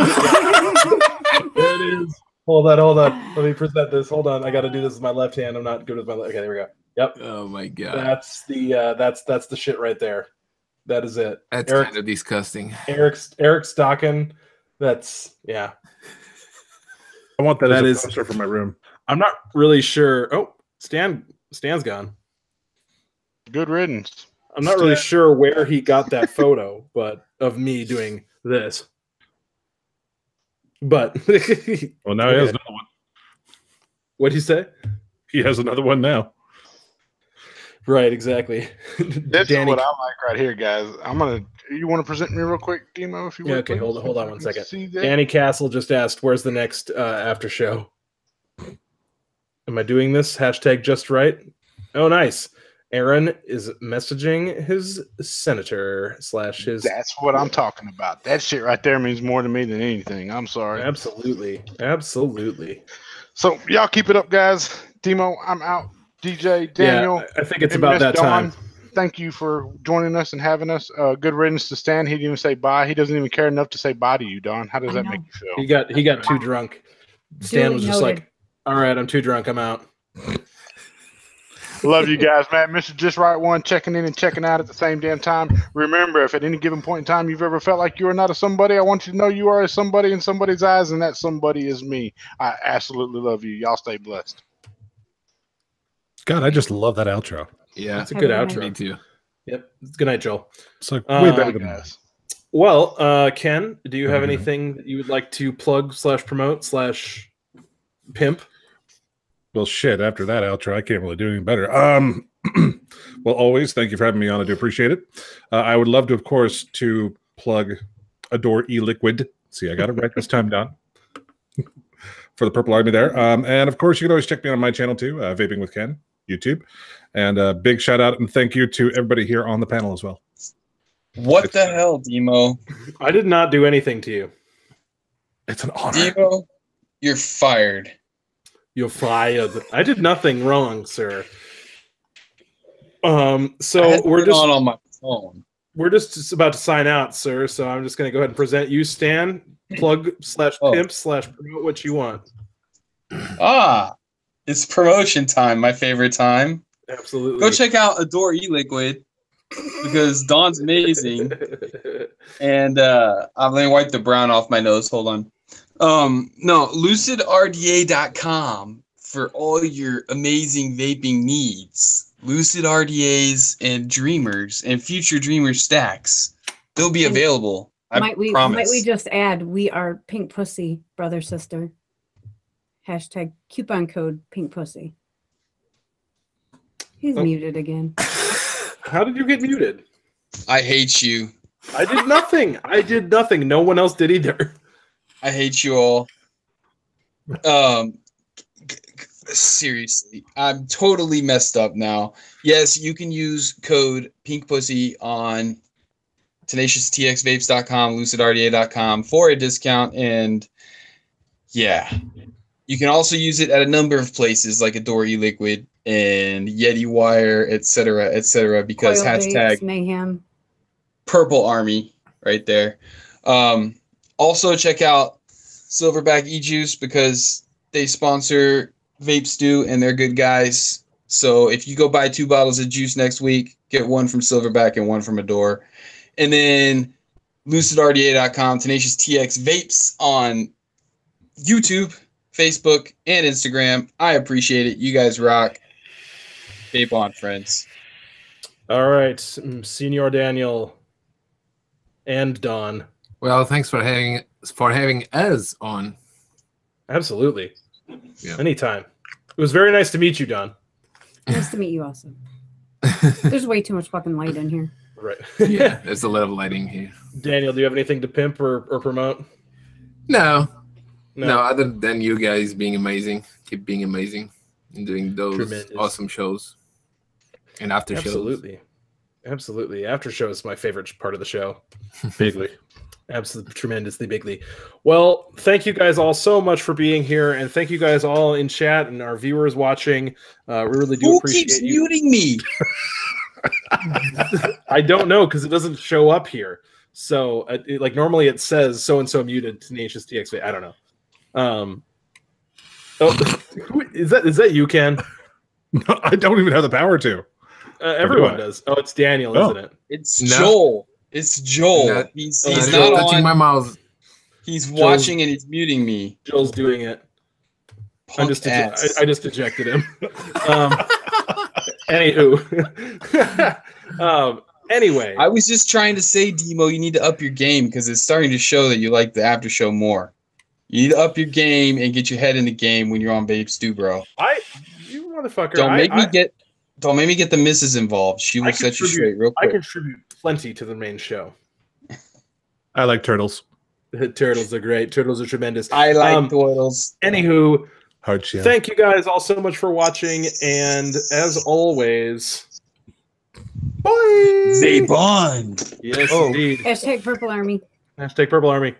There it is. Hold on. Let me present this. Hold on. I got to do this with my left hand. I'm not good with my left. Okay, there we go. Yep. Oh my God. That's the shit right there. That is it. That's kind of disgusting. Eric Stockin. That's yeah. I want that That as is- a poster for my room. I'm not really sure. Oh, Stan's gone. Good riddance. I'm not really sure where he got that photo, but of me doing this. But Well, now he has another one. What'd he say? He has another one now. Right, exactly. This is what I like right here, guys. You want to present me real quick, Demo, if you Yeah, would? okay, please? hold on If I one can second. see that. Danny Castle just asked, "Where's the next after show?" Am I doing this? Hashtag just right. Oh, nice. Aaron is messaging his senator / his. That's what I'm talking about. That shit right there means more to me than anything. I'm sorry. Absolutely. So y'all keep it up, guys. Demo, I'm out. DJ, Daniel. Yeah, I think it's and about Miss that Dawn, time. Thank you for joining us and having us. Good riddance to Stan. He didn't even say bye. He doesn't even care enough to say bye to you, Don. How does that make you feel? He got too drunk. Stan Duly was just noted. like, "All right, I'm too drunk. I'm out." Love you guys, man. Mr. Just Right One checking in and checking out at the same damn time. Remember, if at any given point in time you've ever felt like you are not a somebody, I want you to know you are a somebody in somebody's eyes, and that somebody is me. I absolutely love you. Y'all stay blessed. God, I just love that outro. Yeah, It's a good Have a outro. me too. Yep. Good night, Joel. It's like way better than guys. Well, Ken, do you have Mhm. anything that you would like to plug / promote / pimp? Well, shit. After that outro, I can't really do any better. Well, always thank you for having me on. I do appreciate it. I would love to, of course, to plug Adore E-Liquid. See, I got it right this time, Don. For the Purple Army there. And of course, you can always check me on my channel too, Vaping with Ken, YouTube. And a big shout out and thank you to everybody here on the panel as well. What the hell, Demo? I did not do anything to you. It's an honor. Demo, you're fired. You're fired. I did nothing wrong, sir. I So had we're it just on my phone. we're just about to sign out, sir. So I'm just going to go ahead and present you, Stan. Plug / pimp / promote what you want. Ah, it's promotion time. My favorite time. Absolutely. Go check out Adore E-Liquid because Dawn's amazing. And I'm gonna wipe the brown off my nose. Hold on. No, lucidrda.com for all your amazing vaping needs. Lucid RDAs and Dreamers and future Dreamer stacks. They'll be available. I Might we promise. just add we are pink pussy, brother, sister. Hashtag coupon code pink pussy. He's Oh. muted again. How did you get muted? I hate you. I did nothing. I did nothing. No one else did either. I hate you all. Seriously, I'm totally messed up now. Yes, you can use code PinkPussy on TenaciousTXVapes.com, LucidRDA.com for a discount, and yeah, you can also use it at a number of places like Adore E-Liquid and Yeti Wire, etc., because Coil hashtag Vapes, Mayhem. Purple Army right there. Also check out Silverback E-Juice because they sponsor VapeStew and they're good guys. So if you go buy 2 bottles of juice next week, get one from Silverback and one from Adore. And then LucidRDA.com, Tenacious TX Vapes on YouTube, Facebook, and Instagram. I appreciate it. You guys rock. Vape on, friends. All right, Senior Daniel and Don. Well, thanks for having us on. Absolutely. Yeah. Anytime. It was very nice to meet you, Don. Nice to meet you also. There's way too much fucking light in here. Right. Yeah, there's a lot of lighting here. Daniel, do you have anything to pimp or promote? No, other than you guys being amazing. Keep being amazing and doing those Tremendous. awesome shows and after shows. Absolutely. After show is my favorite part of the show. Bigly. Absolutely tremendously bigly. Well, thank you guys all so much for being here, and thank you guys all in chat and our viewers watching. We really do appreciate keeps you. muting me? I don't know because it doesn't show up here. So, like normally it says so and so muted Tenacious TX. I don't know. Is that you, Ken? No, I don't even have the power to. Everyone does. Oh, it's Daniel, isn't it? It's Joel. It's Joel. He's not touching my mouth. He's watching and he's muting me. Joel's doing it. I just ejected him. Anywho. Anyway. I was just trying to say, Demo, you need to up your game because it's starting to show that you like the after show more. You need to up your game and get your head in the game when you're on VapeStew, bro. You motherfucker. Don't make me get the missus involved. She will set you straight real quick. I contribute plenty to the main show. I like turtles. Turtles are great. Turtles are tremendous. I like turtles. Anywho, Hearts, yeah. Thank you guys all so much for watching, and as always, bye. Vape on. Yes, indeed. Hashtag Purple Army. Hashtag Purple Army.